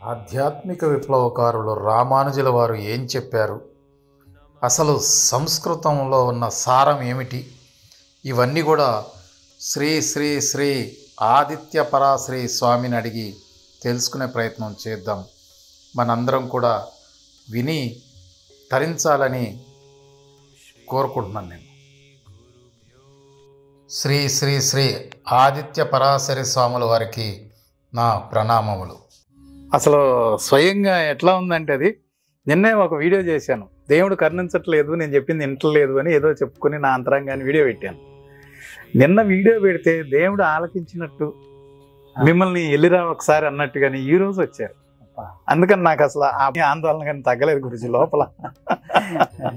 ఆధ్యాత్మిక విప్లవకారులు రామానుజుల వారు ఏం చెప్పారు, అసలు సంస్కృతంలో ఉన్న సారం ఏమిటి, ఇవన్నీ కూడా శ్రీ శ్రీ శ్రీ ఆదిత్య పరాశ్రీ స్వామిని అడిగి తెలుసుకునే ప్రయత్నం చేద్దాం. మనందరం కూడా విని తరించాలని కోరుకుంటున్నాను. నేను శ్రీ శ్రీ శ్రీ ఆదిత్య పరాశరి స్వాముల వారికి నా ప్రణామములు. అసలు స్వయంగా ఎట్లా ఉందంటే, అది నిన్నే ఒక వీడియో చేశాను. దేవుడు కరుణించట్లేదు, నేను చెప్పింది వింటలేదు అని ఏదో చెప్పుకొని నా అంతరంగాన్ని వీడియో పెట్టాను. నిన్న వీడియో పెడితే దేవుడు ఆలకించినట్టు, మిమ్మల్ని వెళ్ళిరా ఒకసారి అన్నట్టుగాని ఈరోజు వచ్చారు. అందుకని నాకు అసలు ఆ ఆందోళన కానీ తగ్గలేదు గురుజీ లోపల.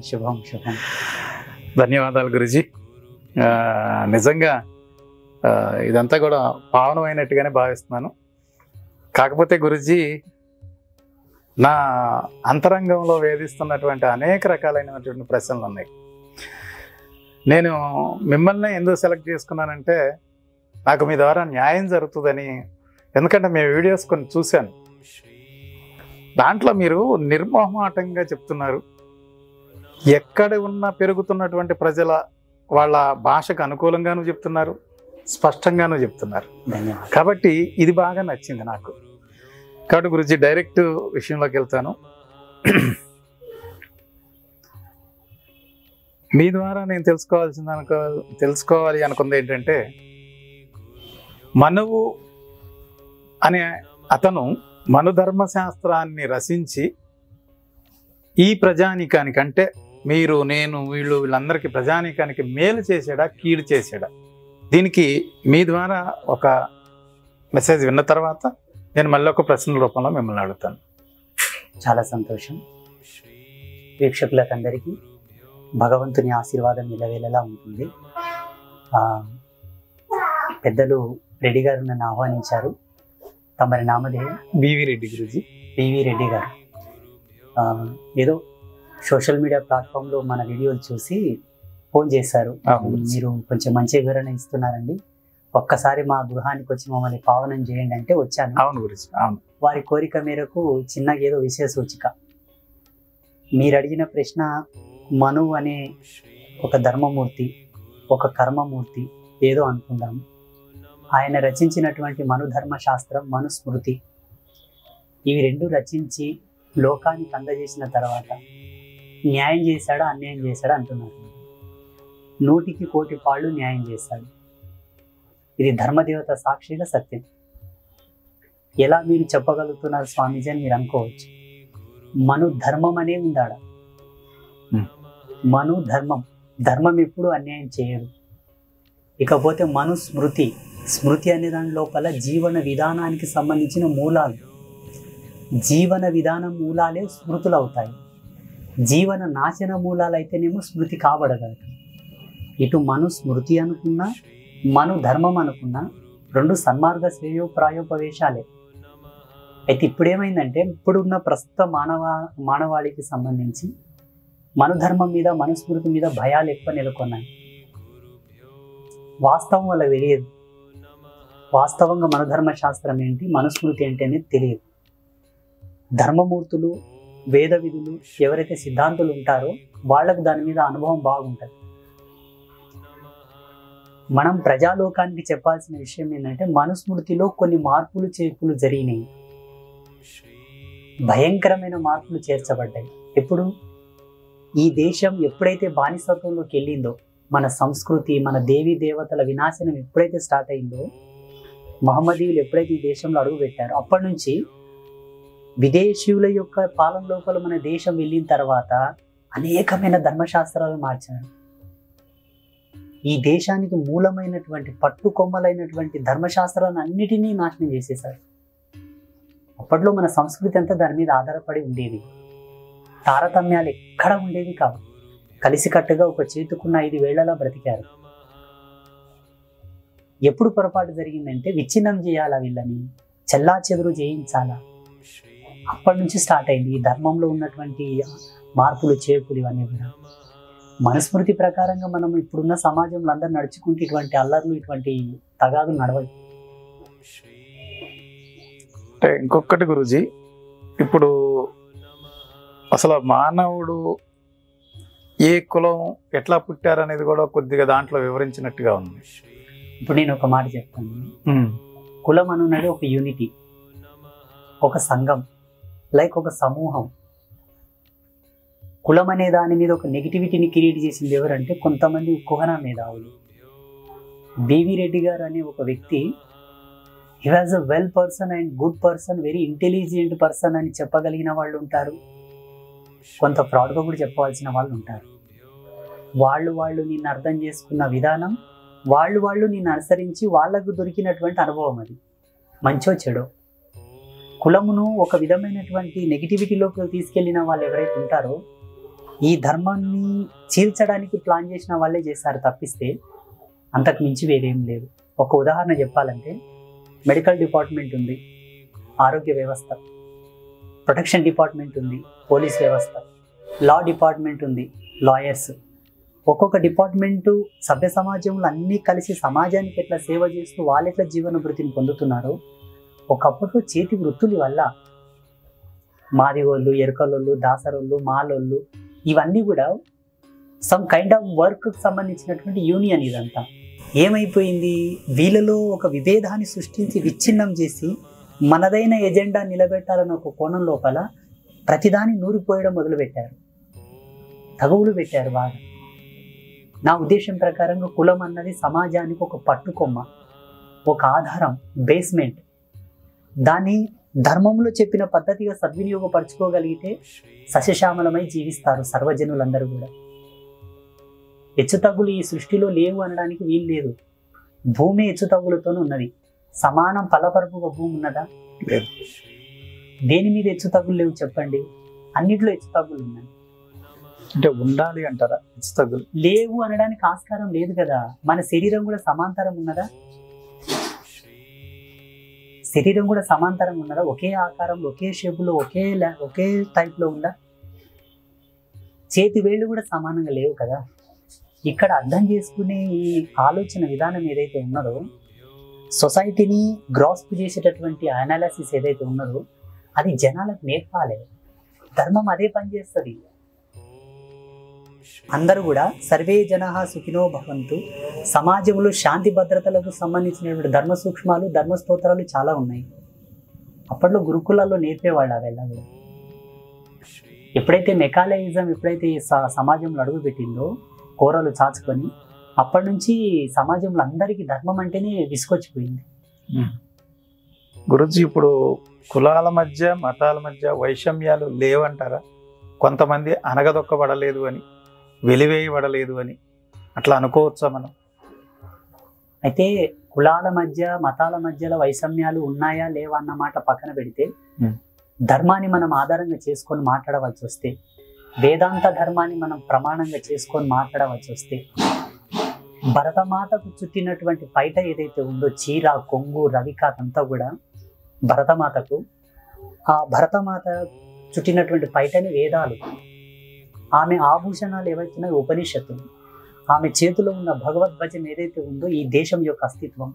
శుభం శుభం. ధన్యవాదాలు గురుజీ. నిజంగా ఇదంతా కూడా పావనమైనట్టుగానే భావిస్తున్నాను. కాకపోతే గురుజీ, నా అంతరంగంలో వేధిస్తున్నటువంటి అనేక రకాలైనటువంటి ప్రశ్నలు ఉన్నాయి. నేను మిమ్మల్ని ఎందుకు సెలెక్ట్ చేసుకున్నానంటే, నాకు మీ ద్వారా న్యాయం జరుగుతుందని. ఎందుకంటే మేము వీడియోస్ కొన్ని చూశాను, దాంట్లో మీరు నిర్మోహమాటంగా చెప్తున్నారు. ఎక్కడ ఉన్న పెరుగుతున్నటువంటి ప్రజల వాళ్ళ భాషకు అనుకూలంగానూ చెప్తున్నారు, స్పష్టంగానూ చెప్తున్నారు. కాబట్టి ఇది బాగా నచ్చింది నాకు. కాబట్టి గురుజీ డైరెక్ట్ విషయంలోకి వెళ్తాను. మీ ద్వారా నేను తెలుసుకోవాలి అనుకుంది ఏంటంటే, మనువు అనే అతను మనుధర్మశాస్త్రాన్ని రచించి ఈ ప్రజానీకానికి, అంటే మీరు నేను వీళ్ళందరికీ ప్రజానీకానికి మేలు చేసాడా కీడు చేసాడా, దీనికి మీ ద్వారా ఒక మెసేజ్ విన్న తర్వాత నేను మళ్ళీ ఒక ప్రశ్న రూపంలో మిమ్మల్ని అడుగుతాను. చాలా సంతోషం. వీక్షకులకు అందరికీ భగవంతుని ఆశీర్వాదం నిలవేళలా ఉంటుంది. పెద్దలు రెడ్డి గారు నన్ను ఆహ్వానించారు. తమరి నామధేయం బివి రెడ్డి గురుజీ. బివి రెడ్డి గారు ఏదో సోషల్ మీడియా ప్లాట్ఫామ్లో మన వీడియోలు చూసి ఫోన్ చేశారు. మీరు కొంచెం మంచి వివరణ ఇస్తున్నారండి, ఒక్కసారి మా గృహానికి వచ్చి మమ్మల్ని పావనం చేయండి అంటే వచ్చాను. అవును గురుజీ, అవును. వారి కోరిక మేరకు చిన్నగా ఏదో విషయ సూచిక. మీరు అడిగిన ప్రశ్న, మనువు అనే ఒక ధర్మమూర్తి, ఒక కర్మమూర్తి ఏదో అనుకుందాము. ఆయన రచించినటువంటి మనుధర్మశాస్త్రం, మనుస్మృతి, ఇవి రెండు రచించి లోకానికి అందజేసిన తర్వాత న్యాయం చేశాడా అన్యాయం చేశాడా అంటున్నారు. 100కి 1,000,000 పాళ్ళు న్యాయం చేశాడు. ఇది ధర్మదేవత సాక్షిగా సత్యం. ఎలా మీరు చెప్పగలుగుతున్నారు స్వామీజీ అని మీరు అనుకోవచ్చు. మను ధర్మం అనే ఉందాడ. మను ధర్మం, ధర్మం ఎప్పుడు అన్యాయం చేయదు. ఇకపోతే మను స్మృతి, స్మృతి అనే దాని లోపల జీవన విధానానికి సంబంధించిన మూలాలు, జీవన విధాన మూలాలే స్మృతులు అవుతాయి. జీవన నాశన మూలాలు అయితేనేమో స్మృతి కాబడగలదు. ఇటు మను స్మృతి అనుకున్నా, మను ధర్మం అనుకున్నా రెండు సన్మార్గ శ్రేయోప్రాయోపవేశాలే. అయితే ఇప్పుడు ఏమైందంటే, ఇప్పుడున్న ప్రస్తుత మానవాళికి సంబంధించి మనుధర్మం మీద, మనుస్మృతి మీద భయాలు ఎక్కువ నెలకొన్నాయి. వాస్తవం వల్ల తెలియదు. వాస్తవంగా మన ధర్మశాస్త్రం ఏంటి, మనుస్మృతి ఏంటి అనేది తెలియదు. ధర్మమూర్తులు, వేద విధులు ఎవరైతే సిద్ధాంతులు ఉంటారో వాళ్ళకు దాని మీద అనుభవం బాగుంటుంది. మనం ప్రజాలోకానికి చెప్పాల్సిన విషయం ఏంటంటే మనుస్మృతిలో కొన్ని మార్పులు చేర్పులు జరిగినాయి, భయంకరమైన మార్పులు చేర్చబడ్డాయి. ఎప్పుడు ఈ దేశం ఎప్పుడైతే బానిసత్వంలోకి వెళ్ళిందో, మన సంస్కృతి, మన దేవీ దేవతల వినాశనం ఎప్పుడైతే స్టార్ట్ అయిందో, మహమ్మదీయులు ఎప్పుడైతే ఈ దేశంలో అడుగు పెట్టారో అప్పటి నుంచి విదేశీయుల యొక్క పాలన లోపల మన దేశం వెళ్ళిన తర్వాత అనేకమైన ధర్మశాస్త్రాలు మార్చారు. ఈ దేశానికి మూలమైనటువంటి పట్టుకొమ్మలైనటువంటి ధర్మశాస్త్రాలను అన్నిటినీ నాశనం చేసేశారు. అప్పట్లో మన సంస్కృతి అంతా దాని మీద ఆధారపడి ఉండేది. తారతమ్యాలు ఎక్కడ ఉండేవి కావు. కలిసికట్టుగా ఒక చేతుకున్న 5 వేళ్లలా బ్రతికారు. ఎప్పుడు పొరపాటు జరిగిందంటే విచ్ఛిన్నం చేయాలా, వీళ్ళని చెల్లా చెదురు చేయించాలా, అప్పటి నుంచి స్టార్ట్ అయింది ఈ ధర్మంలో ఉన్నటువంటి మార్పులు చేర్పులు ఇవన్నీ కూడా. మనుస్మృతి ప్రకారంగా మనం ఇప్పుడున్న సమాజంలో అందరూ నడుచుకుంటే ఇటువంటి అల్లర్లు, ఇటువంటి తగాదులు నడవదు. అంటే ఇంకొకటి గురూజీ, ఇప్పుడు అసలు మానవుడు ఏ కులం ఎట్లా పుట్టారనేది కూడా కొద్దిగా దాంట్లో వివరించినట్టుగా ఉంది. ఇప్పుడు నేను ఒక మాట చెప్తాను. కులం అనున్నది ఒక యూనిటీ, ఒక సంఘం, లైక్ ఒక సమూహం. కులం అనే దాని మీద ఒక నెగిటివిటీని క్రియేట్ చేసింది ఎవరంటే కొంతమంది కుహనా మేధావులు. బివి రెడ్డి గారు అనే ఒక వ్యక్తి, he was a well person and good person, very intelligent person అని చెప్పగలిగిన వాళ్ళు ఉంటారు, కొంత ఫ్రాడ్గా కూడా చెప్పవలసిన వాళ్ళు ఉంటారు. వాళ్ళు నిన్ను అర్థం చేసుకున్న విధానం, వాళ్ళు నిన్ను అనుసరించి వాళ్ళకు దొరికినటువంటి అనుభవం, అది మంచో చెడో. కులమును ఒక విధమైనటువంటి నెగిటివిటీలోకి తీసుకెళ్లిన వాళ్ళు ఎవరైతే ఉంటారో ఈ ధర్మాన్ని చీల్చడానికి ప్లాన్ చేసిన వాళ్ళే చేస్తారు తప్పిస్తే అంతకు మించి వేరేం లేదు. ఒక ఉదాహరణ చెప్పాలంటే మెడికల్ డిపార్ట్మెంట్ ఉంది, ఆరోగ్య వ్యవస్థ, ప్రొటెక్షన్ డిపార్ట్మెంట్ ఉంది, పోలీస్ వ్యవస్థ, లా డిపార్ట్మెంట్ ఉంది, లాయర్స్. ఒక్కొక్క డిపార్ట్మెంటు సభ్య సమాజంలో అన్నీ కలిసి సమాజానికి ఎట్లా సేవ చేస్తూ వాళ్ళు ఎట్లా జీవన వృత్తిని పొందుతున్నారో, ఒకప్పుడు చేతి వృత్తుల వల్ల మాదిగోళ్ళు, ఎరకలోళ్ళు, దాసరోళ్ళు, మాలోళ్ళు, ఇవన్నీ కూడా సమ్ కైండ్ ఆఫ్ వర్క్కి సంబంధించినటువంటి యూనియన్. ఇదంతా ఏమైపోయింది, వీళ్ళలో ఒక విభేదాన్ని సృష్టించి విచ్ఛిన్నం చేసి మనదైన ఎజెండా నిలబెట్టాలన్న ఒక కోణం లోపల ప్రతిదాన్ని నూరిపోయడం మొదలుపెట్టారు, తగువులు పెట్టారు బాగా. నా ఉద్దేశం ప్రకారంగా కులం అన్నది సమాజానికి ఒక పట్టుకొమ్మ, ఒక ఆధారం, బేస్మెంట్. దాన్ని ధర్మంలో చెప్పిన పద్ధతిగా సద్వినియోగపరచుకోగలిగితే సస్యశ్యామలమై జీవిస్తారు సర్వజనులందరూ కూడా. హెచ్చుతగ్గులు ఈ సృష్టిలో లేవు అనడానికి వీలు లేదు. భూమి హెచ్చుతగ్గులతోనే ఉన్నది. సమానం ఫలపరపుగా భూమి ఉన్నదా? లేదు. దేని మీద హెచ్చుతగ్గులు లేవు చెప్పండి? అన్నిట్లో హెచ్చుతగ్గులు ఉన్నాయి. అంటే ఉండాలి అంటారా? హెచ్చుతగ్గులు లేవు అనడానికి ఆస్కారం లేదు కదా. మన శరీరం కూడా సమాంతరం ఉన్నదా? శరీరం కూడా సమాంతరం ఉన్నదా? ఒకే ఆకారంలో, ఒకే షేపులో, ఒకే టైప్లో ఉందా? చేతి వేళ్ళు కూడా సమానంగా లేవు కదా. ఇక్కడ అర్థం చేసుకునే ఈ ఆలోచన విధానం ఏదైతే ఉన్నదో, సొసైటీని గ్రాస్ప్ చేసేటటువంటి అనాలిసిస్ ఏదైతే ఉన్నదో అది జనాలకు నేర్పాలి. ధర్మం అదే పనిచేస్తుంది. అందరూ కూడా సర్వే జనః సుఖినో భవంతు, సమాజంలో శాంతి భద్రతలకు సంబంధించినటువంటి ధర్మ సూక్ష్మాలు, ధర్మ స్తోత్రాలు చాలా ఉన్నాయి. అప్పట్లో గురుకులాల్లో నేర్పేవాళ్ళు అವೆಲ್ಲ కూడా. ఎప్పుడైతే మెకాలయిజం ఎప్పుడైతే సమాజంలో అడుగుపెట్టిందో కూరలు చాచుకొని, అప్పటి నుంచి సమాజంలో అందరికీ ధర్మం అంటేనే విసుకొచ్చిపోయింది. గురుజీ, ఇప్పుడు కులాల మధ్య, మతాల మధ్య వైషమ్యాలు లేవంటారా? కొంతమంది అనగదొక్కబడలేదు అని, వెలివేయబడలేదు అని అట్లా అనుకోవచ్చా మనం? అయితే కులాల మధ్య, మతాల మధ్యలో వైషమ్యాలు ఉన్నాయా లేవా అన్నమాట పక్కన పెడితే, ధర్మాన్ని మనం ఆధారంగా చేసుకొని మాట్లాడవలసి వస్తే, వేదాంత ధర్మాన్ని మనం ప్రమాణంగా చేసుకొని మాట్లాడవలసి వస్తే, భరతమాతకు చుట్టినటువంటి పైట ఏదైతే ఉందో, చీర, కొంగు, రవికాత్ అంతా కూడా భరతమాతకు, ఆ భరతమాత చుట్టినటువంటి పైటని వేదాలు, ఆమె ఆభూషణాలు ఏవైతున్నాయో ఉపనిషత్తులు, ఆమె చేతిలో ఉన్న భగవద్వచనం ఏదైతే ఉందో ఈ దేశం యొక్క అస్తిత్వం.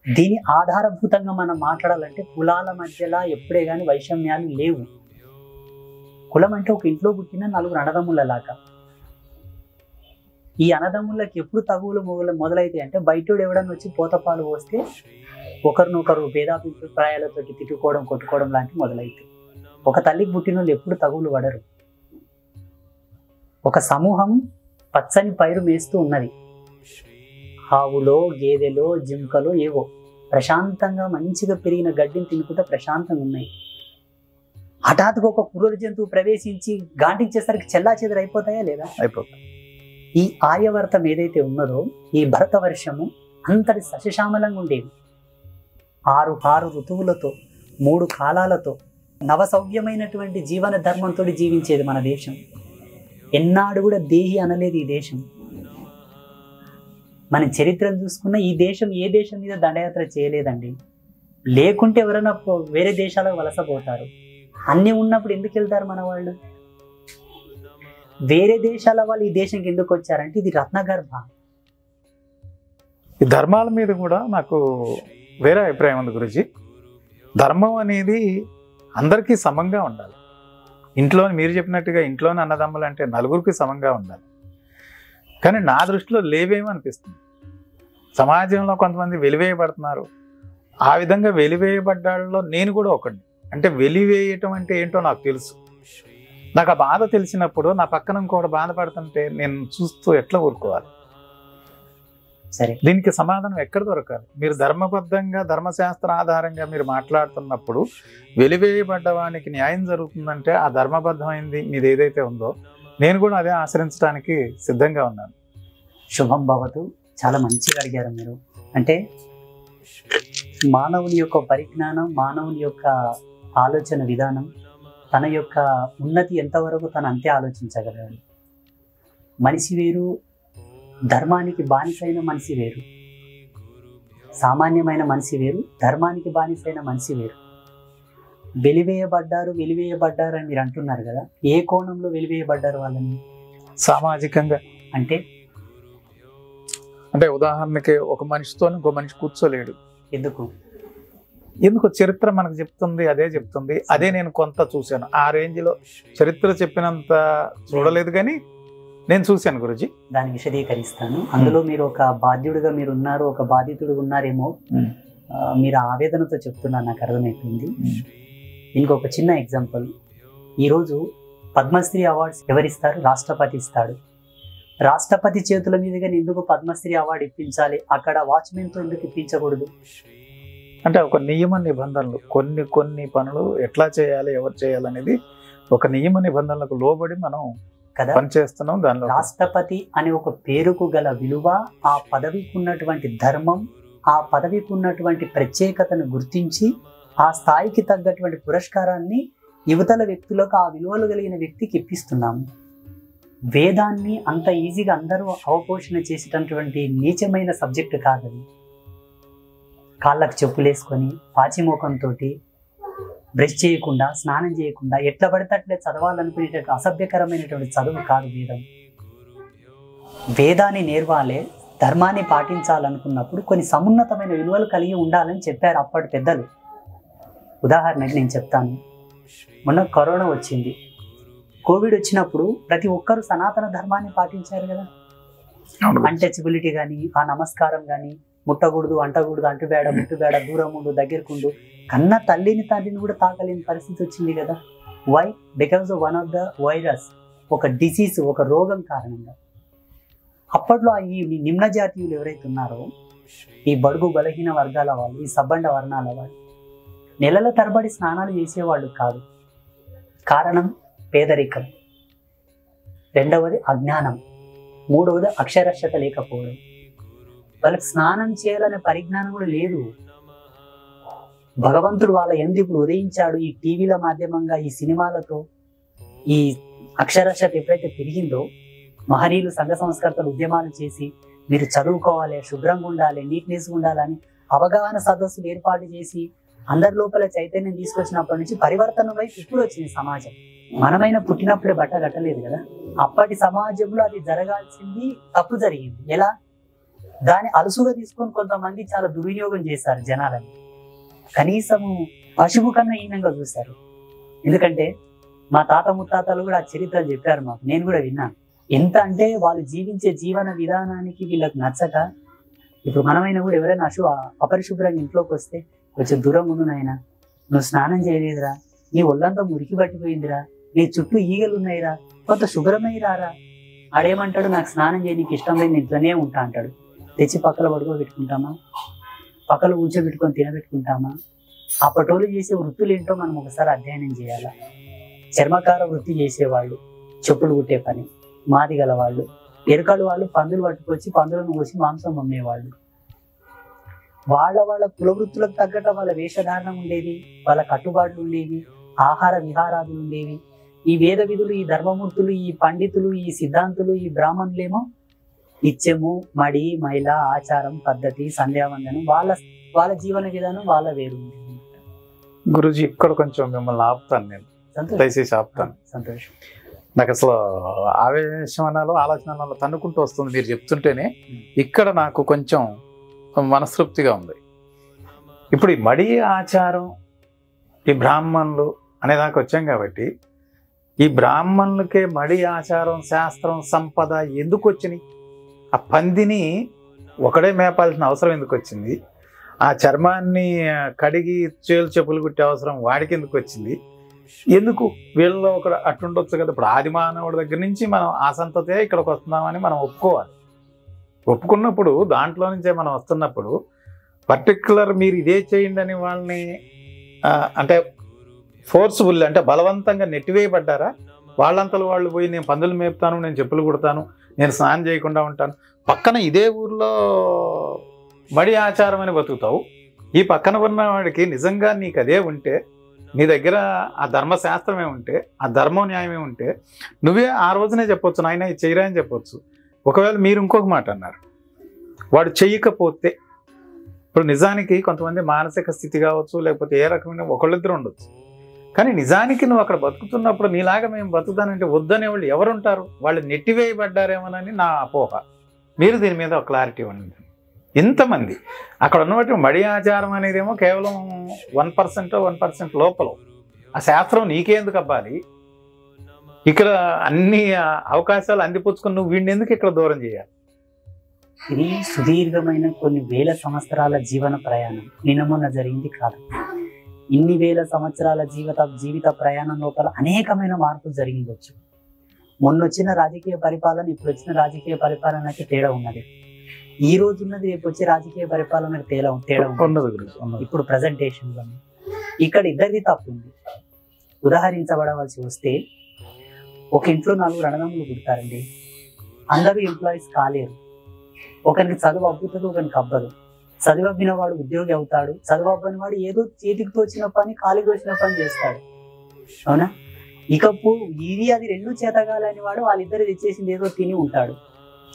దీని ఆధారభూతంగా మనం మాట్లాడాలంటే కులాల మధ్యలో ఎప్పుడే కానీ వైషమ్యాలు లేవు. కులం అంటే ఒక ఇంట్లో పుట్టిన నలుగురు అన్నదమ్ములలాగా. ఈ అన్నదమ్ములకి ఎప్పుడు తగువులు మొదలైతాయి అంటే బయటోడు ఎవడన్నా వచ్చి పోతపాలు పోస్తే ఒకరినొకరు భేదాభిప్రాయాలతో తిట్టుకోవడం కొట్టుకోవడం లాంటివి మొదలైతాయి. ఒక తల్లికి పుట్టిన వాళ్ళు ఎప్పుడు తగువులు పడరు. ఒక సమూహం పచ్చని పైరు మేస్తూ ఉన్నది. ఆవులో గేదెలో జింకలో ఏవో ప్రశాంతంగా మంచిగా పెరిగిన గడ్డిని తినుకుంటే ప్రశాంతంగా ఉన్నాయి. హఠాత్తుగా ఒక క్రూర జంతువు ప్రవేశించి గాంటించేసరికి చెల్లా చెదరు అయిపోతాయా లేదా? అయిపోతాయి. ఈ ఆర్యవర్తం ఏదైతే ఉన్నదో ఈ భరత వర్షము అంతటి సశశామలంగా ఉండేది. 6 ఋతువులతో 3 కాలాలతో నవసౌవ్యమైనటువంటి జీవన ధర్మంతో జీవించేది మన దేశం. ఎన్నాడు కూడా దేహి అనలేదు ఈ దేశం. మన చరిత్రను చూసుకున్న ఈ దేశం ఏ దేశం మీద దండయాత్ర చేయలేదండి. లేకుంటే ఎవరైనా వేరే దేశాలకు వలసపోతారు. అన్నీ ఉన్నప్పుడు ఎందుకు వెళ్తారు మన వాళ్ళు? వేరే దేశాల వాళ్ళు ఈ దేశంకి ఎందుకు వచ్చారంటే ఇది రత్నగర్భ. ఈ ధర్మాల మీద కూడా నాకు వేరే అభిప్రాయం ఉంది గురుజీ. ధర్మం అనేది అందరికీ సమంగా ఉండాలి. ఇంట్లో మీరు చెప్పినట్టుగా ఇంట్లోని అన్నదమ్ములు అంటే నలుగురికి సమంగా ఉండాలి. కానీ నా దృష్టిలో లేవేమో అనిపిస్తుంది. సమాజంలో కొంతమంది వెలివేయబడుతున్నారు. ఆ విధంగా వెలివేయబడ్డాళ్ళలో నేను కూడా ఒకడిని. అంటే వెలివేయటం అంటే ఏంటో నాకు తెలుసు. నాకు ఆ బాధ తెలిసినప్పుడు నా పక్కన ఇంకోటి బాధపడుతుంటే నేను చూస్తూ ఎట్లా ఊరుకోవాలి? సరే, దీనికి సమాధానం ఎక్కడ దొరకాలి? మీరు ధర్మబద్ధంగా ధర్మశాస్త్ర ఆధారంగా మీరు మాట్లాడుతున్నప్పుడు వెలివేయబడ్డవానికి న్యాయం జరుగుతుందంటే ఆ ధర్మబద్ధమైంది మీది ఏదైతే ఉందో నేను కూడా అదే ఆచరించడానికి సిద్ధంగా ఉన్నాను. శుభం భవతు. చాలా మంచిగా అడిగారు మీరు. అంటే మానవుని యొక్క పరిజ్ఞానం, మానవుని యొక్క ఆలోచన విధానం, తన యొక్క ఉన్నతి ఎంతవరకు తను అంతే ఆలోచించగలడు. మనిషి వేరు, ధర్మానికి బానిసైన మనిషి వేరు. సామాన్యమైన మనిషి వేరు, ధర్మానికి బానిసైన మనిషి వేరు. వెలివేయబడ్డారు అని మీరు అంటున్నారు కదా, ఏ కోణంలో వెలివేయబడ్డారు వాళ్ళని? సామాజికంగా అంటే ఉదాహరణకి ఒక మనిషితో ఇంకో మనిషి కూర్చోలేడు. ఎందుకు చరిత్ర మనకు చెప్తుంది, అదే చెప్తుంది. అదే నేను కొంత చూశాను. ఆ రేంజ్లో చరిత్ర చెప్పినంత చూడలేదు కానీ నేను చూశాను గురుజీ. దాన్ని విశదీకరిస్తాను. అందులో మీరు ఒక బాధ్యుడిగా మీరు ఉన్నారు, ఒక బాధితుడిగా ఉన్నారేమో. మీరు ఆవేదనతో చెప్తున్నారు, నాకు అర్థమైపోయింది. ఇంకొక చిన్న ఎగ్జాంపుల్. ఈరోజు పద్మశ్రీ అవార్డ్స్ ఎవరిస్తారు? రాష్ట్రపతి ఇస్తాడు. రాష్ట్రపతి చేతుల మీదుగా ఎందుకు పద్మశ్రీ అవార్డు ఇప్పించాలి? అక్కడ వాచ్మెన్తో ఎందుకు ఇప్పించకూడదు? అంటే ఒక నియమ నిబంధనలు, కొన్ని పనులు ఎట్లా చేయాలి, ఎవరు చేయాలనేది ఒక నియమ నిబంధనలకు లోబడి మనం కదా పనిచేస్తున్నాం. దానిలో రాష్ట్రపతి అనే ఒక పేరుకు గల విలువ, ఆ పదవికి ఉన్నటువంటి ధర్మం, ఆ పదవికి ఉన్నటువంటి ప్రత్యేకతను గుర్తించి ఆ స్థాయికి తగ్గటువంటి పురస్కారాన్ని యువతల వ్యక్తులకు, ఆ విలువలు కలిగిన వ్యక్తికి ఇప్పిస్తున్నాము. వేదాన్ని అంత ఈజీగా అందరూ అవపోషణ చేసేటటువంటి నీచమైన సబ్జెక్టు కాదని. కాళ్ళకు చెప్పులేసుకొని పాచిమోకంతో బ్రష్ చేయకుండా, స్నానం చేయకుండా ఎట్లా పడితే అట్లే చదవాలనుకునేటటువంటి అసభ్యకరమైనటువంటి చదువు కాదు వేదం. వేదాన్ని నేర్వాలే, ధర్మాన్ని పాటించాలనుకున్నప్పుడు కొన్ని సమున్నతమైన విలువలు కలిగి ఉండాలని చెప్పారు అప్పటి పెద్దలు. ఉదాహరణకి నేను చెప్తాను. మొన్న కరోనా వచ్చింది, కోవిడ్ వచ్చినప్పుడు ప్రతి ఒక్కరూ సనాతన ధర్మాన్ని పాటించారు కదా. అన్టచబిలిటీ కానీ, ఆ నమస్కారం కానీ, ముట్టకూడదు, అంటకూడదు, అంటుబేడ, ముట్టుబేడ, దూరం ఉండు, దగ్గరకుండు, కన్న తండ్రిని కూడా తాకలేని పరిస్థితి వచ్చింది కదా. Why? Because of one of the virus, ఒక డిసీజ్, ఒక రోగం కారణంగా. అప్పట్లో ఈ నిమ్న జాతీయులు ఎవరైతే ఉన్నారో, ఈ బడుగు బలహీన వర్గాల వాళ్ళు, ఈ సబ్బండ వర్ణాల వాళ్ళు నెలల తరబడి స్నానాలు చేసేవాళ్ళు కాదు. కారణం పేదరికం, రెండవది అజ్ఞానం, మూడవది అక్షరాస్యత లేకపోవడం. వాళ్ళకి స్నానం చేయాలనే పరిజ్ఞానం కూడా లేదు. భగవంతుడు వాళ్ళ ఎందుకు ఇప్పుడు ఉదయించాడు. ఈ టీవీల మాధ్యమంగా, ఈ సినిమాలతో ఈ అక్షరాస్యత ఎప్పుడైతే పెరిగిందో, మహనీయులు సంఘ సంస్కర్తలు ఉద్యమాలు చేసి మీరు చదువుకోవాలి, శుభ్రంగా ఉండాలి, నీట్నెస్గా ఉండాలని అవగాహన సదస్సులు ఏర్పాటు చేసి అందరి లోపల చైతన్యం తీసుకొచ్చినప్పటి నుంచి పరివర్తన వైపు ఇప్పుడు వచ్చింది సమాజం. మనమైన పుట్టినప్పుడే బట్ట కట్టలేదు కదా. అప్పటి సమాజంలో అది జరగాల్సింది తప్పు జరిగింది. ఎలా? దాన్ని అలుసుగా తీసుకొని కొంతమంది చాలా దుర్వినియోగం చేశారు జనాలని. కనీసము పశువు కన్నా హీనంగా చూశారు. ఎందుకంటే మా తాత ముత్తాతలు కూడా ఆ చరిత్రలు చెప్పారు మాకు, నేను కూడా విన్నాను. ఎంత అంటే వాళ్ళు జీవించే జీవన విధానానికి వీళ్ళకి నచ్చక, ఇప్పుడు మనమైనా కూడా ఎవరైనా అపరిశుభ్రంగా ఇంట్లోకి వస్తే కొంచెం దూరం ఉండు నాయన, నువ్వు స్నానం చేయలేదురా, నీ ఒళ్ళంతా మురికి పట్టిపోయిందిరా, నీ చుట్టూ ఈగలు ఉన్నాయిరా, కొంత శుభ్రమైరారా. ఆడేమంటాడు, నాకు స్నానం చేయ, నీకు ఇష్టం లేదు, ఇంట్లోనే ఉంటా అంటాడు. తెచ్చి పక్కల పడుకోబెట్టుకుంటామా, పక్కన కూర్చోబెట్టుకొని తినబెట్టుకుంటామా? అప్పటోళ్ళు చేసే వృత్తులు ఏంటో మనం ఒకసారి అధ్యయనం చేయాలా. చర్మకార వృత్తి చేసేవాళ్ళు, చెప్పులు కుట్టే పని, మాది గల వాళ్ళు, ఎరుకలు వాళ్ళు పందులు పట్టుకొచ్చి పందులను కోసి మాంసం అమ్మేవాళ్ళు. వాళ్ళ కులవృత్తులకు తగ్గట వాళ్ళ వేషధారణ ఉండేది, వాళ్ళ కట్టుబాట్లు ఉండేవి, ఆహార విహారాలు ఉండేవి. ఈ వేద విధులు, ఈ ధర్మమూర్తులు, ఈ పండితులు, ఈ సిద్ధాంతులు, ఈ బ్రాహ్మణులేమో నిత్యము మడి మైల ఆచారం పద్ధతి సంధ్యావందనం, వాళ్ళ జీవన విధానం వాళ్ళ వేరు ఉండేది. గురుజీ ఇక్కడ కొంచెం మిమ్మల్ని ఆపుతాను, నేను దయచేసి ఆపుతాను. సంతోషం. నాకు అసలు ఆవేశం అనాలో ఆలోచన అనాలో తన్నుకుంటూ వస్తుంది మీరు చెప్తుంటేనే. ఇక్కడ నాకు కొంచెం మనస్తృప్తిగా ఉంది. ఇప్పుడు ఈ మడి ఆచారం, ఈ బ్రాహ్మణులు అనేదాకా వచ్చాం కాబట్టి, ఈ బ్రాహ్మణులకే మడి ఆచారం శాస్త్రం సంపద ఎందుకు వచ్చినాయి? ఆ పందిని ఒకడే మేపాల్సిన అవసరం ఎందుకు వచ్చింది? ఆ చర్మాన్ని కడిగి చెప్పులు కుట్టే అవసరం వాడికి ఎందుకు వచ్చింది? ఎందుకు వీళ్ళలో ఒక అట్టుండొచ్చు కదా. ఇప్పుడు ఆది మానవుడి దగ్గర నుంచి మనం ఆ సంతతే ఇక్కడికి వస్తున్నామని మనం ఒప్పుకోవాలి. ఒప్పుకున్నప్పుడు దాంట్లో నుంచే మనం వస్తున్నప్పుడు పర్టిక్యులర్ మీరు ఇదే చేయండి అని వాళ్ళని అంటే ఫోర్స్ఫుల్ అంటే బలవంతంగా నెట్టివేయబడ్డారా? వాళ్ళంతలో వాళ్ళు పోయి నేను పందులు మేపుతాను, నేను చెప్పులు కుడతాను, నేను స్నానం చేయకుండా ఉంటాను, పక్కన ఇదే ఊర్లో మడి ఆచారం అని బతుకుతావు. ఈ పక్కన ఉన్న వాడికి నిజంగా నీకు అదే ఉంటే, నీ దగ్గర ఆ ధర్మశాస్త్రమే ఉంటే, ఆ ధర్మ న్యాయమే ఉంటే, నువ్వే ఆ రోజునే చెప్పొచ్చు, నాయన ఇది చేయరా అని చెప్పొచ్చు. ఒకవేళ మీరు ఇంకొక మాట అన్నారు, వాడు చెయ్యకపోతే, ఇప్పుడు నిజానికి కొంతమంది మానసిక స్థితి కావచ్చు, లేకపోతే ఏ రకమైన ఒకళ్ళిద్దరు ఉండొచ్చు. కానీ నిజానికి నువ్వు అక్కడ బతుకుతున్నప్పుడు నీలాగా మేము బతుకుతానంటే వద్దనే వాళ్ళు ఎవరుంటారు? వాళ్ళు నెట్టివేయబడ్డారేమోనని నా అపోహ. మీరు దీని మీద ఒక క్లారిటీ ఉంది. ఇంతమంది అక్కడ ఉన్నటువంటి మడి ఆచారం అనేదేమో కేవలం 1% లోపల. ఆ శాస్త్రం నీకేందుకు అవ్వాలి? ఇక్కడ అన్ని అవకాశాలు అందిపుచ్చుకొని నువ్వు వీడిని ఎందుకు ఇక్కడ దూరం చేయాలి? ఇది సుదీర్ఘమైన కొన్ని వేల సంవత్సరాల జీవన ప్రయాణం, నిన్న మొన్న జరిగింది కాదు. ఇన్ని వేల సంవత్సరాల జీవిత ప్రయాణం లోపల అనేకమైన మార్పులు జరిగిందొచ్చు. మొన్నొచ్చిన రాజకీయ పరిపాలన ఇప్పుడు వచ్చిన రాజకీయ పరిపాలనకి తేడా ఉన్నది. ఈ రోజు ఉన్నది రేపు వచ్చే రాజకీయ పరిపాలనకి తేడా ఉన్నది. ఇప్పుడు ప్రజెంటేషన్లో ఇక్కడ ఇద్దరిది తప్పు ఉంది. ఉదాహరించబడవలసి వస్తే, ఒక ఇంట్లో 4 అన్నదమ్ములు పుడతారండి, అందరూ ఎంప్లాయీస్ కాలేరు. ఒకరికి చదువు అబ్బుతుంది, ఒకరికి అబ్బదు. చదువు అబ్బిన వాడు ఉద్యోగి అవుతాడు, చదువు అబ్బని వాడు ఏదో చేతికి తోచిన పని, కాలికి తోచిన పని చేస్తాడు. అవునా? ఇది అది 2 చేతగాలని వాడు వాళ్ళిద్దరు తెచ్చేసింది ఏదో తిని ఉంటాడు.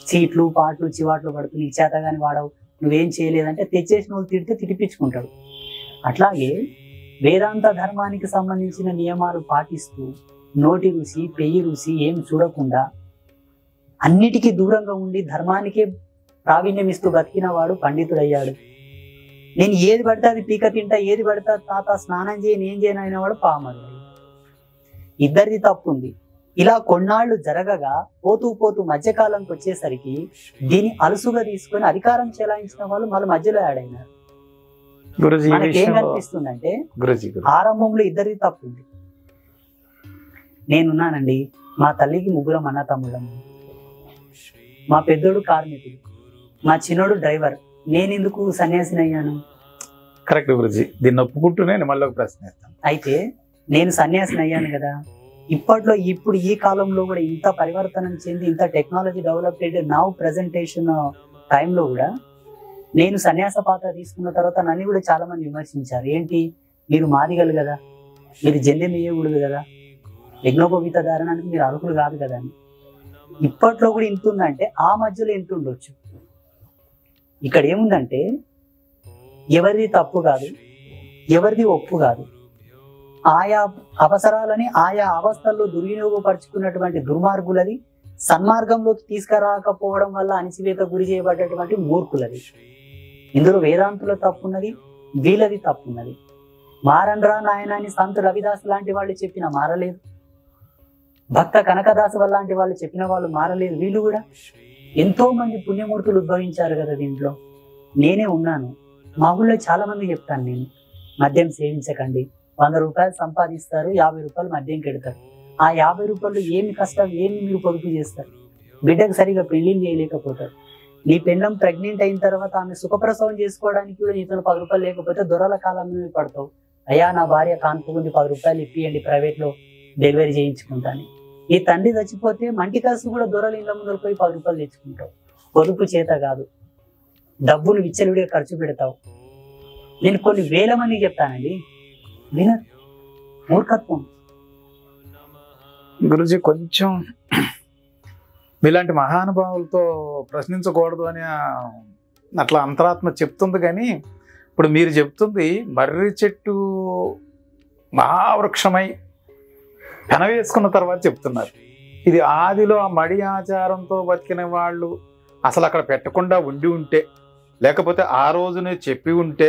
చీట్లు పాటలు చివాట్లు పడుతూ నీకు చేతగాని వాడవు, నువ్వేం చేయలేదంటే తెచ్చేసిన వాళ్ళు తిడితే తిడిపించుకుంటాడు. అట్లాగే వేదాంత ధర్మానికి సంబంధించిన నియమాలు పాటిస్తూ నోటి రుచి పెయ్యి రుచి ఏం చూడకుండా అన్నిటికీ దూరంగా ఉండి ధర్మానికే ప్రావీణ్యం ఇస్తూ బతికిన వాడు పండితుడయ్యాడు. నేను ఏది పడితే అది పీక తింటా, ఏది పడితే తాత స్నానం చేయి నేను చేయను అయిన వాడు పామరుడు. ఇద్దరిది తప్పు ఉంది. ఇలా కొన్నాళ్ళు జరగగా పోతూ పోతూ మధ్యకాలంకి వచ్చేసరికి దీన్ని అలుసుగా తీసుకొని అధికారం చెలాయించిన వాళ్ళు మళ్ళీ మధ్యలో యాడ్ అయినారు. మనకేం కనిపిస్తుందంటే ఆరంభంలో ఇద్దరిది తప్పు ఉంది. నేనున్నానండి, మా తల్లికి 3 అన్న తమ్ముళ్ళము, మా పెద్దోడు కార్మికుడు, మా చిన్నోడు డ్రైవర్. నేను ఎందుకు సన్యాసిని అయ్యాను? కరెక్ట్ గురుజీ, దీన్ని ఒప్పుకుంటూనే మళ్ళీ ఒక ప్రశ్న ఇస్తాను. అయితే నేను సన్యాసిని అయ్యాను కదా, ఇప్పుడు ఈ కాలంలో కూడా ఇంత పరివర్తనం చెంది ఇంత టెక్నాలజీ డెవలప్ అయితే నౌ ప్రెజెంటేషన్ టైంలో కూడా నేను సన్యాస పాత్ర తీసుకున్న తర్వాత నన్ను కూడా చాలా మంది విమర్శించారు. ఏంటి, మీరు మాదిగలు కదా, మీరు జందెం వేయకూడదు కదా, యజ్ఞోపవీత ధారణానికి మీరు అర్హులు కాదు కదా అని. ఇప్పట్లో కూడా ఇంత ఉందంటే ఆ మధ్యలో ఎంత ఉండొచ్చు. ఇక్కడ ఏముందంటే ఎవరిది తప్పు కాదు, ఎవరిది ఒప్పు కాదు. ఆయా అవసరాలని ఆయా అవస్థల్లో దుర్వినియోగపరుచుకున్నటువంటి దుర్మార్గులది, సన్మార్గంలోకి తీసుకురాకపోవడం వల్ల అణిచివేత గురి చేయబడ్డటువంటి మూర్ఖులది. ఇందులో వేదాంతుల తప్పున్నది, వీళ్ళది తప్పున్నది. మారండ్రా నాయనాన్ని సంతు రవిదాస్ లాంటి వాళ్ళు చెప్పిన మారలేదు, భక్త కనకదాసు లాంటి వాళ్ళు చెప్పిన వాళ్ళు మారలేదు. వీళ్ళు కూడా ఎంతో మంది పుణ్యమూర్తులు ఉద్భవించారు కదా దీంట్లో. నేనే ఉన్నాను. మా ఊళ్ళో చాలా మంది చెప్తాను నేను, మద్యం సేవించకండి. 100 రూపాయలు సంపాదిస్తారు, 50 రూపాయలు మద్యం కెడతారు. ఆ 50 రూపాయలు ఏమి కష్టం, ఏమి మీరు పొదుపు చేస్తారు? బిడ్డకు సరిగా పెళ్లిని చేయలేకపోతారు. నీ పెళ్ళం ప్రెగ్నెంట్ అయిన తర్వాత ఆమె సుఖప్రసవం చేసుకోవడానికి కూడా నీతో 10 రూపాయలు లేకపోతే దొరల కాలం మీద పడతావు. అయ్యా నా భార్య కాన్పుకుంది, 10 రూపాయలు ఇప్పియండి, ప్రైవేట్లో డెలివరీ చేయించుకుంటాను. ఈ తండ్రి చచ్చిపోతే మంటి కాసు కూడా దొరల ఇళ్ళ ముందర పోయి 10 రూపాయలు తెచ్చుకుంటావు. పొదుపు చేత కాదు, డబ్బులు విచ్చలవిడిగా ఖర్చు పెడతావు. నేను కొన్ని వేల మందికి చెప్తానండి, వినరు. మూర్ఖత్వం. గురుజీ కొంచెం మీలాంటి మహానుభావులతో ప్రశ్నించకూడదు అని అట్లా అంతరాత్మ చెప్తుంది. కానీ ఇప్పుడు మీరు చెప్తుంది మర్రి చెట్టు మహావృక్షమై పెనవేసుకున్న తర్వాత చెప్తున్నారు. ఇది ఆదిలో ఆ మడి ఆచారంతో బతికిన వాళ్ళు అసలు అక్కడ పెట్టకుండా ఉండి ఉంటే, లేకపోతే ఆ రోజునే చెప్పి ఉంటే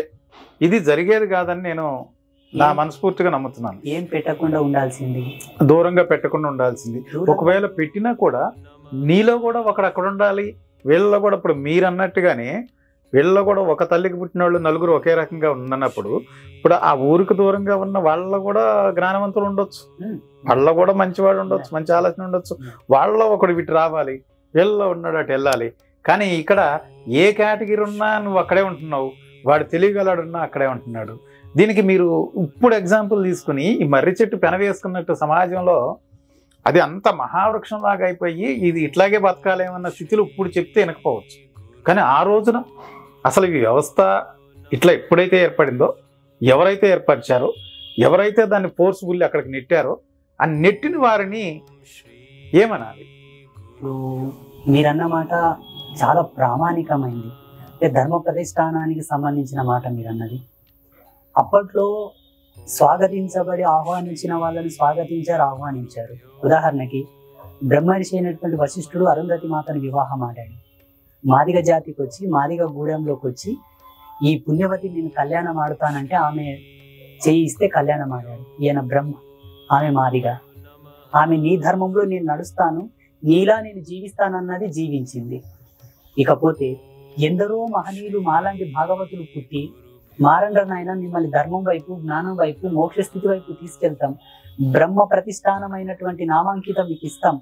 ఇది జరిగేది కాదని నేను నా మనస్ఫూర్తిగా నమ్ముతున్నాను. ఏం పెట్టకుండా ఉండాల్సింది, దూరంగా పెట్టకుండా ఉండాల్సింది. ఒకవేళ పెట్టినా కూడా నీలో కూడా ఒకడు అక్కడ ఉండాలి, వీళ్ళలో కూడా. ఇప్పుడు మీరు అన్నట్టుగానే వీళ్ళలో కూడా ఒక తల్లికి పుట్టిన వాళ్ళు నలుగురు ఒకే రకంగా ఉన్నప్పుడు, ఇప్పుడు ఆ ఊరికి దూరంగా ఉన్న వాళ్ళలో కూడా జ్ఞానవంతులు ఉండొచ్చు, వాళ్ళలో కూడా మంచివాడు ఉండొచ్చు, మంచి ఆలోచన ఉండొచ్చు. వాళ్ళలో ఒకడు వీటి రావాలి, వీళ్ళలో ఉన్నాడు అటు వెళ్ళాలి. కానీ ఇక్కడ ఏ కేటగిరీ ఉన్నా నువ్వు అక్కడే ఉంటున్నావు, వాడు తెలియగలడున్నా అక్కడే ఉంటున్నాడు. దీనికి మీరు ఇప్పుడు ఎగ్జాంపుల్ తీసుకుని ఈ మర్రి చెట్టు పెనవేసుకున్నట్టు సమాజంలో అది అంత మహావృక్షంలాగా అయిపోయి ఇది ఇట్లాగే బతకాలేమన్న స్థితిలో ఇప్పుడు చెప్తే వినకపోవచ్చు. కానీ ఆ రోజున అసలు ఈ వ్యవస్థ ఇట్లా ఎప్పుడైతే ఏర్పడిందో, ఎవరైతే ఏర్పరిచారో, ఎవరైతే దాన్ని ఫోర్స్ఫుల్లీ అక్కడికి నెట్టారో, ఆ నెట్టిన వారిని ఏమనాలి? మీరన్న మాట చాలా ప్రామాణికమైంది. ధర్మ ప్రతిష్టానానికి సంబంధించిన మాట మీరన్నది. అప్పట్లో స్వాగతించబడి ఆహ్వానించిన వాళ్ళని స్వాగతించారు, ఆహ్వానించారు. ఉదాహరణకి బ్రహ్మర్షి అయినటువంటి వశిష్ఠుడు అరుంధతి మాతను వివాహం ఆడాడు. మాదిగ జాతికి వచ్చి, మాదిగ గూడెంలోకి వచ్చి, ఈ పుణ్యవతి నేను కళ్యాణం ఆడుతానంటే ఆమె చేయిస్తే కళ్యాణం ఆడాడు. ఈయన బ్రహ్మ, ఆమె మాదిగ. ఆమె నీ ధర్మంలో నేను నడుస్తాను, నీలా నేను జీవిస్తానన్నది జీవించింది. ఇకపోతే ఎందరో మహనీయులు మాలాంటి భాగవతులు పుట్టి, మారండ్రనైనా మిమ్మల్ని ధర్మం వైపు, జ్ఞానం వైపు, మోక్ష స్థితి వైపు తీసుకెళ్తాం, బ్రహ్మ ప్రతిష్టానమైనటువంటి నామాంకితం మీకు ఇస్తాం,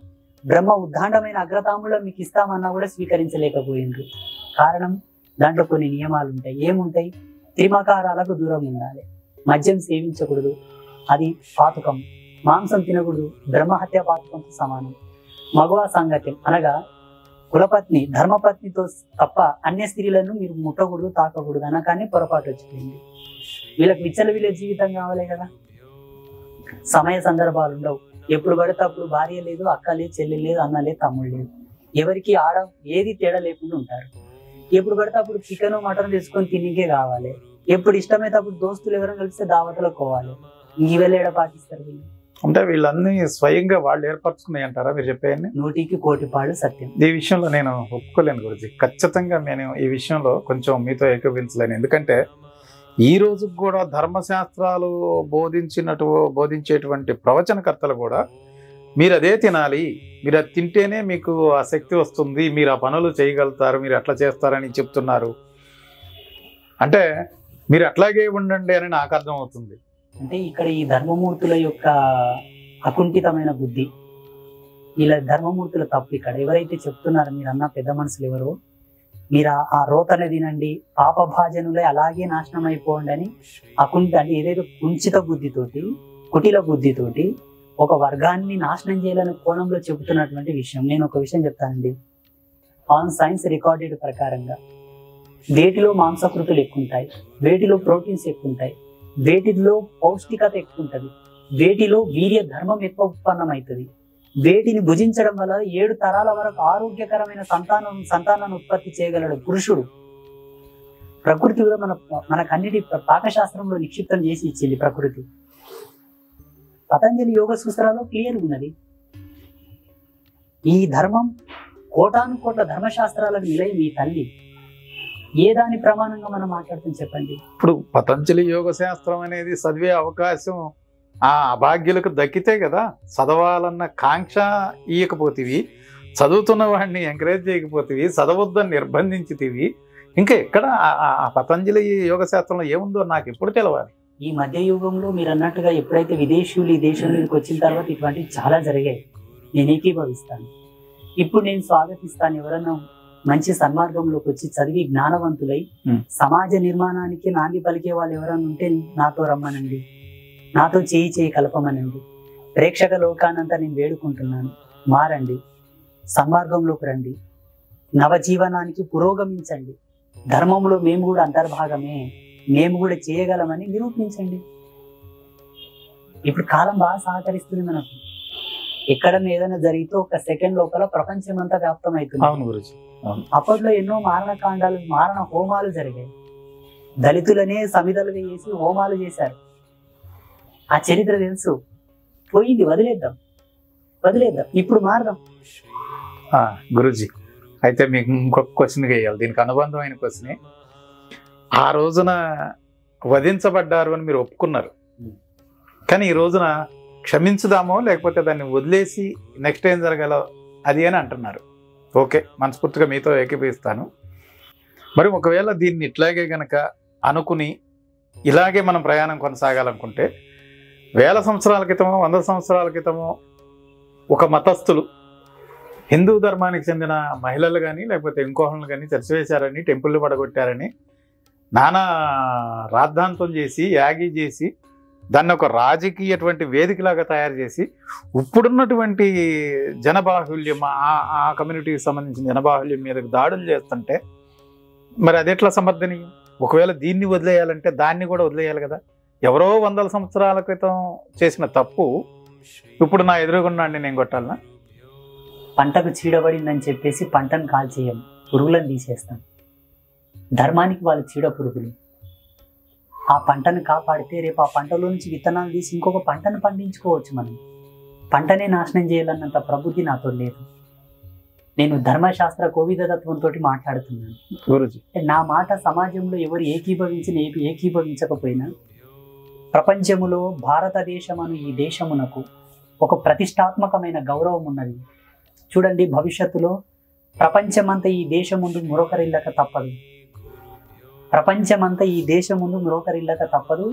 బ్రహ్మ ఉద్దాండమైన అగ్రతాములో మీకు ఇస్తామన్నా కూడా స్వీకరించలేకపోయిండ్రు. కారణం, దాంట్లో కొన్ని నియమాలు ఉంటాయి. ఏముంటాయి? త్రిమకారాలకు దూరం ఉండాలి, మద్యం సేవించకూడదు, అది పాతకం, మాంసం తినకూడదు, బ్రహ్మహత్య పాతకంతో సమానం, మగవా సాంగత్యం అనగా కులపత్ని ధర్మపత్నితో తప్ప అన్య స్త్రీలను మీరు ముట్టకూడదు, తాకకూడదు అనగానే పొరపాటు వచ్చిపోయింది. వీళ్ళకి విచ్చలవిలే జీవితం కావాలి కదా, సమయ సందర్భాలు ఉండవు. ఎప్పుడు పడితే అప్పుడు భార్య లేదు, అక్క లేదు, చెల్లి లేదు, అన్న లేదు, తమ్ముడు లేదు, ఎవరికి ఆడ ఏది తేడా లేకుండా ఉంటారు. ఎప్పుడు పడితే అప్పుడు చికెన్ మటన్ తెచ్చుకొని తినికే కావాలి. ఎప్పుడు ఇష్టమైతే అప్పుడు దోస్తులు ఎవరైనా కలిస్తే దావతలకు పోవాలి. ఇవెళ్ళేడ పాటిస్తారు వీళ్ళు? అంటే వీళ్ళన్నీ స్వయంగా వాళ్ళు ఏర్పరచుకున్నాయి అంటారా మీరు చెప్పేయన్ని? 100కి 1,000 పాళ్ళు సత్యం. ఈ విషయంలో నేను ఒప్పుకోలేను గురుజీ. ఖచ్చితంగా నేను ఈ విషయంలో కొంచెం మీతో ఏకీభవించలేను. ఎందుకంటే ఈ రోజుకి కూడా ధర్మశాస్త్రాలు బోధించేటువంటి ప్రవచనకర్తలు కూడా మీరు అదే తినాలి, మీరు అది తింటేనే మీకు ఆ శక్తి వస్తుంది, మీరు ఆ పనులు చేయగలుగుతారు, మీరు అట్లా చేస్తారని చెప్తున్నారు. అంటే మీరు అట్లాగే ఉండండి అని నాకు అర్థం అవుతుంది. అంటే ఇక్కడ ఈ ధర్మమూర్తుల యొక్క అకుంఠితమైన బుద్ధి, ఇలా ధర్మమూర్తుల తప్పు. ఇక్కడ ఎవరైతే చెప్తున్నారో మీరు అన్న పెద్ద మనుషులు ఎవరో, మీరు ఆ రోతనే తినండి, పాపభాజనులే అలాగే నాశనం అయిపోండి అని అంటే ఏదైతే కుంచిత బుద్ధితోటి, కుటిల బుద్ధితోటి ఒక వర్గాన్ని నాశనం చేయాలనే కోణంలో చెబుతున్నటువంటి విషయం. నేను ఒక విషయం చెప్తానండి. ఆన్ సైన్స్ రికార్డెడ్ ప్రకారంగా వేటిలో మాంసకృతులు ఎక్కువ ఉంటాయి, వేటిలో ప్రోటీన్స్ ఎక్కువ ఉంటాయి, వేటిలో పౌష్టికత ఎక్కువ ఉంటుంది, వేటిలో వీర్య ధర్మం ఎక్కువ ఉత్పన్నమవుతుంది, వేటిని భుజించడం వల్ల 7 తరాల వరకు ఆరోగ్యకరమైన సంతానాన్ని ఉత్పత్తి చేయగలడు పురుషుడు. ప్రకృతి కూడా మనకన్నిటి పాకశాస్త్రంలో నిక్షిప్తం చేసి ఇచ్చింది ప్రకృతి. పతంజలి యోగ సూత్రాల్లో క్లియర్ ఉన్నది. ఈ ధర్మం కోటాను కోట్ల ధర్మశాస్త్రాలకు నిలయం ఈ తల్లి. ఏ దాని ప్రమాణంగా మనం మాట్లాడుతుంది చెప్పండి? ఇప్పుడు పతంజలి యోగ శాస్త్రం అనేది చదివే అవకాశం ఆ అభాగ్యులకు దక్కితే కదా. చదవాలన్న కాంక్ష ఇయ్యకపోతేవి, చదువుతున్న వాడిని ఎంకరేజ్ చేయకపోతేవి, చదవద్దని నిర్బంధించితివి, ఇంకా ఎక్కడ ఆ పతంజలి యోగ శాస్త్రంలో ఏముందో నాకు ఎప్పుడు తెలవాలి. ఈ మధ్య యుగంలో మీరు అన్నట్టుగా ఎప్పుడైతే విదేశీయులు ఈ దేశం మీదకి వచ్చిన తర్వాత ఇటువంటివి చాలా జరిగాయి. నేను ఏకీభవిస్తాను. ఇప్పుడు నేను స్వాగతిస్తాను. ఎవరన్నా మంచి సన్మార్గంలోకి వచ్చి చదివి జ్ఞానవంతులై సమాజ నిర్మాణానికి నాంది పలికే వాళ్ళు ఎవరైనా ఉంటే నాతో రమ్మనండి, నాతో చేయి కలపమనండి. ప్రేక్షక లోకానంతా నేను వేడుకుంటున్నాను, మారండి, సన్మార్గంలోకి రండి, నవజీవనానికి పురోగమించండి. ధర్మంలో మేము కూడా అంతర్భాగమే, మేము కూడా చేయగలమని నిరూపించండి. ఇప్పుడు కాలం బాగా సహకరిస్తుంది మనకు. ఎక్కడన్నా ఏదైనా జరిగితే ఒక సెకండ్ లోపల ప్రపంచం అంతా వ్యాప్తం అవుతుంది. అవును గురుజీ. అప్పట్లో ఎన్నో మారణకాండాలు, మారణ హోమాలు జరిగాయి. దళితులనే సమిధలుగా చేసి హోమాలు చేశారు. ఆ చరిత్ర తెలుసు. పోయింది, వదిలేద్దాం. ఇప్పుడు మారదాం. గురుజీ, అయితే మీకు ఇంకొక క్వశ్చన్ వేయాలి, దీనికి అనుబంధమైన క్వశ్చనే. ఆ రోజున వధించబడ్డారు అని మీరు ఒప్పుకున్నారు, కానీ ఈ రోజున క్షమించుదామో లేకపోతే దాన్ని వదిలేసి నెక్స్ట్ ఏం జరగాలో అది అని అంటున్నారు. ఓకే, మనస్ఫూర్తిగా మీతో ఏకీభవిస్తాను. మరి ఒకవేళ దీన్ని ఇట్లాగే గనక అనుకుని ఇలాగే మనం ప్రయాణం కొనసాగాలనుకుంటే, 1000 సంవత్సరాల క్రితమో 100 సంవత్సరాల క్రితమో ఒక మతస్థులు హిందూ ధర్మానికి చెందిన మహిళలు కానీ లేకపోతే ఇంకోహలను కానీ చర్చివేశారని, టెంపుల్ని పడగొట్టారని నానా రాద్ధాంతం చేసి, యాగి చేసి, దాన్ని ఒక రాజకీయటువంటి వేదికలాగా తయారు చేసి, ఇప్పుడున్నటువంటి జనబాహుల్యం, ఆ కమ్యూనిటీకి సంబంధించిన జనబాహుల్యం మీదకి దాడులు చేస్తుంటే మరి అది ఎట్లా సమర్థనీయం? ఒకవేళ దీన్ని వదిలేయాలంటే దాన్ని కూడా వదిలేయాలి కదా. ఎవరో 100 సంవత్సరాల క్రితం చేసిన తప్పు ఇప్పుడు నా ఎదురుగున్నాండి నేను కొట్టాలనా? పంటకు చీడబడిందని చెప్పేసి పంటను కాల్చేయం, పురుగులను తీసేస్తాం. ధర్మానికి వాళ్ళు చీడ పురుగులు. ఆ పంటను కాపాడితే రేపు ఆ పంటలో నుంచి విత్తనాలు తీసి ఇంకొక పంటను పండించుకోవచ్చు. మనం పంటనే నాశనం చేయాలన్నంత ప్రబుద్ధి నాతో లేదు. నేను ధర్మశాస్త్ర కోవిదతత్వంతో మాట్లాడుతున్నాను. నా మాట సమాజంలో ఎవరు ఏకీభవించకపోయినా, ప్రపంచములో భారతదేశం అను ఈ దేశమునకు ఒక ప్రతిష్టాత్మకమైన గౌరవం ఉన్నది. చూడండి, భవిష్యత్తులో ప్రపంచమంతా ఈ దేశం ముందు మురొకరిల్లక తప్పదు. ప్రపంచమంతా ఈ దేశం ముందు మురొకరిల్లక తప్పదు.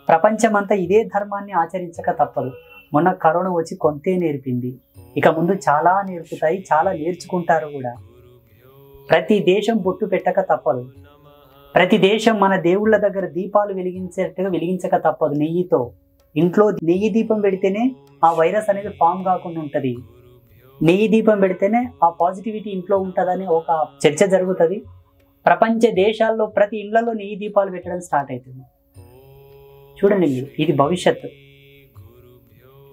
ప్రపంచమంతా ఇదే ధర్మాన్ని ఆచరించక తప్పదు. మొన్న కరోనా వచ్చి కొంతే నేర్పింది, ఇక ముందు చాలా నేర్పుతాయి, చాలా నేర్చుకుంటారు కూడా. ప్రతి దేశం బొట్టు పెట్టక తప్పదు. ప్రతి దేశం మన దేవుళ్ళ దగ్గర దీపాలు వెలిగించేట్టుగా వెలిగించక తప్పదు. నెయ్యితో ఇంట్లో నెయ్యి దీపం పెడితేనే ఆ వైరస్ అనేది ఫామ్ కాకుండా ఉంటుంది. నెయ్యి దీపం పెడితేనే ఆ పాజిటివిటీ ఇంట్లో ఉంటుందని ఒక చర్చ జరుగుతుంది. ప్రపంచ దేశాల్లో ప్రతి ఇళ్లలో నెయ్యి దీపాలు పెట్టడం స్టార్ట్ అవుతుంది. చూడండి మీరు, ఇది భవిష్యత్తు.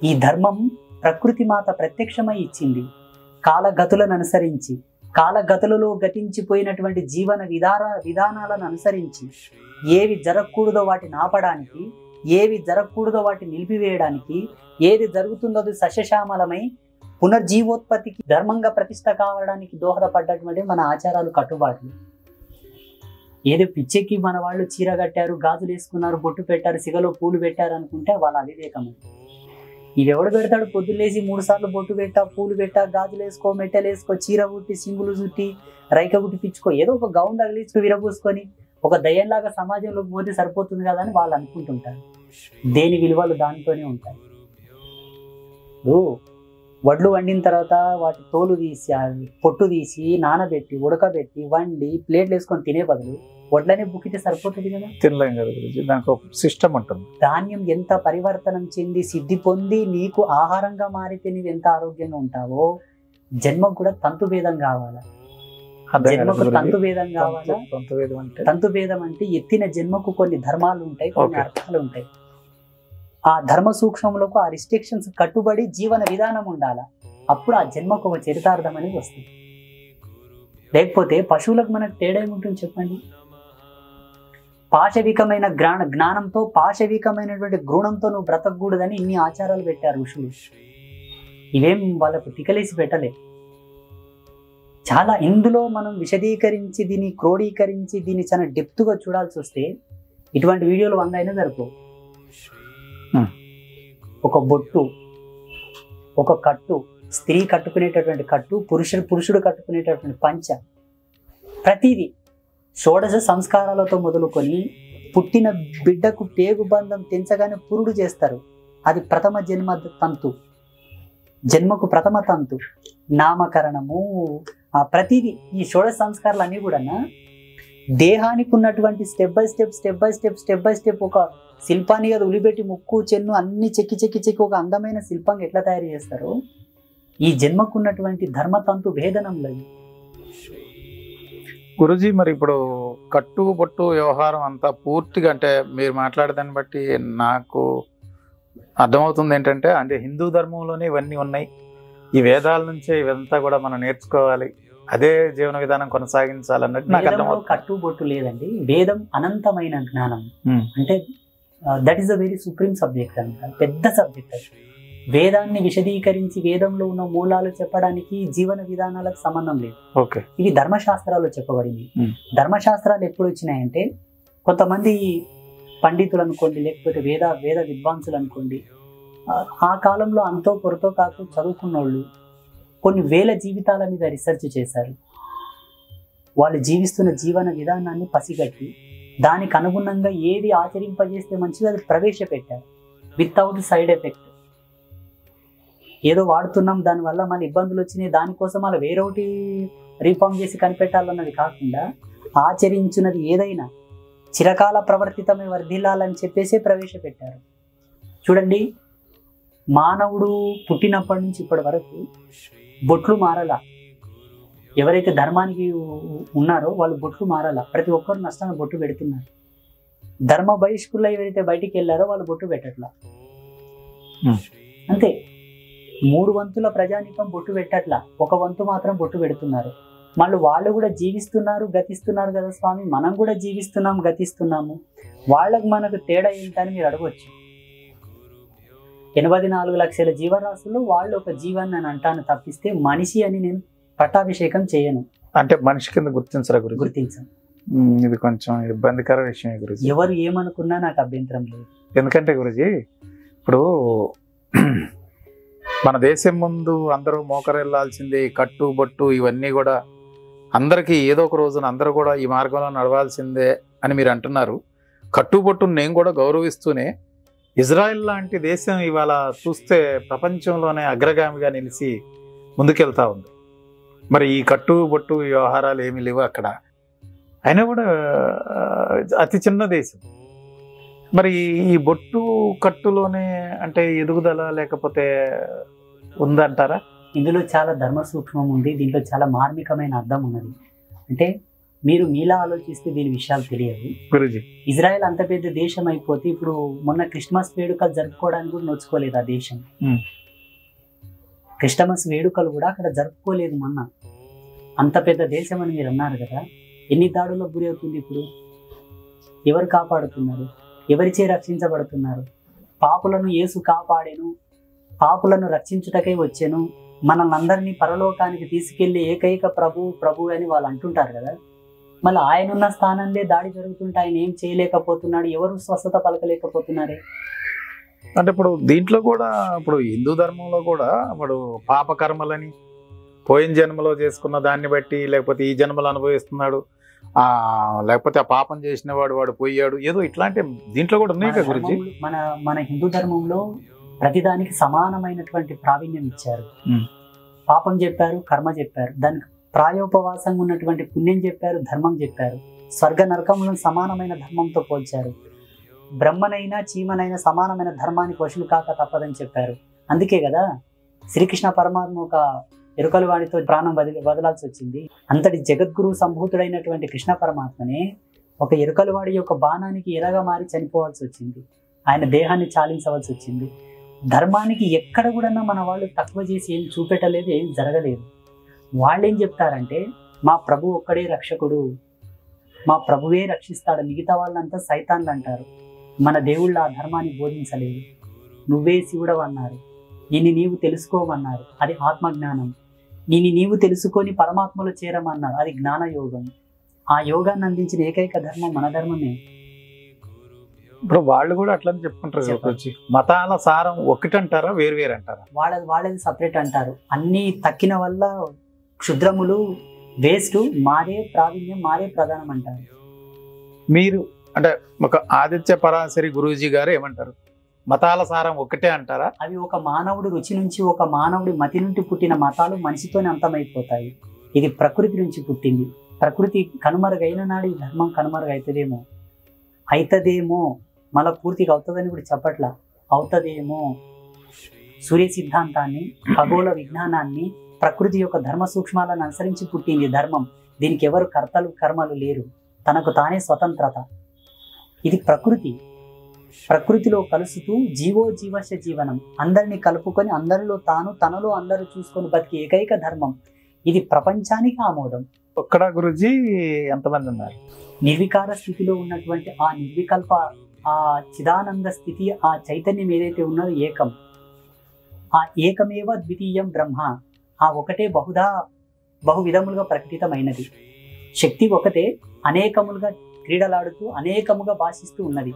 ఈ ధర్మం ప్రకృతి మాత ప్రత్యక్షమై ఇచ్చింది. కాలగతులను అనుసరించి, కాలగతులలో గతించిపోయినటువంటి జీవన విధానాలను అనుసరించి, ఏవి జరగకూడదో వాటిని ఆపడానికి, ఏవి జరగకూడదో వాటిని నిలిపివేయడానికి, ఏది జరుగుతుందో అది సస్యశ్యామలమై పునర్జీవోత్పత్తికి ధర్మంగా ప్రతిష్ట కావడానికి దోహదపడ్డటువంటి మన ఆచారాలు, కట్టుబాట్లు. ఏదో పిచ్చెక్కి మన వాళ్ళు చీర కట్టారు, గాజులు వేసుకున్నారు, బొట్టు పెట్టారు, సిగలో పూలు పెట్టారు అనుకుంటే వాళ్ళ అవివేకం. ఇది ఎవడు పెడతాడు? పొద్దులేసి 3 సార్లు బొట్టు పెట్టా, పూలు పెట్టా, గాజులు వేసుకో, మెట్టెలు వేసుకో, చీర కుట్టి, సింగులు చుట్టి, రైక కుట్టి పిచ్చుకో, ఏదో ఒక గౌన్ తగిలించుకు విరబూసుకొని ఒక దయ్యంలాగా సమాజంలోకి పోతే సరిపోతుంది కదా అని వాళ్ళు అనుకుంటుంటారు. దేని విలువలు దానితోనే ఉంటాయి. వడ్లు వండిన తర్వాత వాటి తోలు తీసి, పొట్టు తీసి, నానబెట్టి, ఉడకబెట్టి, వండి ప్లేట్లు వేసుకొని తినే బదులు వడ్లనే బుక్కితే సరిపోతుంది కదా. తినలేం కదా గురించి, దానికి ఒక సిస్టమ్ ఉంటుంది. ధాన్యం ఎంత పరివర్తనం చెంది సిద్ధి పొంది నీకు ఆహారంగా మారితే నీవు ఎంత ఆరోగ్యంగా ఉంటావో, జన్మకు కూడా తంతుభేదం కావాలా. జన్మకు తంతుభేదం కావాలా. తంతుభేదం అంటే ఎత్తిన జన్మకు కొన్ని ధర్మాలు ఉంటాయి, కొన్ని అర్థాలు ఉంటాయి. ఆ ధర్మ సూక్ష్మములకు, ఆ రిస్ట్రిక్షన్స్ కట్టుబడి జీవన విధానం ఉండాలా. అప్పుడు ఆ జన్మకు ఒక చరితార్థం అనేది వస్తుంది. లేకపోతే పశువులకు మనకు తేడా ఏముంటుంది చెప్పండి? పాశవికమైన జ్ఞానంతో, పాశవికమైనటువంటి గుణంతో నువ్వు బ్రతకూడదని ఇన్ని ఆచారాలు పెట్టారు ఋషులు. ఇవేం వాళ్ళకు తికలేసి పెట్టలే. చాలా ఇందులో మనం విశదీకరించి దీన్ని క్రోడీకరించి దీన్ని చాలా డెప్త్గా చూడాల్సి వస్తే ఇటువంటి వీడియోలు 100 అయినా సరిపో. ఒక బొట్టు, ఒక కట్టు, స్త్రీ కట్టుకునేటటువంటి కట్టు, పురుషుడు కట్టుకునేటటువంటి పంచ, ప్రతిదీ షోడశ సంస్కారాలతో మొదలుకొని పుట్టిన బిడ్డకు పేగు బంధం తెంచగానే పురుడు చేస్తారు. అది ప్రథమ జన్మకు ప్రథమ తంతు. నామకరణము, ప్రతిదీ ఈ షోడశ సంస్కారాలు అన్నీ కూడా దేహానికి ఉన్నటువంటి స్టెప్ బై స్టెప్ ఒక శిల్పాన్ని కదా ఉలిపెట్టి ముక్కు చెన్ను అన్ని చెక్కి ఒక అందమైన శిల్పంగా ఎట్లా తయారు చేస్తారో ఈ జన్మకు ఉన్నటువంటి ధర్మతంతు భేదనంలో. గురుజీ, మరి ఇప్పుడు కట్టు బొట్టు వ్యవహారం అంతా పూర్తిగా అంటే మీరు మాట్లాడేదాన్ని బట్టి నాకు అర్థమవుతుంది ఏంటంటే, అంటే హిందూ ధర్మంలోనే ఇవన్నీ ఉన్నాయి, ఈ వేదాల నుంచే ఇవంతా కూడా మనం నేర్చుకోవాలి, అదే జీవన విధానం కొనసాగించాలన్నట్టు నాకు అర్థమవుతుంది. కట్టు బొట్టు లేదండి, వేదం అనంతమైన జ్ఞానం. అంటే that is a very supreme subject అనమాట, పెద్ద సబ్జెక్ట్ అది. వేదాన్ని విశదీకరించి వేదంలో ఉన్న మూలాలు చెప్పడానికి జీవన విధానాలకు సంబంధం లేదు. ఓకే, ఇవి ధర్మశాస్త్రాల్లో చెప్పబడింది. ధర్మశాస్త్రాలు ఎప్పుడు వచ్చినాయంటే, కొంతమంది పండితులు అనుకోండి, లేకపోతే వేద విద్వాంసులు అనుకోండి, ఆ కాలంలో అంతో పొరతో కాకు చదువుకున్న వాళ్ళు కొన్ని వేల జీవితాల మీద రీసెర్చ్ చేశారు. వాళ్ళు జీవిస్తున్న జీవన విధానాన్ని పసిగట్టి దానికి అనుగుణంగా ఏది ఆచరింపజేస్తే మంచిది అది ప్రవేశపెట్టారు, వితౌట్ సైడ్ ఎఫెక్ట్. ఏదో వాడుతున్నాం దానివల్ల మన ఇబ్బందులు వచ్చినాయి దానికోసం అలా వేరొకటి రీఫార్మ్ చేసి కనిపెట్టాలన్నది కాకుండా, ఆచరించినది ఏదైనా చిరకాల ప్రవర్తితమే వర్ధిల్లాలని చెప్పేసి ప్రవేశపెట్టారు. చూడండి, మానవుడు పుట్టినప్పటి నుంచి ఇప్పటి వరకు బొట్లు మారాల. ఎవరైతే ధర్మానికి ఉన్నారో వాళ్ళు బొట్లు మారాల. ప్రతి ఒక్కరు నష్టంగా బొట్టు పెడుతున్నారు. ధర్మ బహిష్కుల్లో ఎవరైతే బయటికి వెళ్ళారో వాళ్ళు బొట్టు పెట్టట్లా. అంతే, 3 వంతుల ప్రజానీకం బొట్టు పెట్టట్లా, 1 వంతు మాత్రం బొట్టు పెడుతున్నారు. మళ్ళీ వాళ్ళు కూడా జీవిస్తున్నారు, గతిస్తున్నారు కదా స్వామి, మనం కూడా జీవిస్తున్నాం, గతిస్తున్నాము, వాళ్ళకు మనకు తేడా ఏంటని మీరు అడగవచ్చు. 84 లక్షల జీవరాశులు వాళ్ళు ఒక జీవాన్ని అని అంటాను తప్పిస్తే మనిషి అని నేను పట్టాభిషేకం చేయను. అంటే మనిషి కింద గుర్తించరా గురు? గుర్తించను. ఇది కొంచెం ఇబ్బందికర విషయమే గురుజీ. ఎవరు ఏమనుకున్నా నాకు అభ్యంతరం లేదు. ఎందుకంటే గురుజీ, ఇప్పుడు మన దేశం ముందు అందరూ మోకరెళ్లాల్సిందే, కట్టు బొట్టు ఇవన్నీ కూడా అందరికీ ఏదో ఒక రోజున అందరూ కూడా ఈ మార్గంలో నడవాల్సిందే అని మీరు అంటున్నారు. కట్టుబొట్టును నేను కూడా గౌరవిస్తూనే, ఇజ్రాయెల్ లాంటి దేశం ఇవాళ చూస్తే ప్రపంచంలోనే అగ్రగామిగా నిలిచి ముందుకెళ్తా ఉంది. మరి ఈ కట్టుబొట్టు వ్యవహారాలు ఏమీ లేవు అక్కడ, అయినా కూడా అతి చిన్న దేశం. మరి ఈ బొట్టు కట్టులోనే అంటే ఎదుగుదల లేకపోతే ఉందంటారా? ఇందులో చాలా ధర్మ సూక్ష్మం ఉంది, దీంట్లో చాలా మార్మికమైన అర్థం ఉన్నది. అంటే మీరు మీలా ఆలోచిస్తే దీని విషయాలు తెలియవు గురుజీ. ఇజ్రాయెల్ అంత పెద్ద దేశం అయిపోతే ఇప్పుడు మొన్న క్రిస్మస్ వేడుకలు జరుపుకోవడానికి కూడా నోచుకోలేదు ఆ దేశం. క్రిస్టమస్ వేడుకలు కూడా అక్కడ జరుపుకోలేదు మొన్న. అంత పెద్ద దేశం అని మీరు అన్నారు కదా, ఎన్ని దాడులకు గురి అవుతుంది ఇప్పుడు? ఎవరు కాపాడుతున్నారు? ఎవరిచే రక్షించబడుతున్నారు? పాపులను యేసు కాపాడెను, పాపులను రక్షించుటకై వచ్చాను, మనల్ని అందరినీ పరలోకానికి తీసుకెళ్లి ఏకైక ప్రభు అని వాళ్ళు అంటుంటారు కదా. మళ్ళీ ఆయన ఉన్న స్థానంలో దాడి జరుగుతుంటే ఆయన ఏం చేయలేకపోతున్నాడు, ఎవరు స్వస్థత పలకలేకపోతున్నారే? అంటే ఇప్పుడు దీంట్లో కూడా ఇప్పుడు హిందూ ధర్మంలో కూడా ఇప్పుడు పాపకర్మలని పోయిన జన్మలో చేసుకున్న దాన్ని బట్టి లేకపోతే ఈ జన్మలో అనుభవిస్తున్నాడు, లేకపోతే ఆ పాపం చేసిన వాడు పోయాడు, ఏదో ఇట్లాంటి దీంట్లో కూడా ఉన్నాయి కదా గురుజీ. మన హిందూ ధర్మంలో ప్రతిదానికి సమానమైనటువంటి ప్రావీణ్యం ఇచ్చారు. పాపం చెప్పారు, కర్మ చెప్పారు, దానికి ప్రాయోపవాసంగా ఉన్నటువంటి పుణ్యం చెప్పారు, ధర్మం చెప్పారు. స్వర్గ నరకములను సమానమైన ధర్మంతో పోల్చారు. బ్రహ్మనైనా చీమనైనా సమానమైన ధర్మానికి వశులు కాక తప్పదని చెప్పారు. అందుకే కదా శ్రీకృష్ణ పరమాత్మ ఒక ఎరుకల వాడితో ప్రాణం వదలాల్సి వచ్చింది. అంతటి జగద్గురు సంభూతుడైనటువంటి కృష్ణ పరమాత్మనే ఒక ఎరుకల వాడి యొక్క బాణానికి ఎరగా మారి చనిపోవాల్సి వచ్చింది. ఆయన దేహాన్ని చాలించవలసి వచ్చింది. ధర్మానికి ఎక్కడ కూడా మన వాళ్ళు తక్కువ చేసి ఏం చూపెట్టలేదు, ఏం జరగలేదు. వాళ్ళు ఏం చెప్తారంటే మా ప్రభు ఒక్కడే రక్షకుడు, మా ప్రభువే రక్షిస్తాడు, మిగతా వాళ్ళంతా సైతాన్లు అంటారు. మన దేవుళ్ళు ఆ ధర్మాన్ని బోధించలేదు. నువ్వే శివుడవు అన్నారు, ఇన్ని నీవు తెలుసుకోమన్నారు, అది ఆత్మజ్ఞానం. నీవు తెలుసుకొని పరమాత్మలో చేరమన్నారు, అది జ్ఞాన యోగం. ఆ యోగాన్ని అందించిన ఏకైక ధర్మం మన ధర్మమే. ఇప్పుడు వాళ్ళు కూడా అట్లని చెప్పుకుంటారు కదా గురూజీ, మతాల సారం ఒకటంటారా వేరు వేరు అంటారా? వాళ్ళది సపరేట్ అంటారు. అన్ని తక్కిన వల్ల క్షుద్రములు వేస్ట్, మాదే ప్రావీణ్యం, మాదే ప్రధానం అంటారు. మీరు అంటే ఒక ఆదిత్య పరాశరి గురూజీ గారు ఏమంటారు? మతాల సారం ఒకటే అంటారా? అవి ఒక మానవుడి రుచి నుంచి, ఒక మానవుడి మతి నుండి పుట్టిన మతాలు మనిషితోనే అంతమైపోతాయి. ఇది ప్రకృతి నుంచి పుట్టింది. ప్రకృతి కనుమరుగైన నాడు ఈ ధర్మం కనుమరుగైతదేమో, మళ్ళీ పూర్తిగా అవుతుందని కూడా చెప్పట్లా, అవుతుందేమో. సూర్య సిద్ధాంతాన్ని, ఖగోళ విజ్ఞానాన్ని, ప్రకృతి యొక్క ధర్మ సూక్ష్మాలను అనుసరించి పుట్టింది ధర్మం. దీనికి ఎవరు కర్తలు కర్మలు లేరు, తనకు తానే స్వతంత్రత. ఇది ప్రకృతిలో కలుసుతూ జీవో జీవస్య జీవనం, అందరినీ కలుపుకొని అందరిలో తాను, తనలో అందరూ చూసుకొని బతికి ఏకైక ధర్మం. ఇది ప్రపంచానికి ఆమోదం. ఒక్కడ గురూజీ ఎంతమంది ఉన్నారు? నిర్వికార స్థితిలో ఉన్నటువంటి ఆ నిర్వికల్ప, ఆ చిదానంద స్థితి, ఆ చైతన్యం ఏదైతే ఉన్నదో ఏకం. ఆ ఏకమేవ ద్వితీయం బ్రహ్మ. ఆ ఒకటే బహు విధములుగా ప్రకటితమైనది. శక్తి ఒకటే, అనేకములుగా క్రీడలాడుతూ అనేకముగా భాషిస్తూ ఉన్నది.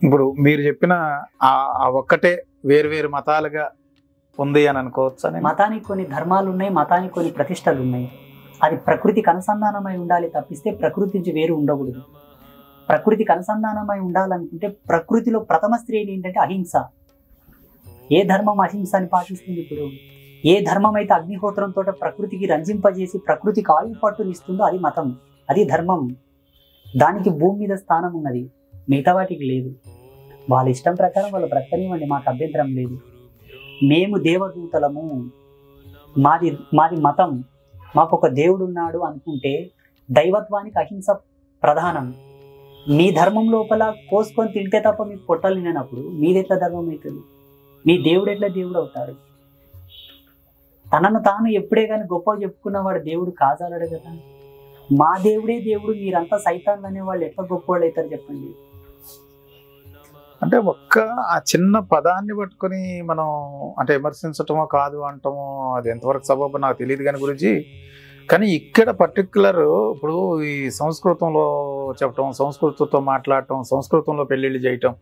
ఇప్పుడు మీరు చెప్పిన ఆ ఒక్కటే వేరు వేరు మతాలుగా ఉంది అని అనుకోవచ్చా? మతానికి కొన్ని ధర్మాలు ఉన్నాయి, మతానికి కొన్ని ప్రతిష్టలు ఉన్నాయి. అది ప్రకృతికి అనుసంధానమై ఉండాలి తప్పిస్తే ప్రకృతి నుంచి వేరు ఉండకూడదు. ప్రకృతికి అనుసంధానమై ఉండాలనుకుంటే ప్రకృతిలో ప్రథమ శ్రేణి ఏంటంటే అహింస. ఏ ధర్మం అహింసని పాటిస్తుంది? ఇప్పుడు ఏ ధర్మం అయితే అగ్నిహోత్రంతో ప్రకృతికి రంజింపజేసి ప్రకృతికి ఆయువు పట్టునిస్తుందో అది మతం, అది ధర్మం. దానికి భూమి మీద స్థానం ఉన్నది, మిగతా వాటికి లేదు. వాళ్ళ ఇష్టం ప్రకారం వాళ్ళు బ్రతకనివ్వండి, మాకు అభ్యంతరం లేదు. మేము దేవదూతలము, మాది మతం, మాకు ఒక దేవుడు ఉన్నాడు అనుకుంటే దైవత్వానికి అహింస ప్రధానం. మీ ధర్మం లోపల కోసుకొని తింటే తప్ప మీకు పొట్టలు తిననప్పుడు మీది ఎట్లా ధర్మం అవుతుంది? మీ దేవుడు ఎట్లా దేవుడు అవుతాడు? తనను తాను ఎప్పుడే కానీ గొప్ప చెప్పుకున్నవాడు దేవుడు కాజాలడు కదా. మా దేవుడే దేవుడు, మీరంతా సైతాన్లు అనే వాళ్ళు ఎట్లా గొప్పవాళ్ళు అవుతారు చెప్పండి? అంటే ఒక్క ఆ చిన్న పదాన్ని పట్టుకొని మనం అంటే విమర్శించటమో కాదు అంటామో అది ఎంతవరకు సబబు నాకు తెలియదు కానీ గురించి. కానీ ఇక్కడ పర్టికులర్ ఇప్పుడు ఈ సంస్కృతంలో చెప్పటం, సంస్కృతంతో మాట్లాడటం, సంస్కృతంలో పెళ్ళిళ్ళు చేయటం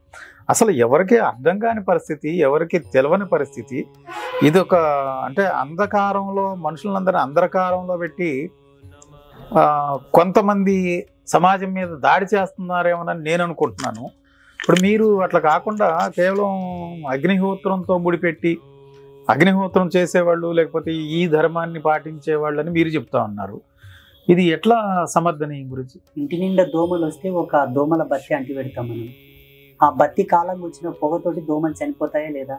అసలు ఎవరికి అర్థం కాని పరిస్థితి, ఎవరికి తెలవని పరిస్థితి. ఇది ఒక అంటే అంధకారంలో మనుషులందరినీ అంధకారంలో పెట్టి కొంతమంది సమాజం మీద దాడి చేస్తున్నారేమోనని నేను అనుకుంటున్నాను. ఇప్పుడు మీరు అట్లా కాకుండా కేవలం అగ్నిహోత్రంతో ముడిపెట్టి అగ్నిహోత్రం చేసేవాళ్ళు లేకపోతే ఈ ధర్మాన్ని పాటించేవాళ్ళు అని మీరు చెప్తా ఉన్నారు. ఇది ఎట్లా సమర్థనీయం గురించి? ఇంటి నిండా దోమలు వస్తే ఒక దోమల బత్తి అంటి పెడతాం మనం. ఆ బత్తి కాలం వచ్చిన పొగతోటి దోమలు చనిపోతాయా లేదా?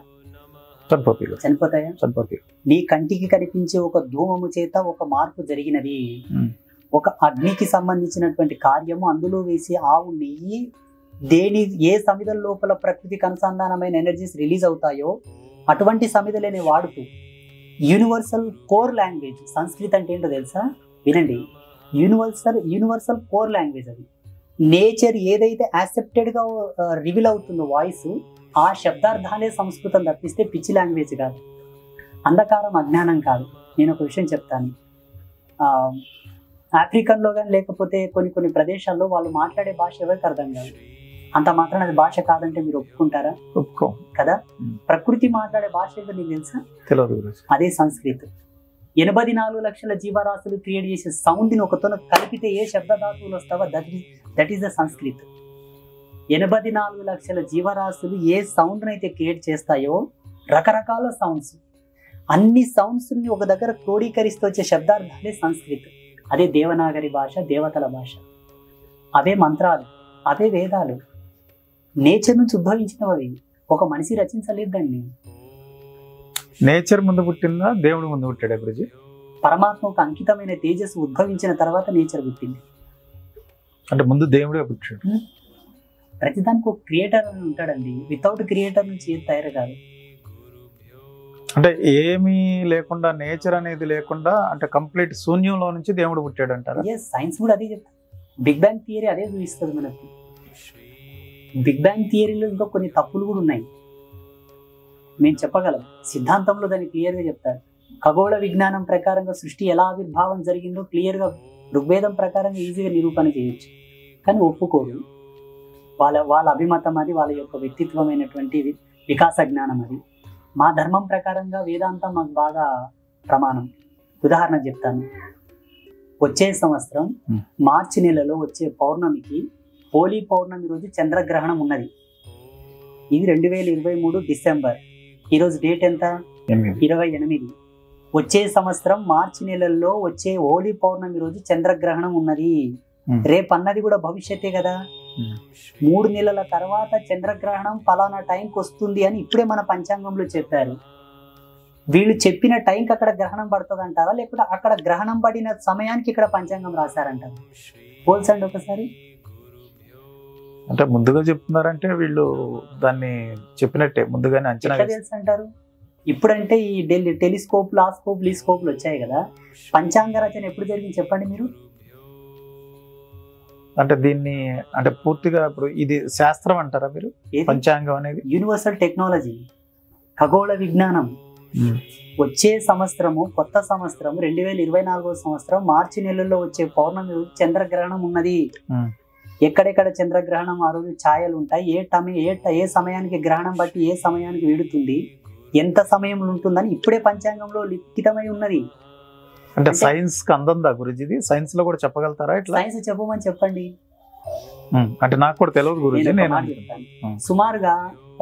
చనిపోతాయా? నీ కంటికి కనిపించే ఒక ధూమము చేత ఒక మార్పు జరిగినది. ఒక అగ్నికి సంబంధించినటువంటి కార్యము, అందులో వేసి ఆవు నెయ్యి ఏ సమిధల లోపల ప్రకృతికి అనుసంధానమైన ఎనర్జీస్ రిలీజ్ అవుతాయో అటువంటి సమిధలని వాడుతూ యూనివర్సల్ కోర్ లాంగ్వేజ్. సంస్కృత్ అంటే ఏంటో తెలుసా? వినండి. Universal core language. అది నేచర్ ఏదైతే యాక్సెప్టెడ్గా రివీల్ అవుతుందో వాయిస్, ఆ శబ్దార్థాలే సంస్కృతం తప్పిస్తే పిచ్చి లాంగ్వేజ్ కాదు, అంధకారం అజ్ఞానం కాదు. నేను ఒక విషయం చెప్తాను. ఆఫ్రికన్లో కానీ లేకపోతే కొన్ని ప్రదేశాల్లో వాళ్ళు మాట్లాడే భాష ఎవరికి అర్థం కాదు. అంత మాత్రం అది భాష కాదంటే మీరు ఒప్పుకుంటారా? ఒప్పుకో కదా. ప్రకృతి మాట్లాడే భాష ఏంటో నీకు తెలుసా? తెలియదు. అదే సంస్కృత్. 84 లక్షల జీవరాశులు క్రియేట్ చేసే సౌండ్ని ఒకతో కలిపితే ఏ శబ్దధాతువులు వస్తావో దట్ ఈస్ ద సంస్కృత్. 84 లక్షల జీవరాశులు ఏ సౌండ్ అయితే క్రియేట్ చేస్తాయో రకరకాల సౌండ్స్, అన్ని సౌండ్స్ని ఒక దగ్గర క్రోడీకరిస్తూ వచ్చే శబ్దార్థాలే సంస్కృత్. అదే దేవనాగరి భాష, దేవతల భాష. అవే మంత్రాలు, అవే వేదాలు. నేచర్ నుంచి ఉద్భవించినవి. ఒక మనిషి రచించలేదు దాన్ని. నేచర్ ముందు పుట్టిందా, దేవుడు ముందు పుట్టాడా గురుజీ? పరమాత్మకు అంకితమైన తేజస్సు ఉద్భవించిన తర్వాత నేచర్ పుట్టింది. అంటే ముందు దేవుడే పుట్టాడు. ప్రతిదానికి ఒక క్రియేటర్ అని ఉంటాడండి. వితౌట్ క్రియేటర్ నుంచి ఏది తయారు కాదు. అంటే ఏమీ లేకుండా, నేచర్ అనేది లేకుండా, అంటే కంప్లీట్ శూన్యంలో నుంచి దేవుడు పుట్టాడు అంటారా? సైన్స్ కూడా అదే చెప్తారు. బిగ్ బ్యాంగ్ థియరీ అదే చూపిస్తుంది మనకు. బిగ్ బ్యాంగ్ థియరీలో ఇంకా కొన్ని తప్పులు కూడా ఉన్నాయి, మేము చెప్పగలం. సిద్ధాంతంలో దాన్ని క్లియర్గా చెప్తారు. ఖగోళ విజ్ఞానం ప్రకారంగా సృష్టి ఎలా ఆవిర్భావం జరిగిందో క్లియర్గా ఋగ్వేదం ప్రకారంగా ఈజీగా నిరూపణ చేయొచ్చు. కానీ ఒప్పుకోరు. వాళ్ళ అభిమతం అది, వాళ్ళ యొక్క వ్యక్తిత్వమైనటువంటి వికాస జ్ఞానం అది. మా ధర్మం ప్రకారంగా వేదాంతం మాకు బాగా ప్రమాణం. ఉదాహరణ చెప్తాను. వచ్చే సంవత్సరం మార్చి నెలలో వచ్చే పౌర్ణమికి, హోలీ పౌర్ణమి రోజు చంద్రగ్రహణం ఉన్నది. ఇది 2023 డిసెంబర్. ఈరోజు డేట్ ఎంత? 28. వచ్చే సంవత్సరం మార్చి నెలల్లో వచ్చే హోలీ పౌర్ణమి రోజు చంద్రగ్రహణం ఉన్నది. రేపు అన్నది కూడా భవిష్యత్తే కదా. 3 నెలల తర్వాత చంద్రగ్రహణం ఫలానా టైంకి వస్తుంది అని ఇప్పుడే మన పంచాంగంలో చెప్పారు. వీళ్ళు చెప్పిన టైంకి అక్కడ గ్రహణం పడుతుంది అంటారా, లేకపోతే అక్కడ గ్రహణం పడిన సమయానికి ఇక్కడ పంచాంగం రాశారంటారు? పోల్చండి ఒకసారి. అంటే ముందుగా చెప్తున్నారంటే వీళ్ళు దాన్ని చెప్పినట్టే ముందుగానే అంచనా తెలుసు అంటారు. ఇప్పుడంటే ఈ టెలిస్కోప్లు, ఆ స్కోప్లు, ఈ స్కోప్లు వచ్చాయి కదా. పంచాంగ రచన ఎప్పుడు జరిగింది చెప్పండి మీరు? అంటే దీన్ని అంటే పూర్తిగా ఇప్పుడు ఇది శాస్త్రం అంటారా మీరు? పంచాంగం అనేది యూనివర్సల్ టెక్నాలజీ, ఖగోళ విజ్ఞానం. వచ్చే సంవత్సరము, కొత్త సంవత్సరం 2024 సంవత్సరం మార్చి నెలల్లో వచ్చే పౌర్ణమి రోజు చంద్రగ్రహణం ఉన్నది. ఎక్కడెక్కడ చంద్రగ్రహణం ఆ రోజు ఛాయలు ఉంటాయి, ఏ సమయానికి గ్రహణం బట్టి ఏ సమయానికి వీడుతుంది, ఎంత సమయంలో ఉంటుందని ఇప్పుడే పంచాంగంలో లిఖితమై ఉన్నది. అంటే సైన్స్ కి అందందా గురుజీ? సైన్స్ లో కూడా చెప్పగలుగుతారా? ఇట్లా సైన్స్ చెప్పమని చెప్పండి. అంటే నాకు కూడా తెలియదు గురుజీ. నేను సుమారుగా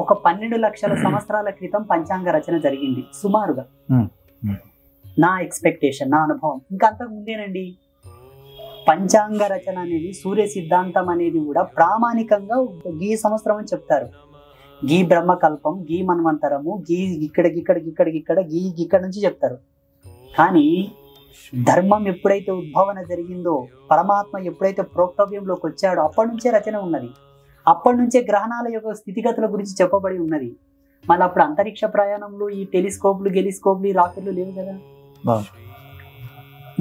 ఒక 12 లక్షల సంవత్సరాల క్రితం పంచాంగ రచన జరిగింది సుమారుగా. నా ఎక్స్పెక్టేషన్, నా అనుభవం ఇంకా అంతకు ముందేనండి. పంచాంగ రచన అనేది, సూర్య సిద్ధాంతం అనేది కూడా ప్రామాణికంగా గీ సంవత్సరం అని చెప్తారు. గీ బ్రహ్మకల్పం, గీ మన్వంతరము, గీ ఇక్కడ నుంచి చెప్తారు. కానీ ధర్మం ఎప్పుడైతే ఉద్భవన జరిగిందో, పరమాత్మ ఎప్పుడైతే ప్రోక్తవ్యంలోకి వచ్చాడో అప్పటి నుంచే రచన ఉన్నది. అప్పటి నుంచే గ్రహణాల యొక్క స్థితిగతుల గురించి చెప్పబడి ఉన్నది. మళ్ళీ అప్పుడు అంతరిక్ష ప్రయాణంలో ఈ టెలిస్కోప్లు, గెలిస్కోప్లు, ఈ రాకెట్లు లేవు కదా.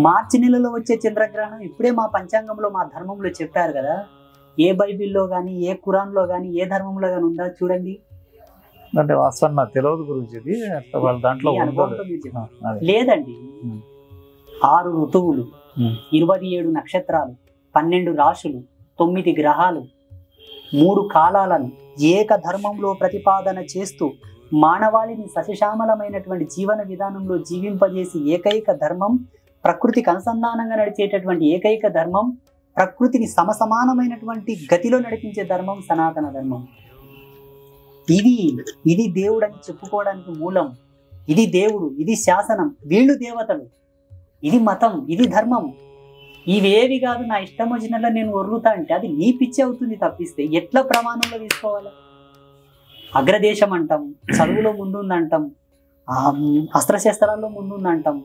మార్చి నెలలో వచ్చే చంద్రగ్రహణం ఇప్పుడే మా పంచాంగంలో, మా ధర్మంలో చెప్పారు కదా. ఏ బైబిల్లో కానీ, ఏ ఖురాన్లో కానీ, ఏ ధర్మంలో కానీ ఉందా చూడండి. అంటే వాస్తవం నాకు తెలియదు గురించి. వాళ్ళ దాంట్లో లేదండి. 6 ఋతువులు, 27 నక్షత్రాలు, 12 రాశులు, 9 గ్రహాలు, 3 కాలాలను ఏక ధర్మంలో ప్రతిపాదన చేస్తూ మానవాళిని సశశామలమైనటువంటి జీవన విధానంలో జీవింపజేసి ఏకైక ధర్మం, ప్రకృతికి అనుసంధానంగా నడిచేటటువంటి ఏకైక ధర్మం, ప్రకృతిని సమసమానమైనటువంటి గతిలో నడిపించే ధర్మం సనాతన ధర్మం. ఇది దేవుడు అని చెప్పుకోవడానికి మూలం. ఇది దేవుడు, ఇది శాసనం, వీళ్ళు దేవతలు, ఇది మతం, ఇది ధర్మం. ఇవేవి కాదు నా ఇష్టం వచ్చినట్లా నేను ఒర్రుతా అంటే అది నీ పిచ్చి అవుతుంది తప్పిస్తే ఎట్లా ప్రమాణంలో తీసుకోవాలి? అగ్రదేశం అంటాం, చదువులో ముందుందంటాం, అస్త్రశస్త్రాల్లో ముందుందంటాం,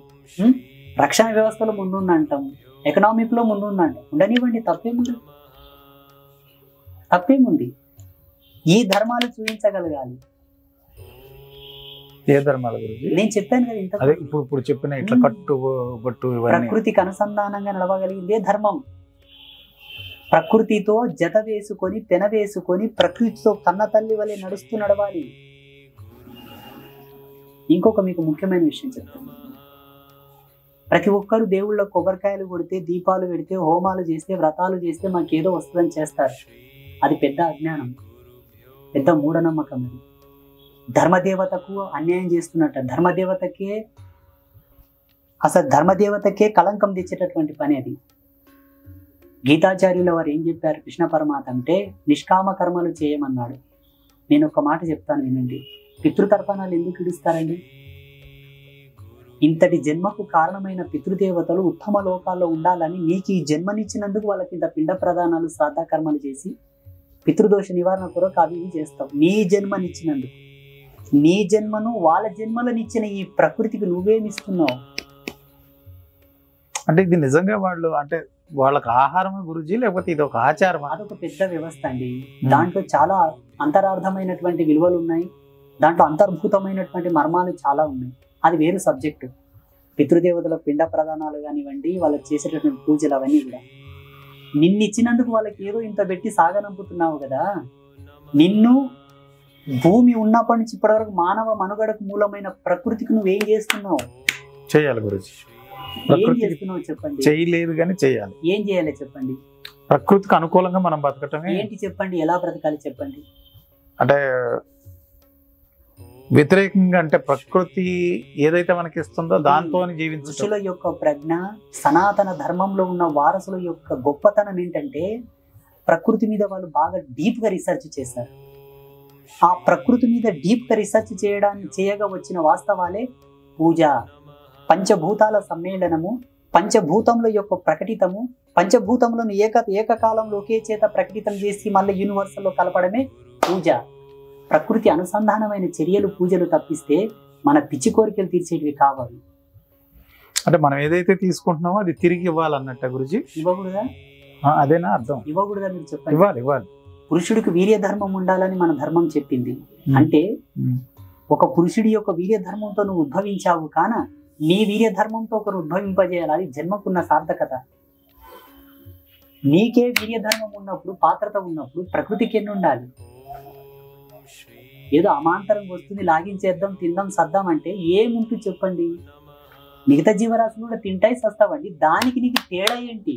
రక్షణ వ్యవస్థలో ముందుందంటాం, ఎకనామిక్లో ముందుందంటాం. ఉండనివ్వండి, తప్పేముంది? ఈ ధర్మాలు చూపించగలగాలి. ఏ ధర్మాల గురించి నేను చెప్పాను కదా ఇంత. ఇప్పుడు చెప్పిన ఇట్లా కట్టు బొట్టు, ప్రకృతికి అనుసంధానంగా నడవగలిగిందే ధర్మం. ప్రకృతితో జత వేసుకొని, పెన వేసుకొని, ప్రకృతితో కన్న తల్లి వలె నడుస్తూ నడవాలి. ఇంకొక మీకు ముఖ్యమైన విషయం చెప్తాను. ప్రతి ఒక్కరు దేవుళ్ళ కొబ్బరికాయలు కొడితే, దీపాలు పెడితే, హోమాలు చేస్తే, వ్రతాలు చేస్తే మాకేదో వస్తుందని చేస్తారు. అది పెద్ద అజ్ఞానం, పెద్ద మూఢనమ్మకం. అది ధర్మదేవతకు అన్యాయం చేస్తున్నట్ట. ధర్మదేవతకే కళంకం తెచ్చేటటువంటి పని అది. గీతాచార్యుల వారు ఏం చెప్పారు? కృష్ణ పరమాత్మ అంటే నిష్కామ కర్మలు చేయమన్నాడు. నేను ఒక మాట చెప్తాను వినండి. పితృతర్పణాలు ఎందుకు ఇడుస్తారండి? ఇంతటి జన్మకు కారణమైన పితృదేవతలు ఉత్తమ లోకాల్లో ఉండాలని నీకు ఈ జన్మనిచ్చినందుకు వాళ్ళకి ఇంత పిండ ప్రదానాలు, శ్రాద్ధ కర్మలు చేసి పితృదోష నివారణ కొరకు అవి చేస్తావు. నీ జన్మనిచ్చినందుకు, నీ జన్మను వాళ్ళ జన్మలనిచ్చిన ఈ ప్రకృతికి నువ్వేమిస్తున్నావు? అంటే ఇది నిజంగా వాళ్ళు అంటే వాళ్ళకి ఆహారమే గురుజీ, లేకపోతే ఇది ఒక ఆచారం? అదొక పెద్ద వ్యవస్థ అండి. దాంట్లో చాలా అంతరార్థమైనటువంటి విలువలు ఉన్నాయి, దాంట్లో అంతర్భూతమైనటువంటి మర్మాలు చాలా ఉన్నాయి. అది వేరు సబ్జెక్టు. పితృదేవతల పిండ ప్రదానాలు కానివ్వండి, వాళ్ళకి చేసేటటువంటి పూజలు అవన్నీ కూడా నిన్నిచ్చినందుకు వాళ్ళకి ఏదో ఇంత పెట్టి సాగనంపుతున్నావు కదా. నిన్ను భూమి ఉన్నప్పటి నుంచి ఇప్పటి వరకు మానవ మనుగడకు మూలమైన ప్రకృతికి నువ్వేం చేస్తున్నావు? చేయాలి గురుజీ. ఏం ప్రకృతికి చేస్తున్నావు చెప్పండి, చేయలేదు కానీ చేయాలి. ఏం చేయాలి చెప్పండి, ప్రకృతికి అనుకూలంగా మనం బతకటమే. ఏంటి చెప్పండి, ఎలా బ్రతకాలి చెప్పండి. అంటే వ్యతిరేకంగా, అంటే ప్రకృతి ఏదైతే మనకి ఇస్తుందో దాంతో జీవించడం. ఋషుల యొక్క ప్రజ్ఞ, సనాతన ధర్మంలో ఉన్న వారసుల యొక్క గొప్పతనం ఏంటంటే ప్రకృతి మీద వాళ్ళు బాగా డీప్ గా రీసెర్చ్ చేశారు. ఆ ప్రకృతి మీద డీప్ గా రీసెర్చ్ చేయగా వచ్చిన వాస్తవాలే పూజ, పంచభూతాల సమ్మేళనము, పంచభూతముల యొక్క ప్రకటితము, పంచభూతములను ఏకకాలంలో ఒకే చేత ప్రకటితం చేసి మళ్ళీ యూనివర్సల్లో కలపడమే పూజ. ప్రకృతి అనుసంధానమైన చర్యలు పూజలు తప్పిస్తే మన పిచ్చి కోరికలు తీర్చేటివి కావాలి. అంటే మనం ఏదైతే తీసుకుంటున్నామో అది తిరిగి ఇవ్వాలన్నట్ట గురుజీ. ఇవ్వకూడదా? అదేనా అర్థం? ఇవ్వకూడదా మీరు చెప్పండి. ఇవ్వాలి, ఇవ్వాలి. పురుషుడికి వీర్య ధర్మం ఉండాలని మన ధర్మం చెప్పింది. అంటే ఒక పురుషుడి యొక్క వీర్య ధర్మంతో నువ్వు ఉద్భవించావు కాన నీ వీర్య ధర్మంతో ఒకరు ఉద్భవింపజేయాలి. అది జన్మకున్న సార్థకత. నీకే వీర్య ధర్మం ఉన్నప్పుడు, పాత్రత ఉన్నప్పుడు ప్రకృతికి ఎన్ని ఉండాలి? ఏదో అమాంతరం వస్తుంది, లాగించేద్దాం, తిందాం, సద్దాం అంటే ఏముంటుంది చెప్పండి? మిగతా జీవరాశులు కూడా తింటాయి, సస్తావండి. దానికి నీకు తేడా ఏంటి?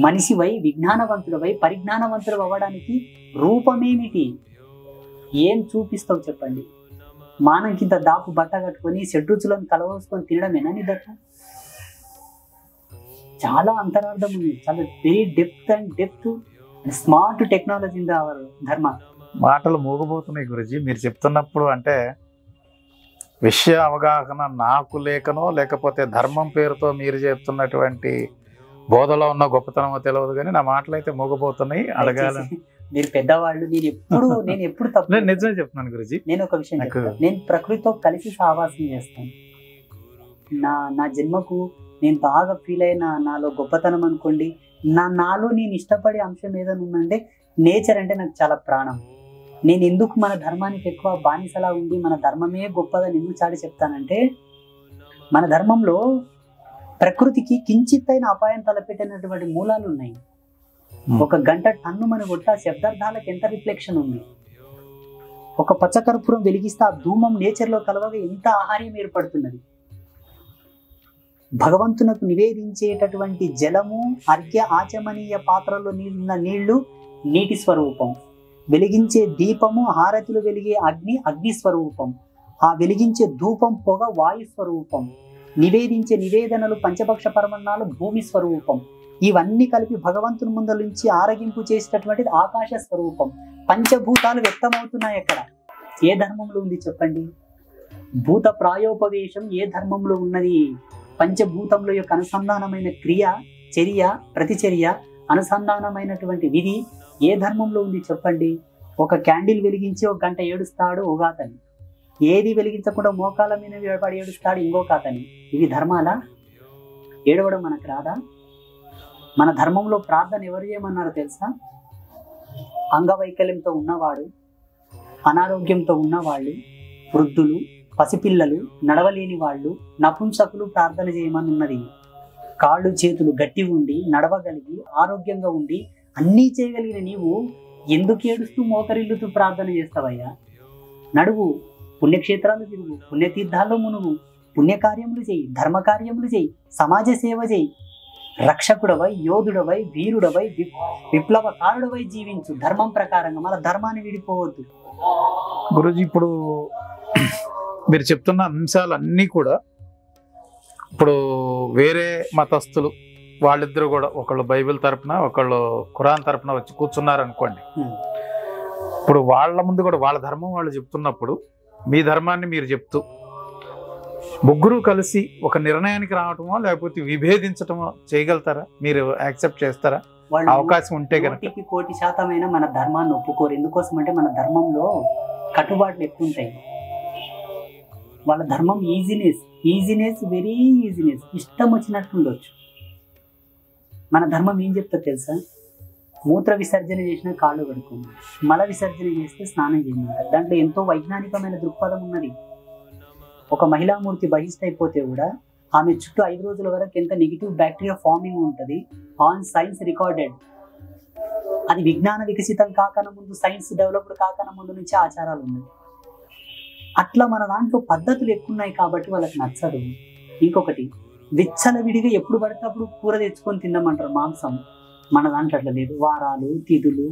మనిషివై, విజ్ఞానవంతుడవై, పరిజ్ఞానవంతుడు అవ్వడానికి రూపమేమిటి? ఏం చూపిస్తావు చెప్పండి? మానం కింద దాపు బట్ట కట్టుకొని షడ్రుచులను కలవసుకొని తినడమేనా నీ దట్టు? చాలా అంతరార్థం ఉంది, చాలా very depth and smart technology in our ధర్మ. మాటలు మూగబోతున్నాయి గురుజీ మీరు చెప్తున్నప్పుడు. అంటే విషయ అవగాహన నాకు లేకనో, లేకపోతే ధర్మం పేరుతో మీరు చెప్తున్నటువంటి బోధలో ఉన్న గొప్పతనమో తెలియదు కానీ నా మాటలు అయితే మూగబోతున్నాయి. అడగాలని మీరు పెద్దవాళ్ళు, నేను ఎప్పుడు తప్పు. నేను నిజమే చెప్తున్నాను గురుజీ. నేను ఒక విషయం చెప్తాను. నేను ప్రకృతితో కలిసి సహవాసం చేస్తాను. నా జన్మకు నేను బాగా ఫీల్ అయిన నాలో గొప్పతనం అనుకోండి, నాలో నేను ఇష్టపడే అంశం ఏదైనా ఉందంటే నేచర్ అంటే నాకు చాలా ప్రాణం. నేను ఎందుకు మన ధర్మానికి ఎక్కువ బానిసలా ఉండి మన ధర్మమే గొప్పదని ఎందుకు చాటి చెప్తానంటే, మన ధర్మంలో ప్రకృతికి కించిత్తైన అపాయం తలపెట్టినటువంటి మూలాలు ఉన్నాయి. ఒక గంట టన్ను మన కొట్ట శబ్దార్థాలకు ఎంత రిఫ్లెక్షన్ ఉంది. ఒక పచ్చకర్పూరం వెలిగిస్తే ఆ ధూమం నేచర్లో కలవగా ఎంత ఆహార్యం ఏర్పడుతున్నది. భగవంతునకు నివేదించేటటువంటి జలము, అర్ఘ్య ఆచమనీయ పాత్రలో నీళ్లు నీటి స్వరూపం. వెలిగించే దీపము, హారతులు వెలిగే అగ్ని స్వరూపం. ఆ వెలిగించే ధూపం పొగ వాయు స్వరూపం. నివేదించే నివేదనలు పంచభక్ష పరమన్నాలు భూమి స్వరూపం. ఇవన్నీ కలిపి భగవంతుని ముందు నుంచి ఆరగింపు చేసేటటువంటిది ఆకాశ స్వరూపం. పంచభూతాలు వ్యక్తమవుతున్నాయి అక్కడ. ఏ ధర్మంలో ఉంది చెప్పండి? భూత ప్రాయోపవేశం ఏ ధర్మంలో ఉన్నది? పంచభూతముల యొక్క అనుసంధానమైన క్రియ, చర్య, ప్రతిచర్య, అనుసంధానమైనటువంటి విధి ఏ ధర్మంలో ఉంది చెప్పండి? ఒక క్యాండిల్ వెలిగించి ఒక గంట ఏడుస్తాడు ఓగాతని, ఏది వెలిగించకుండా మోకాల మీద పడి ఏడుస్తాడు ఇంకొకతని. ఇవి ధర్మాలా? ఏడవడం మనకు రాదా? మన ధర్మంలో ప్రార్థన ఎవరు చేయమన్నారో తెలుసా? అంగవైకల్యంతో ఉన్నవాడు, అనారోగ్యంతో ఉన్నవాళ్ళు, వృద్ధులు, పసిపిల్లలు, నడవలేని వాళ్ళు, నపుంసకులు ప్రార్థన చేయమని ఉన్నది. కాళ్ళు చేతులు గట్టి ఉండి, నడవగలిగి, ఆరోగ్యంగా ఉండి, అన్నీ చేయగలిగిన నీవు ఎందుకు ఏడుస్తూ మోకరిల్లుతూ ప్రార్థన చేస్తావయ్యా? నడువు, పుణ్యక్షేత్రాలు తిరుగు, పుణ్యతీర్థాల్లో మునుగు, పుణ్యకార్యములు చేయి, ధర్మకార్యములు చేయి, సమాజ సేవ చేయి, రక్షకుడవై, యోధుడవై, వీరుడవై, విప్లవకారుడవై జీవించు ధర్మం ప్రకారంగా. మన ధర్మాన్ని విడిపోవద్దు. గురుజీ ఇప్పుడు మీరు చెప్తున్న అంశాలన్నీ కూడా ఇప్పుడు వేరే మతస్థులు వాళ్ళిద్దరు కూడా, ఒకళ్ళు బైబిల్ తరపున, ఒకళ్ళు ఖురాన్ తరపున వచ్చి కూర్చున్నారు అనుకోండి. ఇప్పుడు వాళ్ళ ముందు కూడా వాళ్ళ ధర్మం వాళ్ళు చెప్తున్నప్పుడు మీ ధర్మాన్ని మీరు చెప్తూ ముగ్గురు కలిసి ఒక నిర్ణయానికి రావటమో లేకపోతే విభేదించటమో చేయగలుగుతారా? మీరు యాక్సెప్ట్ చేస్తారా? అవకాశం ఉంటే కనుక. 100% మన ధర్మాన్ని ఒప్పుకోరు. ఎందుకోసం అంటే మన ధర్మంలో కట్టుబాట్లు ఎక్కువ ఉంటాయి. వాళ్ళ ధర్మం ఈజీనెస్, వెరీ ఈజీనెస్, ఇష్టం వచ్చినట్టు ఉండొచ్చు. మన ధర్మం ఏం చెప్తా తెలుసా? మూత్ర విసర్జన చేసిన కాళ్ళు కడుక్కోండి, మల విసర్జన చేస్తే స్నానం చేయమంటారు. దాంట్లో ఎంతో వైజ్ఞానికమైన దృక్పథం ఉన్నది. ఒక మహిళామూర్తి బహిష్ట అయిపోతే కూడా ఆమె చుట్టూ 5 రోజుల వరకు ఎంత నెగిటివ్ బ్యాక్టీరియా ఫార్మింగ్ ఉంటుంది, ఆన్ సైన్స్ రికార్డెడ్. అది విజ్ఞాన వికసితం కాకన ముందు, సైన్స్ డెవలప్డ్ కాకన ముందు నుంచి ఆచారాలు ఉన్నాయి. అట్లా మన దాంట్లో పద్ధతులు ఎక్కువ ఉన్నాయి కాబట్టి వాళ్ళకి నచ్చదు. ఇంకొకటి విచ్చలవిడిగా ఎప్పుడు పడితే అప్పుడు కూర తెచ్చుకొని తిందామంటారు మాంసం. మన దాంట్లో అట్లా లేదు. వారాలు, తిథులు,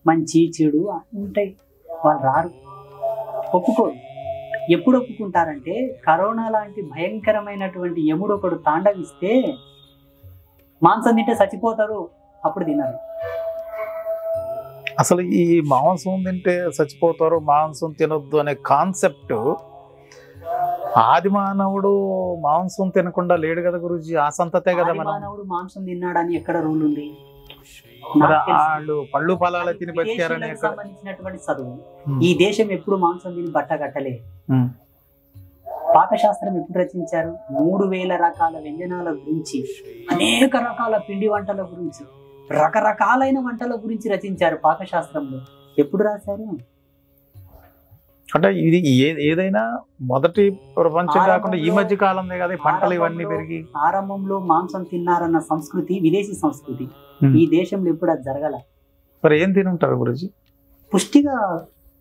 మంచి చెడు ఉంటాయి. వాళ్ళు రారు, ఒప్పుకోరు. ఎప్పుడు ఒప్పుకుంటారంటే కరోనా లాంటి భయంకరమైనటువంటి యముడు ఒకడు తాండవిస్తే మాంసం తింటే చచ్చిపోతారు, అప్పుడు తినరు. అసలు ఈ మాంసం తింటే చచ్చిపోతారు, మాంసం తినొద్దు అనే కాన్సెప్ట్ ఆది మానవుడు మాంసం తినకుండా లేడు కదా గురూజీ. ఆ సంతతే కదా మనం. మానవుడు మాంసం తిన్నాడని ఎక్కడ రూల్ ఉంది? వాళ్ళు పళ్ళు ఫలాలు తిని బతికారని సంబంధించినటువంటి చదువు. ఈ దేశం ఎప్పుడు మాంసం తిని బట్ట కట్టలే. పాకశాస్త్రం ఎప్పుడు రచించారు? 3000 రకాల వ్యంజనాల గురించి, అనేక రకాల పిండి వంటల గురించి, రకరకాలైన వంటల గురించి రచించారు పాకశాస్త్రంలో. ఎప్పుడు రాశారు? అంటే ఇది ఏదైనా మొదటి ప్రపంచం కాకుండా ఈ మధ్య కాలంలో కదా పంటలు ఇవన్నీ పెరిగి. ఆరంభంలో మాంసం తిన్నారన్న సంస్కృతి విదేశీ సంస్కృతి. ఈ దేశంలో ఎప్పుడు అది జరగల. మరి ఏం తినుంటారు గురుజీ? పుష్టిగా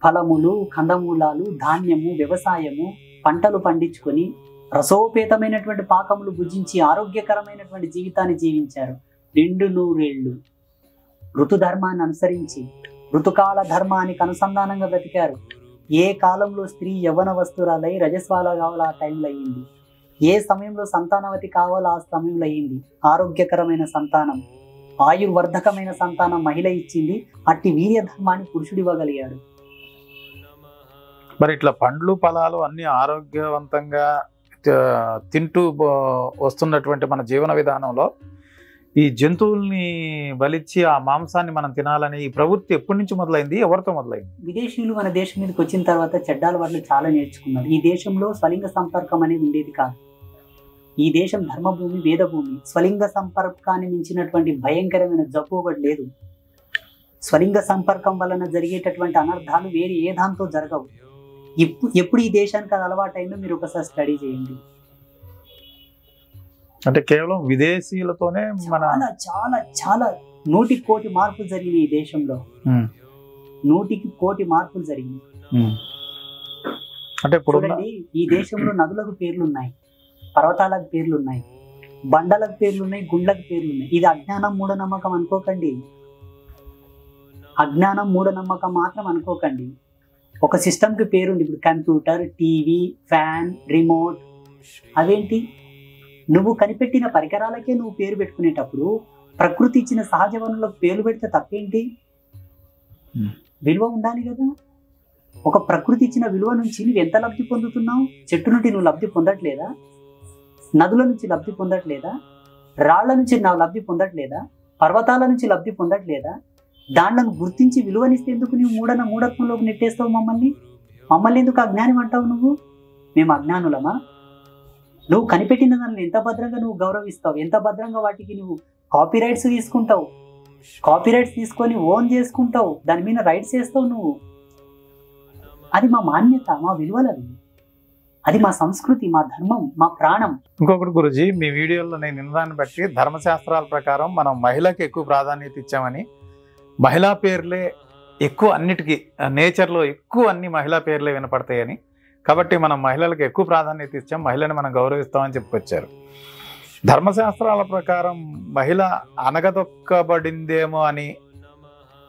ఫలములు, కందమూలాలు, ధాన్యము, వ్యవసాయము, పంటలు పండించుకొని రసోపేతమైనటువంటి పాకములు భుజించి ఆరోగ్యకరమైనటువంటి జీవితాన్ని జీవించారు. 200 ఏళ్ళు ఋతుధర్మాన్ని అనుసరించి ఋతుకాల ధర్మానికి అనుసంధానంగా బ్రతికారు. ఏ కాలంలో స్త్రీ యవ్వన వస్తురాలై రజస్వాల కావాలో ఆ టైంలో అయ్యింది. ఏ సమయంలో సంతానవతి కావాలో ఆ సమయంలో అయ్యింది. ఆరోగ్యకరమైన సంతానం, ఆయుర్వర్ధకమైన సంతానం మహిళ ఇచ్చింది. అట్టి వీర్య ధర్మాన్ని పురుషుడు ఇవ్వగలిగాడు. మరి ఇట్లా పండ్లు ఫలాలు అన్ని ఆరోగ్యవంతంగా తింటూ వస్తున్నటువంటి మన జీవన విధానంలో ఈ జంతువుల్ని బలిచ్చి ఆ మాంసాన్ని మనం తినాలని ఈ ప్రవృత్తి ఎప్పటి నుంచి మొదలైంది? ఎవరితో మొదలైంది? విదేశీయులు మన దేశం మీదకి వచ్చిన తర్వాత చెడ్డాల వాళ్ళు చాలా నేర్చుకున్నారు. ఈ దేశంలో స్వలింగ సంపర్కం అనేది ఉండేది కాదు. ఈ దేశం ధర్మభూమి, వేదభూమి. స్వలింగ సంపర్కాన్ని మించినటువంటి భయంకరమైన జబ్బు ఒకటి లేదు. స్వలింగ సంపర్కం వలన జరిగేటటువంటి అనర్థాలు వేరే ఏ దాంతో జరగవు. ఎప్పుడు ఈ దేశానికి అది అలవాటైందో మీరు ఒకసారి స్టడీ చేయండి. అంటే కేవలం విదేశీయులతోనే మన చాలా చాలా 100 కోటి మార్పులు జరిగినాయి ఈ దేశంలో. 100 కోటి మార్పులు జరిగినాయి. అంటే ఇప్పుడు ఈ దేశంలో నదులకు పేర్లు ఉన్నాయి, పర్వతాలకు పేర్లు ఉన్నాయి, బండలకు పేర్లు ఉన్నాయి, గుండ్లకు పేర్లు ఉన్నాయి. ఇది అజ్ఞానం, మూఢనమ్మకం అనుకోకండి. అజ్ఞానం, మూఢనమ్మకం మాత్రం అనుకోకండి. ఒక సిస్టమ్కి పేరుంది. ఇప్పుడు కంప్యూటర్, టీవీ, ఫ్యాన్, రిమోట్. అవేంటి? నువ్వు కనిపెట్టిన పరికరాలకే నువ్వు పేరు పెట్టుకునేటప్పుడు ప్రకృతి ఇచ్చిన సహజ వనరులకు పేర్లు పెడితే తప్పేంటి? విలువ ఉండాలి కదా. ఒక ప్రకృతి ఇచ్చిన విలువ నుంచి నువ్వు ఎంత లబ్ధి పొందుతున్నావు? చెట్టు నుండి నువ్వు లబ్ధి పొందట్లేదా? నదుల నుంచి లబ్ధి పొందట్లేదా? రాళ్ల నుంచి నువ్వు లబ్ధి పొందట్లేదా? పర్వతాల నుంచి లబ్ధి పొందట్లేదా? దాంట్లను గుర్తించి విలువనిస్తే ఎందుకు నువ్వు మూఢత్వంలోకి నెట్టేస్తావు మమ్మల్ని ఎందుకు అజ్ఞానం అంటావు నువ్వు? మేము అజ్ఞానులమా? నువ్వు కనిపెట్టిన దాన్ని ఎంత భద్రంగా నువ్వు గౌరవిస్తావు, ఎంత భద్రంగా వాటికి నువ్వు కాపీరైట్స్ తీసుకుంటావు, కాపీరైట్స్ తీసుకొని ఓన్ చేసుకుంటావు, దాని మీద రైట్స్ చేస్తావు నువ్వు. అది మా మాన్యత, మా విలువలవి. అది మా సంస్కృతి, మా ధర్మం, మా ప్రాణం. ఇంకొకటి గురుజీ, మీ వీడియోలో నేను విన్నదాన్ని బట్టి ధర్మశాస్త్రాల ప్రకారం మనం మహిళకి ఎక్కువ ప్రాధాన్యత ఇచ్చామని, మహిళా పేర్లే ఎక్కువ అన్నిటికీ, నేచర్లో ఎక్కువ అన్ని మహిళా పేర్లే వినపడతాయని, కాబట్టి మనం మహిళలకు ఎక్కువ ప్రాధాన్యత ఇచ్చాం, మహిళని మనం గౌరవిస్తామని చెప్పుకొచ్చారు. ధర్మశాస్త్రాల ప్రకారం మహిళ అనగదొక్కబడిందేమో అని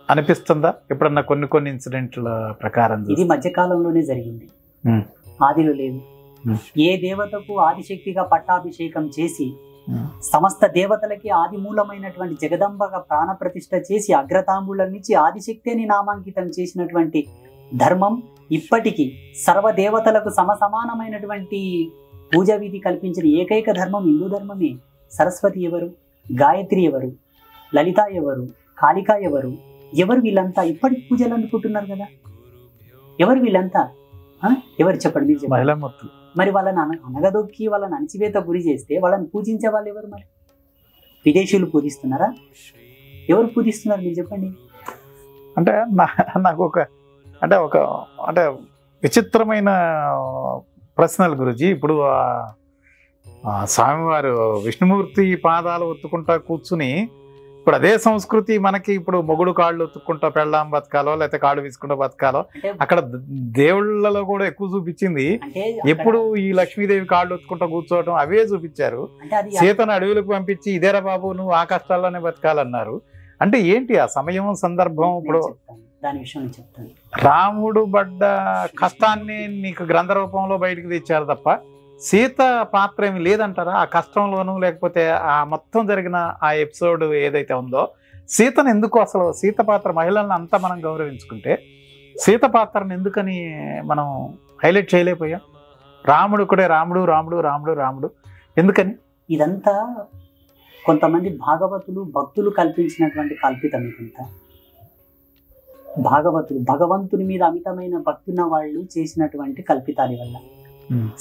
అనిపిస్తుందా ఎప్పుడన్నా? కొన్ని ఇన్సిడెంట్ల ప్రకారం ఇది మధ్యకాలంలోనే జరిగింది, ఆదిలో లేదు. ఏ దేవతకు ఆదిశక్తిగా పట్టాభిషేకం చేసి సమస్త దేవతలకి ఆది మూలమైనటువంటి జగదంబగా ప్రాణప్రతిష్ఠ చేసి అగ్రతాంబూలనిచ్చి ఆదిశక్తి అని నామాంకితం చేసినటువంటి ధర్మం ఇప్పటికీ సర్వదేవతలకు సమసమానమైనటువంటి పూజా విధి కల్పించిన ఏకైక ధర్మం హిందూ ధర్మమే. సరస్వతి ఎవరు? గాయత్రి ఎవరు? లలిత ఎవరు? కాళిక ఎవరు? వీళ్ళంతా ఇప్పటికి పూజలు అందుకుంటున్నారు కదా. ఎవరు వీళ్ళంతా? ఎవరు చెప్పండి, మీరు చెప్పండి. మరి వాళ్ళని అనగదొక్కి వాళ్ళని అణచివేత గురి చేస్తే వాళ్ళని పూజించే వాళ్ళు ఎవరు? మరి విదేశీయులు పూజిస్తున్నారా? ఎవరు పూజిస్తున్నారు మీరు చెప్పండి. అంటే నాకు ఒక విచిత్రమైన ప్రశ్నలు గురుజీ. ఇప్పుడు స్వామివారు విష్ణుమూర్తి పాదాలు ఒత్తుకుంటా కూర్చుని ఇప్పుడు అదే సంస్కృతి మనకి ఇప్పుడు మొగుడు కాళ్ళు ఒత్తుకుంటా పెళ్ళాం బతకాలో లేకపోతే కాళ్ళు విసుకుంటా బతకాలో అంటే అక్కడ దేవుళ్ళలో కూడా ఎక్కువ చూపించింది. అంటే ఎప్పుడు ఈ లక్ష్మీదేవి కాళ్ళు ఒత్తుకుంటా కూర్చోవటం అవే చూపించారు. అంటే అది సీతను అడవులకు పంపించి ఇదేరా బాబు నువ్వు ఆ కష్టాల్లోనే బతకాలన్నారు. అంటే ఏంటి ఆ సమయం సందర్భం? ఇప్పుడు నేను చెప్తాను, దాని విషయం నేను చెప్తాను. రాముడు పడ్డ కష్టాన్ని నీకు గ్రంథ రూపంలో బయటకు తెచ్చారు తప్ప సీత పాత్ర ఏమి లేదంటారా ఆ కష్టంలోనూ? లేకపోతే ఆ మొత్తం జరిగిన ఆ ఎపిసోడ్ ఏదైతే ఉందో సీతను ఎందుకు, అసలు సీత పాత్ర మహిళలను అంతా మనం గౌరవించుకుంటే సీత పాత్రను ఎందుకని మనం హైలైట్ చేయలేకపోయాం? రాముడు కూడా రాముడు రాముడు రాముడు రాముడు ఎందుకని? ఇదంతా కొంతమంది భాగవతులు భక్తులు కల్పించినటువంటి కల్పితం. ఇదంతా భాగవతులు భగవంతుని మీద అమితమైన భక్తున్న వాళ్ళు చేసినటువంటి కల్పితాల వల్ల.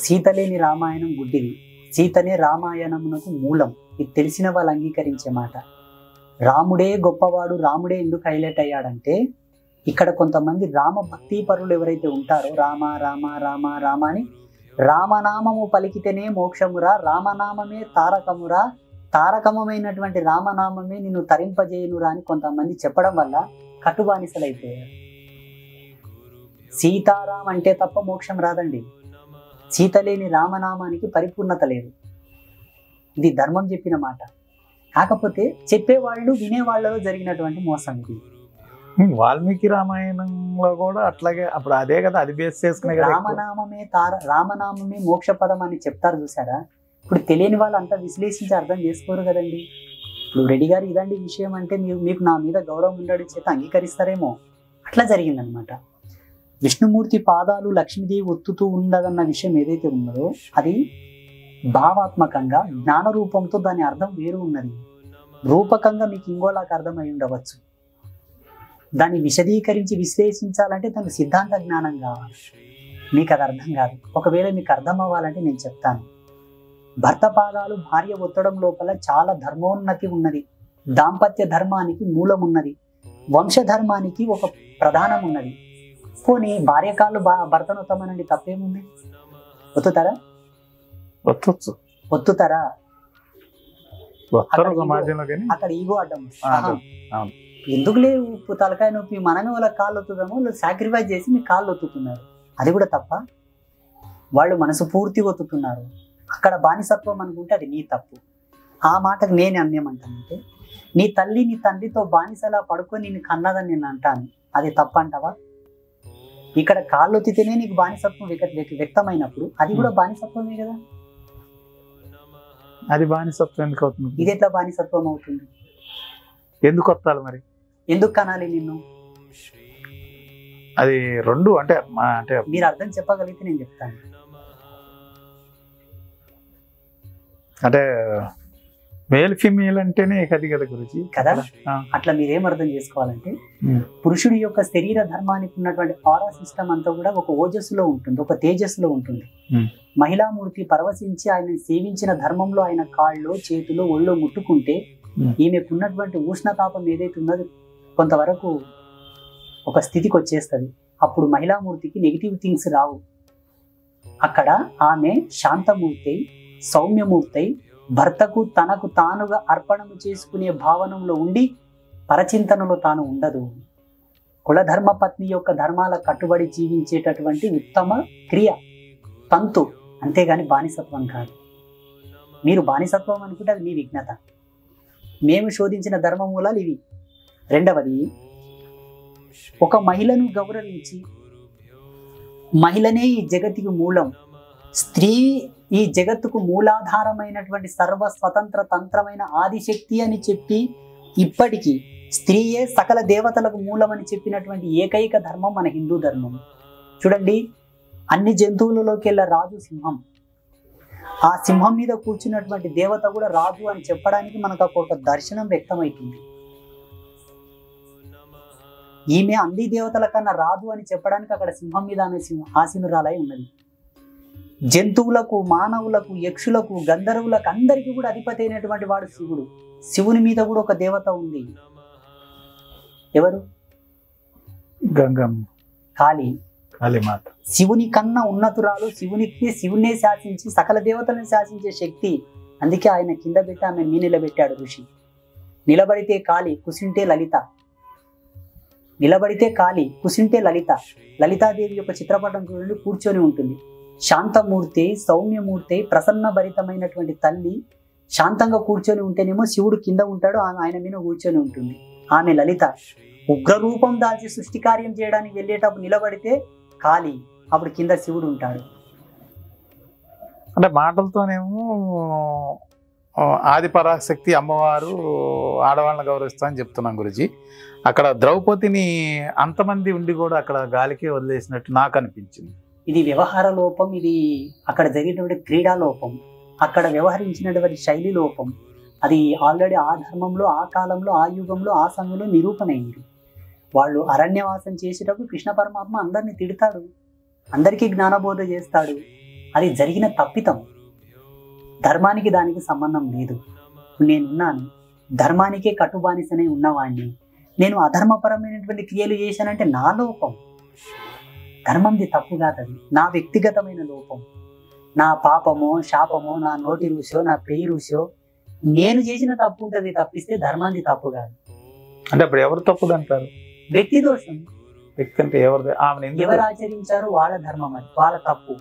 సీత లేని రామాయణం గుడ్డిది, సీతనే రామాయణమునకు మూలం. ఇది తెలిసిన వాళ్ళు అంగీకరించే మాట. రాముడే గొప్పవాడు, రాముడే ఎందుకు హైలైట్ అయ్యాడంటే ఇక్కడ కొంతమంది రామ భక్తి పరులు ఎవరైతే ఉంటారో రామ రామ రామ రామ అని రామనామము పలికితేనే మోక్షమురా, రామనామమే తారకమురా, తారకమైనటువంటి రామనామమే నిన్ను తరింపజేయునురా అని కొంతమంది చెప్పడం వల్ల కట్టుబానిసలైపోయారు. సీతారాం అంటే తప్ప మోక్షం రాదండి. సీత లేని రామనామానికి పరిపూర్ణత లేదు. ఇది ధర్మం చెప్పిన మాట. కాకపోతే చెప్పేవాళ్ళు వినేవాళ్ళలో జరిగినటువంటి మోసం ఇది. వాల్మీకి రామాయణంలో కూడా అట్లాగే అప్పుడు అదే కదా, అది బేస్ చేసుకునే కదా రామనామమే రామనామమే మోక్షపదం అని చెప్తారు చూసారా. ఇప్పుడు తెలియని వాళ్ళు అంతా విశ్లేషించి అర్థం చేసుకోరు కదండి. ఇప్పుడు రెడ్డి గారు ఇదండి విషయం అంటే మీకు నా మీద గౌరవం ఉండడం చేత అంగీకరిస్తారేమో. అట్లా జరిగిందనమాట. విష్ణుమూర్తి పాదాలు లక్ష్మీదేవి ఒత్తుతూ ఉండదన్న విషయం ఏదైతే ఉన్నదో అది భావాత్మకంగా జ్ఞాన రూపంతో దాని అర్థం వేరు ఉన్నది. రూపకంగా మీకు ఇంకోలాగా అర్థమై ఉండవచ్చు. దాన్ని విశదీకరించి విశ్లేషించాలంటే దానికి సిద్ధాంత జ్ఞానం కావాలి. మీకు అది అర్థం కాదు. ఒకవేళ మీకు అర్థం అవ్వాలంటే నేను చెప్తాను. భర్త పాదాలు భార్య ఒత్తడం లోపల చాలా ధర్మోన్నతి ఉన్నది. దాంపత్య ధర్మానికి మూలం ఉన్నది. వంశధర్మానికి ఒక ప్రధానం ఉన్నది. పోనీ భార్య కాళ్ళు భర్తను ఒత్తమనండి, తప్పేముంది? ఒత్తుతారా? ఒత్తుతారా? అక్కడ ఈగో అడ్డం. ఎందుకులే ఉప్పు తలకాయ నొప్పి, మనమే వాళ్ళ కాళ్ళు ఒత్తుదాము, వాళ్ళు సాక్రిఫైస్ చేసి మీ కాళ్ళు ఒత్తుతున్నారు. అది కూడా తప్ప. వాళ్ళు మనసు పూర్తి ఒత్తుతున్నారు. అక్కడ బానిసత్వం అనుకుంటే అది నీ తప్పు. ఆ మాటకు నేను అన్యమంటానంటే నీ తల్లి నీ తండ్రితో బానిసలా పడుకొని నేను కన్నదని నేను అంటాను. అది తప్ప అంటావా? ఇక్కడ కాళ్ళు ఒత్తితేనే నీకు బానిసత్వం వ్యక్తమైనప్పుడు అది కూడా బానిసత్వమే కదా. అది బానిసత్వం ఎందుకు అవుతుంది? ఇది ఎట్లా బానిసత్వం అవుతుంది? ఎందుకు వస్తాలి మరి? ఎందుకు కనాలి నిన్ను? అది రెండు అంటే మీరు అర్థం చెప్పగలిగితే నేను చెప్తాను. అంటే మేల్ ఫీమేల్ అంటేనే అది కదా గురించి కదా. అట్లా మీరేం అర్థం చేసుకోవాలంటే పురుషుడి యొక్క శరీర ధర్మానికి ఉన్నటువంటి ఆరా సిస్టమ్ అంతా కూడా ఒక ఓజస్సులో ఉంటుంది, ఒక తేజస్సులో ఉంటుంది. మహిళామూర్తి పరవశించి ఆయన సేవించిన ధర్మంలో ఆయన కాళ్ళు చేతులు ఒళ్ళో ముట్టుకుంటే ఈమెకున్నటువంటి ఉష్ణతాపం ఏదైతే ఉన్నదో కొంతవరకు ఒక స్థితికి వచ్చేస్తుంది. అప్పుడు మహిళామూర్తికి నెగిటివ్ థింగ్స్ రావు. అక్కడ ఆమె శాంతమూర్తి సౌమ్యమూర్తి భర్తకు తనకు తానుగా అర్పణము చేసుకునే భావనంలో ఉండి పరచింతనలో తాను ఉండదు. కులధర్మ పత్ని యొక్క ధర్మాల కట్టుబడి జీవించేటటువంటి ఉత్తమ క్రియ తంతు, అంతేగాని బానిసత్వం కాదు. మీరు బానిసత్వం అనుకుంటే అది మీ విఘ్నత. మేము శోధించిన ధర్మ మూలాలు ఇవి. రెండవది, ఒక మహిళను గౌరవించి మహిళనే ఈ జగతికి మూలం, స్త్రీ ఈ జగత్తుకు మూలాధారమైనటువంటి సర్వ స్వతంత్ర తంత్రమైన ఆదిశక్తి అని చెప్పి ఇప్పటికీ స్త్రీయే సకల దేవతలకు మూలమని చెప్పినటువంటి ఏకైక ధర్మం మన హిందూ ధర్మం. చూడండి, అన్ని జంతువులలోకెల్లా రాజు సింహం. ఆ సింహం మీద కూర్చున్నటువంటి దేవత కూడా రాజు అని చెప్పడానికి మనకు ఒక దర్శనం వ్యక్తమవుతుంది. ఈమె అన్ని దేవతల కన్నా రాజు అని చెప్పడానికి అక్కడ సింహం మీద ఆమె ఆసీనురాలై ఉన్నది. జంతువులకు మానవులకు యక్షులకు గంధర్వులకు అందరికీ కూడా అధిపతి అయినటువంటి వాడు శివుడు. శివుని మీద కూడా ఒక దేవత ఉంది. ఎవరు? గంగమ్మ, కాళీమాత. శివుని కన్నా ఉన్నతురాలు, శివునే శాసించి సకల దేవతలను శాసించే శక్తి. అందుకే ఆయన కింద పెట్టి ఆమె నిలబెట్టాడు ఋషి. నిలబడితే కాలి కుసింటే లలిత. నిలబడితే కాలి కుసింటే లలిత. లలితాదేవి యొక్క చిత్రపటం చూడండి, కూర్చొని ఉంటుంది. శాంతమూర్తి, సౌమ్యమూర్తి, ప్రసన్న భరితమైనటువంటి తల్లి శాంతంగా కూర్చొని ఉంటేనేమో శివుడు కింద ఉంటాడు, ఆయన మీద కూర్చొని ఉంటుంది. ఆమె లలిత. ఉగ్రరూపం దాల్చి సృష్టి కార్యం చేయడానికి వెళ్ళేటప్పుడు నిలబడితే కాలి, అప్పుడు కింద శివుడు ఉంటాడు. అంటే మాటలతోనేమో ఆది పరాశక్తి అమ్మవారు ఆడవాళ్ళని గౌరవిస్తామని చెప్తున్నాం గురుజీ. అక్కడ ద్రౌపదిని అంతమంది ఉండి కూడా అక్కడ గాలికి వదిలేసినట్టు నాకు అనిపించింది. ఇది వ్యవహార లోపం, ఇది అక్కడ జరిగినటువంటి క్రీడా లోపం, అక్కడ వ్యవహరించినటువంటి శైలి లోపం. అది ఆల్రెడీ ఆ ధర్మంలో, ఆ కాలంలో, ఆ యుగంలో, ఆ సమయంలో నిరూపణ అయింది. వాళ్ళు అరణ్యవాసం చేసేటప్పుడు కృష్ణ పరమాత్మ అందరినీ తిడతాడు, అందరికీ జ్ఞానబోధ చేస్తాడు. అది జరిగిన తప్పితం. ధర్మానికి దానికి సంబంధం లేదు. నేనున్నాను, ధర్మానికే కట్టుబానిసనే ఉన్నవాణ్ణి. నేను అధర్మపరమైనటువంటి క్రియలు చేశానంటే నా లోపం. ధర్మంది తప్పు కాదది, నా వ్యక్తిగతమైన లోపం. నా పాపమో శాపమో, నా నోటి రుషో, నా పేయి రుషో, నేను చేసిన తప్పు ఉంటుంది తప్పిస్తే ధర్మాంది తప్పు కాదు. అంటే అప్పుడు ఎవరు తప్పుదు అంటారు? వ్యక్తి దోషం. వ్యక్తి అంటే ఎవరు ఆచరించారు వాళ్ళ ధర్మం, అది వాళ్ళ తప్పు.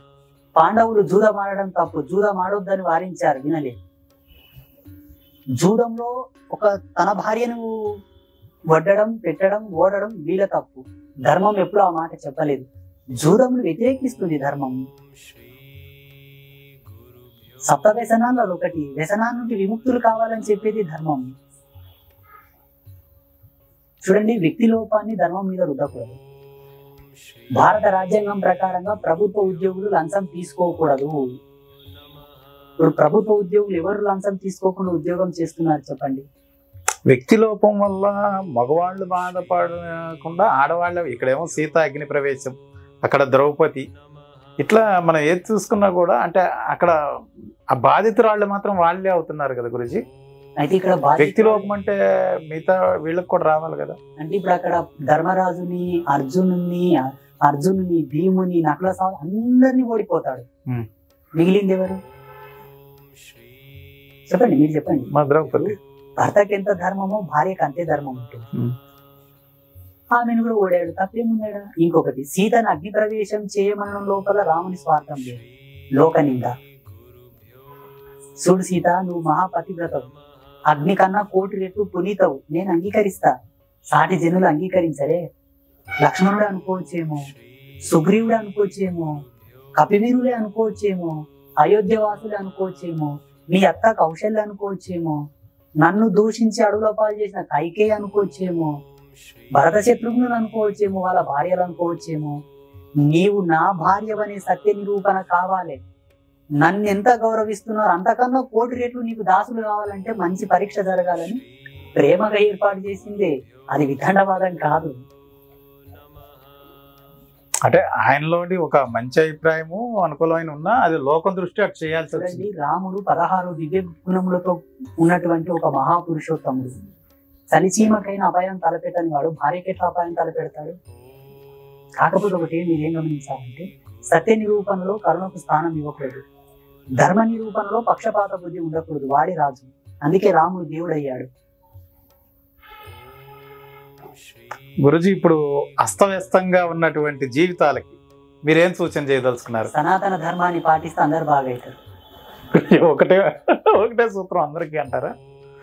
పాండవులు జూదం ఆడడం తప్పు, జూదం ఆడొద్దని వారించారు, వినలేదు. జూదంలో ఒక తన భార్యను వడ్డడం, పెట్టడం, ఓడడం వీళ్ళ తప్పు. ధర్మం ఎప్పుడు ఆ మాట చెప్పలేదు. జూదంను వ్యతిరేకిస్తుంది ధర్మం. సప్త వ్యసనాలలో ఒకటి, వ్యసనాల నుండి విముక్తులు కావాలని చెప్పేది ధర్మం. చూడండి, వ్యక్తి లోపాన్ని ధర్మం మీద రుద్దకూడదు. భారత రాజ్యాంగం ప్రకారంగా ప్రభుత్వ ఉద్యోగులు లంచం తీసుకోకూడదు. ఇప్పుడు ప్రభుత్వ ఉద్యోగులు ఎవరు లంచం తీసుకోకుండా ఉద్యోగం చేస్తున్నారు చెప్పండి? వ్యక్తి లోపం వల్ల మగవాళ్ళు బాధపడకుండా ఆడవాళ్ళు, ఇక్కడేమో సీత అగ్ని ప్రవేశం, అక్కడ ద్రౌపది, ఇట్లా మనం ఏది చూసుకున్నా కూడా అంటే అక్కడ ఆ బాధితురాళ్ళు మాత్రం వాళ్ళే అవుతున్నారు కదా గురుజీ. అయితే ఇక్కడ వ్యక్తి లోపం అంటే మిగతా వీళ్ళకి కూడా రావాలి కదా. అంటే ఇప్పుడు అక్కడ ధర్మరాజుని, అర్జునుని, భీముని, నకుల అందరినీ ఓడిపోతాడు. మిగిలింది ఎవరు చెప్పండి? మీరు చెప్పండి. మా ద్రౌపది. భర్తకి ఎంత ధర్మమో భార్యకి అంతే ధర్మం ఉంటుంది. ఆమెను కూడా ఓడాడు, తప్పేముందాడా? ఇంకొకటి, సీతను అగ్ని ప్రవేశం చేయమనడం లోపల రాముని స్వార్థం లేదు, లోకనింద. చూడు సీత, నువ్వు మహాపతివ్రతవు, అగ్ని కన్నా 1,000,000 రెట్లు పునీతవు, నేను అంగీకరిస్తా. సాటి జనులు అంగీకరించరే. లక్ష్మణుడే అనుకోవచ్చేమో, సుగ్రీవుడే అనుకోవచ్చేమో, కపివీరులే అనుకోవచ్చేమో, అయోధ్యవాసులే అనుకోవచ్చేమో, మీ అత్త కౌశల్య అనుకోవచ్చేమో, నన్ను దూషించి అడుగుల పాలు చేసిన కైకేయి అనుకోవచ్చేమో, భరత శత్రుఘ్నులు అనుకోవచ్చేమో, వాళ్ళ భార్యలు అనుకోవచ్చేమో. నీవు నా భార్యవనే సత్య నిరూపణ కావాలి. నన్ను ఎంత గౌరవిస్తున్నారు, అంతకన్నా 1,000,000 రెట్లు నీకు దాసులు కావాలంటే మంచి పరీక్ష జరగాలని ప్రేమగా ఏర్పాటు చేసిందే, అది వితండవాదం కాదు. అంటే ఆయనలోని ఒక మంచి అభిప్రాయము అనుకూలమైన ఉన్నా అది లోకం దృష్టి అటు చేయాల్సి వచ్చింది. రాముడు 16 దివ్య గుణములతో ఉన్నటువంటి ఒక మహాపురుషోత్తముడు. చలిచీమకైన అపాయం తలపెట్టని వాడు భార్యకి ఎట్లా అపాయం తలపెడతాడు? కాకపోతే ఒకటి మీరేం గమనించాలంటే, సత్య నిరూపణలో కరుణకు స్థానం ఇవ్వకూడదు, ధర్మ నిరూపణలో పక్షపాత బుద్ధి ఉండకూడదు. వాడి రాజు, అందుకే రాముడు దేవుడయ్యాడు. గురుజీ, ఇప్పుడు అస్తవ్యస్తంగా ఉన్నటువంటి జీవితాలకి మీరేం సూచన చేయదలుచుకున్నారు? సనాతన ధర్మాన్ని పాటిస్తే అందరు బాగా అవుతారు. ఒకటే సూత్రం అందరికీ అంటారా?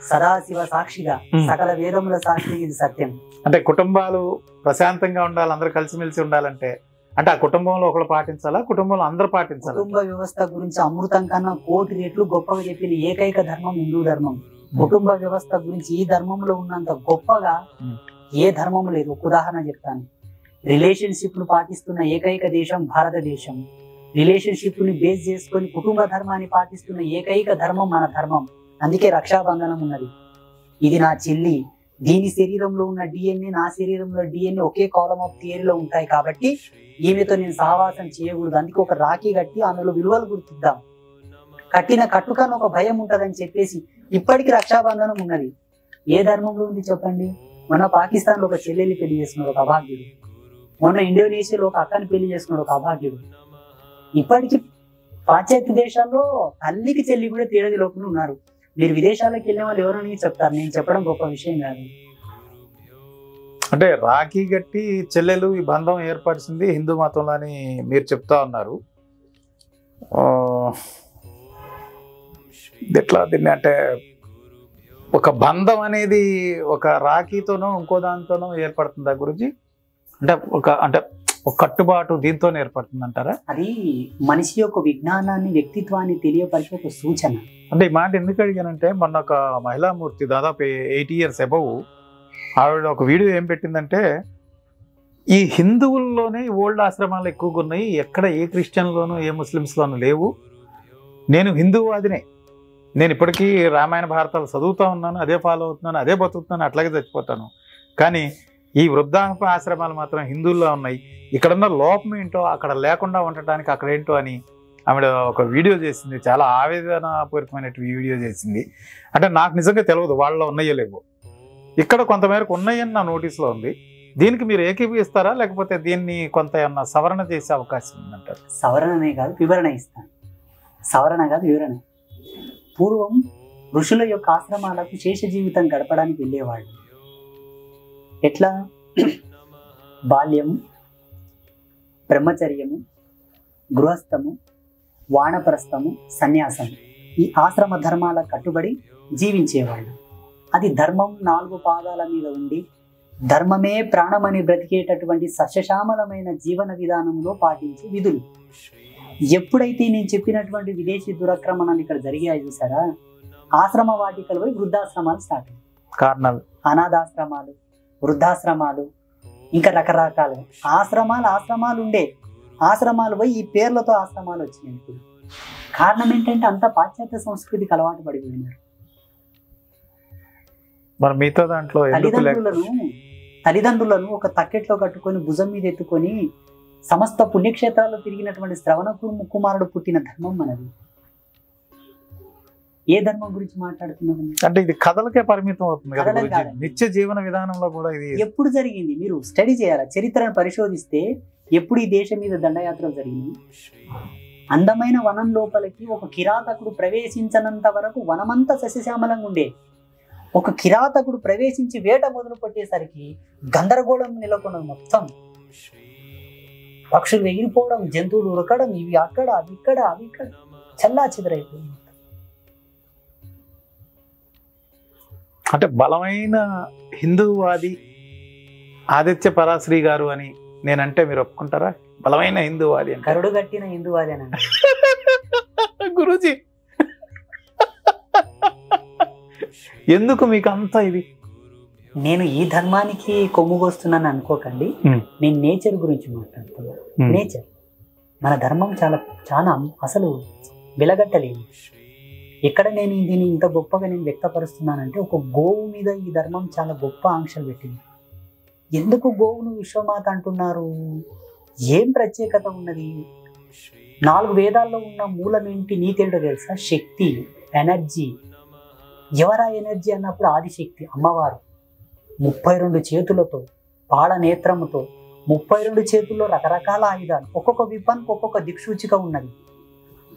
సదాశివ సాక్షిగా, సకల వేదముల సాక్షి, ఇది సత్యం. అంటే కుటుంబాలు ప్రశాంతంగా ఉండాలి, అందరూ కలిసిమెలిసి ఉండాలంటే అంటే ఆ కుటుంబంలో ఒకరు పాటించాలా, కుటుంబంలో అందరూ పాటించాలి? కుటుంబ వ్యవస్థ గురించి అమృతం కన్నా 1,000,000 రెట్లు గొప్పగా చెప్పిన ఏకైక ధర్మం హిందూ ధర్మం. కుటుంబ వ్యవస్థ గురించి ఈ ధర్మంలో ఉన్నంత గొప్పగా ఏ ధర్మం లేదు. ఒక ఉదాహరణ చెప్తాను. రిలేషన్షిప్ ను పాటిస్తున్న ఏకైక దేశం భారతదేశం. రిలేషన్షిప్ ని బేస్ చేసుకొని కుటుంబ ధర్మాన్ని పాటిస్తున్న ఏకైక ధర్మం మన ధర్మం. అందుకే రక్షాబంధనం ఉన్నది. ఇది నా చెల్లి, దీని శరీరంలో ఉన్న డిఎన్ఏ, నా శరీరంలో డిఎన్ఏ ఒకే కాలం ఆఫ్ థియరీలో ఉంటాయి కాబట్టి ఈమెతో నేను సహవాసం చేయకూడదు. అందుకే ఒక రాఖీ కట్టి ఆమెలో విలువలు గుర్తిద్దాం. కట్టిన కట్టుకని ఒక భయం ఉంటదని చెప్పేసి ఇప్పటికీ రక్షాబంధనం ఉన్నది. ఏ ధర్మంలో ఉంది చెప్పండి? మొన్న పాకిస్తాన్ లో ఒక చెల్లెల్ని పెళ్లి చేసుకున్నాడు ఒక అభాగ్యుడు. మొన్న ఇండోనేషియాలో ఒక అక్కని పెళ్లి చేసుకున్నాడు ఒక అభాగ్యుడు. ఇప్పటికీ పాశ్చాత్య దేశాల్లో తల్లికి చెల్లి కూడా తేడా లోపల ఉన్నారు. మీరు విదేశాలకు వెళ్ళిన వాళ్ళు ఎవరని చెప్తారు, నేను చెప్పడం గొప్ప విషయం కాదు. అంటే రాఖీ గట్టి చెల్లెలు ఈ బంధం ఏర్పరిచింది హిందూ మతంలో అని మీరు చెప్తా ఉన్నారు. ఎట్లా దీన్ని అంటే ఒక బంధం అనేది ఒక రాఖీతోనో ఇంకో దాంతోనో ఏర్పడుతుందా గురుజీ? అంటే ఒక కట్టుబాటు దీంతోనే ఏర్పడుతుంది అంటారా? అది మనిషి యొక్క విజ్ఞానాన్ని, వ్యక్తిత్వాన్ని తెలియపరిచే ఒక సూచన. అంటే ఈ మాట ఎందుకు అడిగానంటే, మొన్న ఒక మహిళామూర్తి దాదాపు 80 years అబౌవ్ ఆవిడ ఒక వీడియో ఏం పెట్టిందంటే, ఈ హిందువుల్లోనే ఓల్డ్ ఆశ్రమాలు ఎక్కువగా ఉన్నాయి, ఎక్కడ ఏ క్రిస్టియన్లోనూ ఏ ముస్లిమ్స్లోనూ లేవు, నేను హిందూవాదినే, నేను ఇప్పటికీ రామాయణ భారతాలు చదువుతూ ఉన్నాను, అదే ఫాలో అవుతున్నాను, అదే బతుకుతున్నాను, అట్లాగే చచ్చిపోతాను, కానీ ఈ వృద్ధాప్య ఆశ్రమాలు మాత్రం హిందువుల్లో ఉన్నాయి, ఇక్కడున్న లోపం ఏంటో అక్కడ లేకుండా ఉండటానికి అక్కడ ఏంటో అని ఆవిడ ఒక వీడియో చేసింది. చాలా ఆవేదనపూరితమైన వీడియో చేసింది. అంటే నాకు నిజంగా తెలియదు వాళ్ళలో ఉన్నాయో లేవో, ఇక్కడ కొంతమేరకు ఉన్నాయని నా నోటీస్లో ఉంది. దీనికి మీరు ఏకీభవిస్తారా, లేకపోతే దీన్ని కొంత ఏమన్నా సవరణ చేసే అవకాశం ఉందంటారు? సవరణనే కాదు, వివరణ ఇస్తాను. సవరణ కాదు, వివరణ. పూర్వం ఋషుల యొక్క ఆశ్రమాలకు శేష జీవితం గడపడానికి వెళ్ళేవాళ్ళు. ఎట్లా? బాల్యము, బ్రహ్మచర్యము, గృహస్థము, వానప్రస్థము, సన్యాసము, ఈ ఆశ్రమ ధర్మాల కట్టుబడి జీవించేవాళ్ళు. అది ధర్మం 4 పాదాల మీద ఉండి ధర్మమే ప్రాణమని బ్రతికేటటువంటి సస్యశ్యామలమైన జీవన విధానంలో పాటించే విధులు. ఎప్పుడైతే నేను చెప్పినటువంటి విదేశీ దురాక్రమణాలు ఇక్కడ జరిగాయి చూసారా, ఆశ్రమ వాటికలు పోయి వృద్ధాశ్రమాలు స్టార్ట్ అయ్యాయి. కారణాలు అనాథాశ్రమాలు, వృద్ధాశ్రమాలు, ఇంకా రకరకాలు ఆశ్రమాలు ఉండే. ఆశ్రమాలు పోయి ఈ పేర్లతో ఆశ్రమాలు వచ్చినాయి. ఇప్పుడు కారణం ఏంటంటే అంత పాశ్చాత్య సంస్కృతికి అలవాటు పడిపోయినారు. మరి మిగతా దాంట్లో తల్లిదండ్రులను ఒక తక్కెట్లో కట్టుకొని భుజం మీద ఎత్తుకొని సమస్త పుణ్యక్షేత్రాల్లో తిరిగినటువంటి శ్రవణ కుమారుడు పుట్టిన ధర్మం మనది. ఏ ధర్మం గురించి మాట్లాడుతున్నాం అంటే ఇది కథలకే పరిమితం అవుతుంది కదా, నిత్య జీవన విధానంలో కూడా ఇది ఎప్పుడు జరిగింది మీరు స్టడీ చేయాలా, చరిత్రను పరిశోధిస్తే ఎప్పుడు ఈ దేశం మీద దండయాత్రలు జరిగినాయి. అందమైన వనం లోపలికి ఒక కిరాతకుడు ప్రవేశించనంత వరకు వనమంతా సస్యశ్యామలంగా ఉండే. ఒక కిరాతకుడు ప్రవేశించి వేట మొదలు పెట్టేసరికి గందరగోళం నెలకొన్నది. మొత్తం పక్షులు ఎగిరిపోవడం, జంతువులు ఉరకడం, ఇవి అక్కడ అవి ఇక్కడ అవి ఇక్కడ చల్లా చెదరైపోయింది. అంటే బలమైన హిందూవాది ఆదిత్య పరాశ్రీ గారు అని నేనంటే మీరు ఒప్పుకుంటారా? బలమైన హిందూవాది అంటే కరుడు కట్టిన హిందూవాది అని గురూజీ ఎందుకు మీకు అంత ఇది? నేను ఈ ధర్మానికి కొమ్ముగొస్తున్నాను అనుకోకండి. నేను నేచర్ గురించి మాట్లాడుతున్నాను. నేచర్ మన ధర్మం చాలా అసలు వెలగట్టలేదు. ఎక్కడ నేను దీన్ని ఇంత గొప్పగా నేను వ్యక్తపరుస్తున్నానంటే, ఒక గోవు మీద ఈ ధర్మం చాలా గొప్ప ఆంక్షలు పెట్టింది. ఎందుకు గోవును విశ్వమాత అంటున్నారు? ఏం ప్రత్యేకత ఉన్నది? 4 వేదాల్లో ఉన్న మూలం ఏంటి? నీతేంటో తెలుసా? శక్తి, ఎనర్జీ. ఎవరా ఎనర్జీ అన్నప్పుడు ఆదిశక్తి అమ్మవారు 32 చేతులతో, పాడ నేత్రముతో, 32 చేతుల్లో రకరకాల ఆయుధాలు, ఒక్కొక్క విపానికి ఒక్కొక్క దిక్సూచిక ఉన్నది.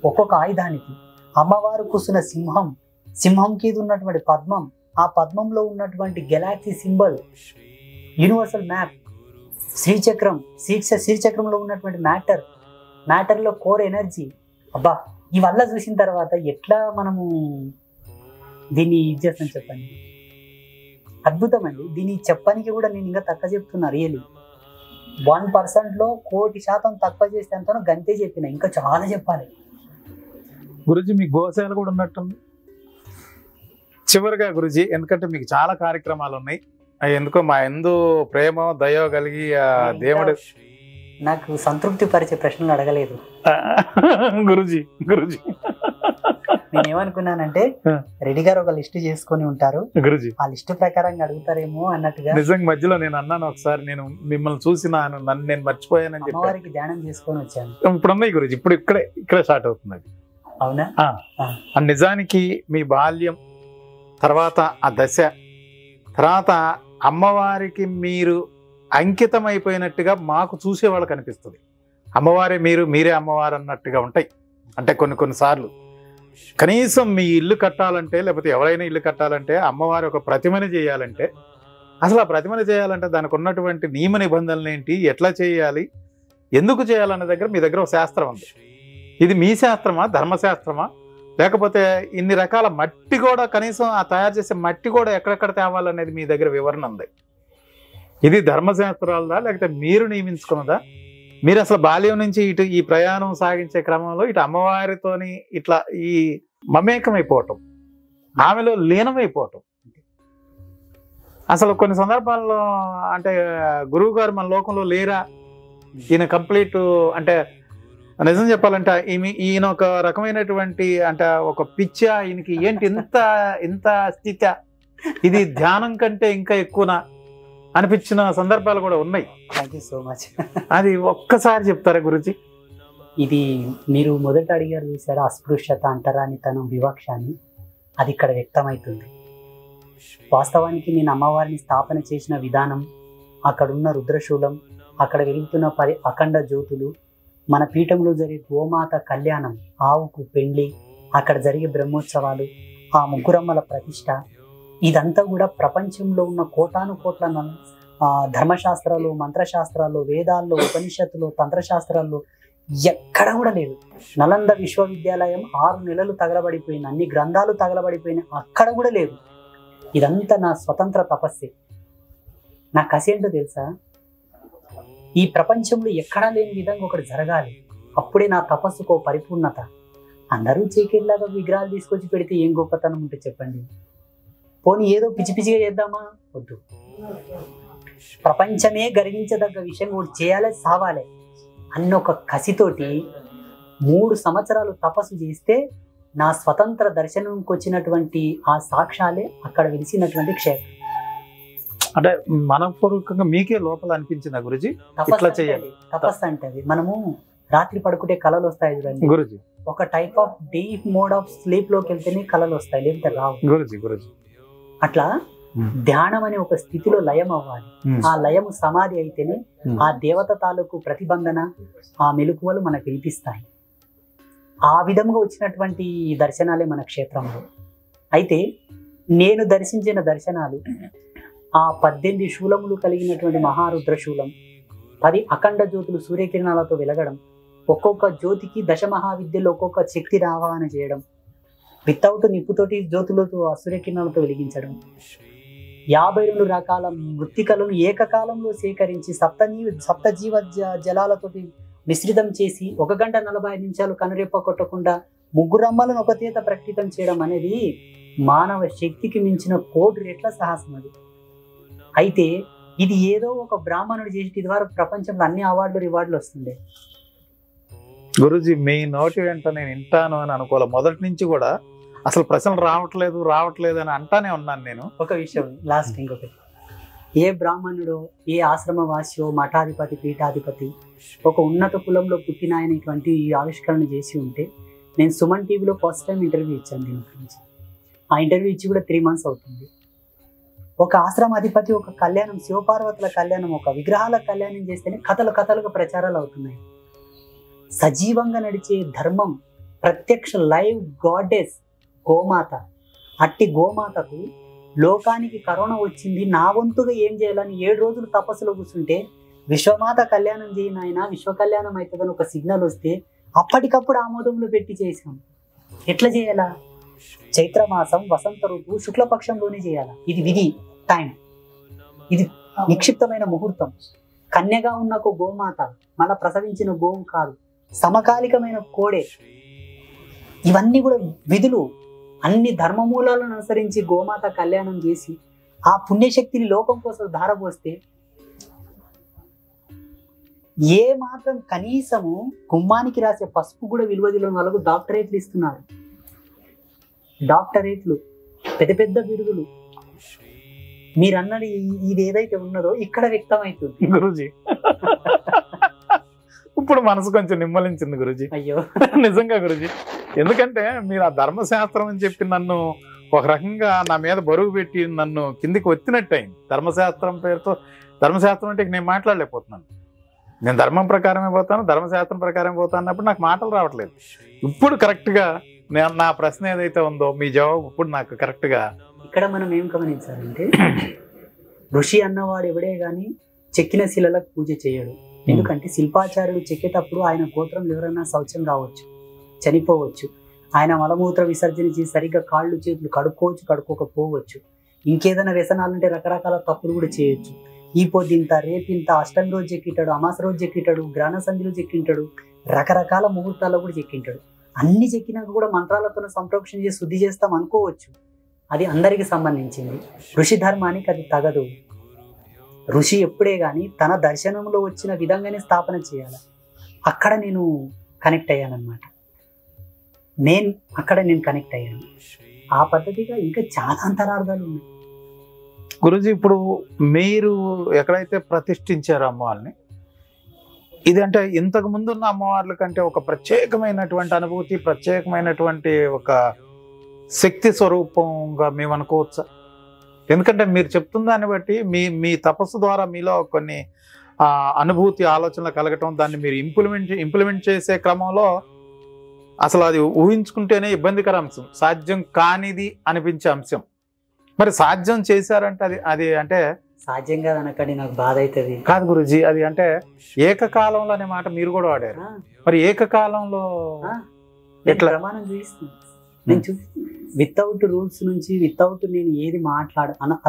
ఒక్కొక్క ఆయుధానికి అమ్మవారు కూర్చున్న సింహం కింద ఉన్నటువంటి పద్మం, ఆ పద్మంలో ఉన్నటువంటి గెలాక్సీ సింబల్, యూనివర్సల్ మ్యాప్, శ్రీచక్రంలో ఉన్నటువంటి మ్యాటర్లో కోర్ ఎనర్జీ. అబ్బా, ఇవల్ల చూసిన తర్వాత ఎట్లా మనము దీన్ని ఇది చేస్తాం చెప్పండి? అద్భుతం అండి. దీన్ని చెప్పడానికి కూడా నేను ఇంకా తక్కువ చెప్తున్నా. రియలీ 1%లో 1,00,00,000% తక్కువ చేస్తే అంతనో గంతే చెప్పిన, ఇంకా చాలా చెప్పాలి. గురుజీ మీకు గోశాల కూడా ఉన్నట్టుంది. చివరిగా గురుజీ, ఎందుకంటే మీకు చాలా కార్యక్రమాలు ఉన్నాయి, ఎందుకో మా ఎందు ప్రేమ దయ కలిగి దేవుడు నాకు సంతృప్తి పరిచే ప్రశ్నలు అడగలేదు గురుజీ. నేనేమనుకున్నానంటే, రెడ్డి గారు ఒక లిస్ట్ చేసుకొని ఉంటారు గురుజీ, ఆ లిస్ట్ ప్రకారంగా అడుగుతారేమో అన్నట్టుగా. నిజంగా మధ్యలో నేను అన్నాను ఒకసారి, నేను మిమ్మల్ని చూసినాను, నన్ను నేను మర్చిపోయానని చెప్పి వారికి ధ్యానం చేసుకొని వచ్చాను. ఇప్పుడు ఉన్నాయి గురుజీ, ఇప్పుడు ఇక్కడే స్టార్ట్ అవుతుంది. అవునా? నిజానికి మీ బాల్యం తర్వాత ఆ దశ తర్వాత అమ్మవారికి మీరు అంకితం అయిపోయినట్టుగా మాకు చూసేవాళ్ళకి అనిపిస్తుంది. అమ్మవారే మీరే అమ్మవారు అన్నట్టుగా ఉంటాయి. అంటే కొన్ని సార్లు కనీసం మీ ఇల్లు కట్టాలంటే, లేకపోతే ఎవరైనా ఇల్లు కట్టాలంటే, అమ్మవారి ఒక ప్రతిమని చేయాలంటే, అసలు ఆ ప్రతిమని చేయాలంటే దానికి ఉన్నటువంటి నియమ నిబంధనలు ఏంటి, ఎట్లా చేయాలి, ఎందుకు చేయాలన్న దగ్గర మీ దగ్గర ఒక శాస్త్రం ఉంది. ఇది మీ శాస్త్రమా, ధర్మశాస్త్రమా, లేకపోతే ఇన్ని రకాల మట్టి కూడా, కనీసం ఆ తయారు చేసే మట్టి కూడా ఎక్కడెక్కడ తేవాలనేది మీ దగ్గర వివరణ ఉంది. ఇది ధర్మశాస్త్రాలదా, లేకపోతే మీరు నియమించుకున్నదా? మీరు అసలు బాల్యం నుంచి ఇటు ఈ ప్రయాణం సాగించే క్రమంలో ఇటు అమ్మవారితోని ఇట్లా ఈ మమేకమైపోవటం, ఆమెలో లీనమైపోవటం. అసలు కొన్ని సందర్భాల్లో అంటే గురువు గారు మన లోకంలో లేరా, ఈయన కంప్లీట్ అంటే నిజం చెప్పాలంటే ఈయన ఒక రకమైనటువంటి అంటే ఒక పిచ్చ, ఈయనకి ఏంటి ఇంత స్థితి, ఇది ధ్యానం కంటే ఇంకా ఎక్కువనా అనిపించిన సందర్భాలు కూడా ఉన్నాయి. Thank you so much. అది ఒక్కసారి చెప్తారా గురుజీ? ఇది మీరు మొదట అడిగారు చూసారా, అస్పృశ్యత, అంటరానితనం, వివక్షాన్ని, అది ఇక్కడ వ్యక్తమవుతుంది. వాస్తవానికి నేను అమ్మవారిని స్థాపన చేసిన విధానం, అక్కడున్న రుద్రశూలం, అక్కడ వెలుగుతున్న అఖండ జ్యోతులు, మన పీఠంలో జరిగే గోమాత కళ్యాణం, ఆవుకు పెండ్లి, అక్కడ జరిగే బ్రహ్మోత్సవాలు, ఆ ముగ్గురమ్మల ప్రతిష్ట, ఇదంతా కూడా ప్రపంచంలో ఉన్న కోటాను కోట్ల ధర్మశాస్త్రాలు, మంత్రశాస్త్రాలు, వేదాల్లో, ఉపనిషత్తులు, తంత్రశాస్త్రాల్లో ఎక్కడ కూడా లేదు. నలంద విశ్వవిద్యాలయం 6 నెలలు తగలబడిపోయింది, అన్ని గ్రంథాలు తగలబడిపోయినాయి, అక్కడ కూడా లేదు. ఇదంతా నా స్వతంత్ర తపస్సే. నా కసి ఏంటో తెలుసా, ఈ ప్రపంచంలో ఎక్కడా లేని విధంగా ఒకటి జరగాలి, అప్పుడే నా తపస్సుకు పరిపూర్ణత. అందరూ చీకెళ్ళలాగా విగ్రహాలు తీసుకొచ్చి పెడితే ఏం గొప్పతనం ఉంటే చెప్పండి. పోనీ ఏదో పిచ్చి పిచ్చిగా చేద్దామా? వద్దు. ప్రపంచమే గర్వించదగ్గ విషయం ఒకటి చేయాలి, సావాలి అన్న ఒక కసితోటి 3 సంవత్సరాలు తపస్సు చేస్తే నా స్వతంత్ర దర్శనంకి వచ్చినటువంటి ఆ సాక్ష్యాలే అక్కడ వెలిసినటువంటి క్షేత్రం. అంటే మనపూర్వకంగా మీకే లోపల అనిపించిందా గురుజీ ఇట్లా చేయాలి? తపస్సు అంటే మనము రాత్రి పడుకుంటే కళలు వస్తాయి చూడండి గురుజీ, ఒక type of deep mode of sleep లోకి వెళ్తేనే కళలు వస్తాయి, లేకపోతే రావు. గురుజీ అట్లా ధ్యానం అనే ఒక స్థితిలో లయం అవ్వాలి. ఆ లయము సమాధి అయితేనే ఆ దేవత తాలూకు ప్రతిబంధన, ఆ మెలకువలు మనకు వినిపిస్తాయి. ఆ విధంగా వచ్చినటువంటి దర్శనాలే మన క్షేత్రంలో. అయితే నేను దర్శించిన దర్శనాలు, ఆ 18 శూలములు కలిగినటువంటి మహారుద్రశూలం, 10 అఖండ జ్యోతులు సూర్యకిరణాలతో వెలగడం, ఒక్కొక్క జ్యోతికి 10 మహావిద్యలో ఒక్కొక్క శక్తి ఆవాహన చేయడం, వితౌట్ నిప్పుతోటి జ్యోతులతో సూర్యకిరణాలతో వెలిగించడం, 52 రకాల మృత్తికలను ఏకకాలంలో సేకరించి సప్తజీవ జలాలతోటి మిశ్రితం చేసి 1 గంట 45 నిమిషాలు కనురెప్ప కొట్టకుండా ముగ్గురమ్మలను ఒక చేత ప్రకటితం చేయడం అనేది మానవ శక్తికి మించిన 1 కోటి రెట్ల సాహసం అది. అయితే ఇది ఏదో ఒక బ్రాహ్మణుడు చేసి ఇది వరకు ప్రపంచంలో అన్ని అవార్డులు రివార్డులు వస్తుండే. గురుజీ మీ నోటి వెంట నేను వింటాను అని అనుకోలే, మొదటి నుంచి కూడా అసలు ప్రశ్నలు రావట్లేదు అని అంటానే ఉన్నాను నేను. ఒక విషయం లాస్ట్ ఇంకొకటి, ఏ బ్రాహ్మణుడో, ఏ ఆశ్రమవాసియో, మఠాధిపతి, పీఠాధిపతి ఒక ఉన్నత కులంలో పుట్టిన ఆయన ఇటువంటి ఆవిష్కరణ చేసి ఉంటే, నేను సుమన్ టీవీలో ఫస్ట్ టైం ఇంటర్వ్యూ ఇచ్చాను దీని గురించి. ఆ ఇంటర్వ్యూ ఇచ్చి కూడా 3 months అవుతుంది. ఒక ఆశ్రమాధిపతి ఒక కళ్యాణం, శివపార్వతుల కళ్యాణం, ఒక విగ్రహాల కళ్యాణం చేస్తేనే కథలుగా ప్రచారాలు అవుతున్నాయి. సజీవంగా నడిచే ధర్మం, ప్రత్యక్ష లైవ్ గాడెస్ గోమాత. అట్టి గోమాతకు లోకానికి కరోనా వచ్చింది, నా వంతుగా ఏం చేయాలని 7 రోజులు తపస్సులో కూర్చుంటే, విశ్వమాత కళ్యాణం చేయి నాయన, విశ్వ కళ్యాణం అవుతుందని ఒక సిగ్నల్ వస్తే అప్పటికప్పుడు ఆమోదంలో పెట్టి చేసాం. ఎట్లా చేయాలా? చైత్రమాసం, వసంత ఋతువు, శుక్లపక్షంలోనే చేయాలా. ఇది విధి, టైం, ఇది నిక్షిప్తమైన ముహూర్తం. కన్యగా ఉన్న ఒక గోమాత, మళ్ళా ప్రసవించిన గోవు కాదు, సమకాలికమైన కోడే. ఇవన్నీ కూడా విధులు. అన్ని ధర్మమూలాలను అనుసరించి గోమాత కళ్యాణం చేసి ఆ పుణ్యశక్తిని లోకం కోసం ధారపోస్తే, ఏ మాత్రం కనీసము గుమ్మానికి రాసే పసుపు కూడా విలువదిలో వాళ్ళకు డాక్టరేట్లు ఇస్తున్నారు. డాక్టరేట్లు, పెద్ద పెద్ద బిరుదులు. మీరు అన్నది ఇది ఏదైతే ఉన్నదో ఇక్కడ వ్యక్తం అవుతుంది గురుజీ. ఇప్పుడు మనసు కొంచెం నిమ్మలించింది గురుజీ. అయ్యో నిజంగా గురుజీ, ఎందుకంటే మీరు ఆ ధర్మశాస్త్రం అని చెప్పి నన్ను ఒక రకంగా నా మీద బరువు పెట్టి నన్ను కిందికి వచ్చినట్టు అయింది. ధర్మశాస్త్రం పేరుతో, ధర్మశాస్త్రం అంటే నేను మాట్లాడలేకపోతున్నాను. నేను ధర్మం ప్రకారమే పోతాను, ధర్మశాస్త్రం ప్రకారం పోతాను అన్నప్పుడు నాకు మాటలు రావట్లేదు. ఇప్పుడు కరెక్ట్గా నా ప్రశ్న ఏదైతే ఉందో మీ జవాబు ఇప్పుడు నాకు కరెక్ట్గా. ఇక్కడ మనం ఏం గమనించాలంటే ఋషి అన్నవాడు ఎవడే గాని చెక్కిన శిలలకు పూజ చేయడు. ఎందుకంటే శిల్పాచార్యుడు చెక్కేటప్పుడు ఆయన గోత్రంలో ఎవరైనా శౌచం కావచ్చు, చనిపోవచ్చు, ఆయన మలమూత్ర విసర్జన చేసి సరిగ్గా కాళ్ళు చేతులు కడుక్కోవచ్చు, కడుక్కోకపోవచ్చు, ఇంకేదైనా వ్యసనాలుంటే రకరకాల తప్పులు కూడా చేయొచ్చు. ఈ పొద్దుంత రేపింత అష్టమి రోజు చెక్కింటాడు, అమాస రోజు చెక్కింటాడు, గ్రహణ సంధిలో చెక్కింటాడు, రకరకాల ముహూర్తాల్లో కూడా చెక్కింటాడు. అన్ని చెక్కినాక కూడా మంత్రాలతో సంప్రోక్షణ చేసి శుద్ధి చేస్తాం అనుకోవచ్చు. అది అందరికి సంబంధించింది. ఋషి ధర్మానికి అది తగదు. ఋషి ఎప్పుడే కానీ తన దర్శనంలో వచ్చిన విధంగానే స్థాపన చేయాలి. అక్కడ నేను కనెక్ట్ అయ్యానమాట. నేను కనెక్ట్ అయ్యాను. ఆ పద్ధతిగా ఇంకా చాలా అంతరార్థాలు ఉన్నాయి. గురుజీ, ఇప్పుడు మీరు ఎక్కడైతే ప్రతిష్ఠించారో అమ్మవారిని, ఇది అంటే ఇంతకు ముందు ఉన్న అమ్మవార్ల కంటే ఒక ప్రత్యేకమైనటువంటి అనుభూతి, ప్రత్యేకమైనటువంటి ఒక శక్తి స్వరూపంగా మేము అనుకోవచ్చా? ఎందుకంటే మీరు చెప్తున్న దాన్ని బట్టి మీ తపస్సు ద్వారా మీలో కొన్ని అనుభూతి, ఆలోచనలు కలగటం, దాన్ని మీరు ఇంప్లిమెంట్ చేసే క్రమంలో అసలు అది ఊహించుకుంటేనే ఇబ్బందికర అంశం, సాధ్యం కానిది అనిపించే అంశం. మరి సాధ్యం చేశారంటే అది అంటే సాధ్యం కాదు అనకండి, నాకు బాధ అవుతుంది. కాదు గురుజీ, అది అంటే ఏకకాలంలో అనే మాట మీరు కూడా వాడారు. మరి ఏకకాలంలో ఎట్లా? ప్రమాణం చూపిస్తుంది. నేను వితౌట్ రూల్స్ నుంచి, వితౌట్ నేను ఏది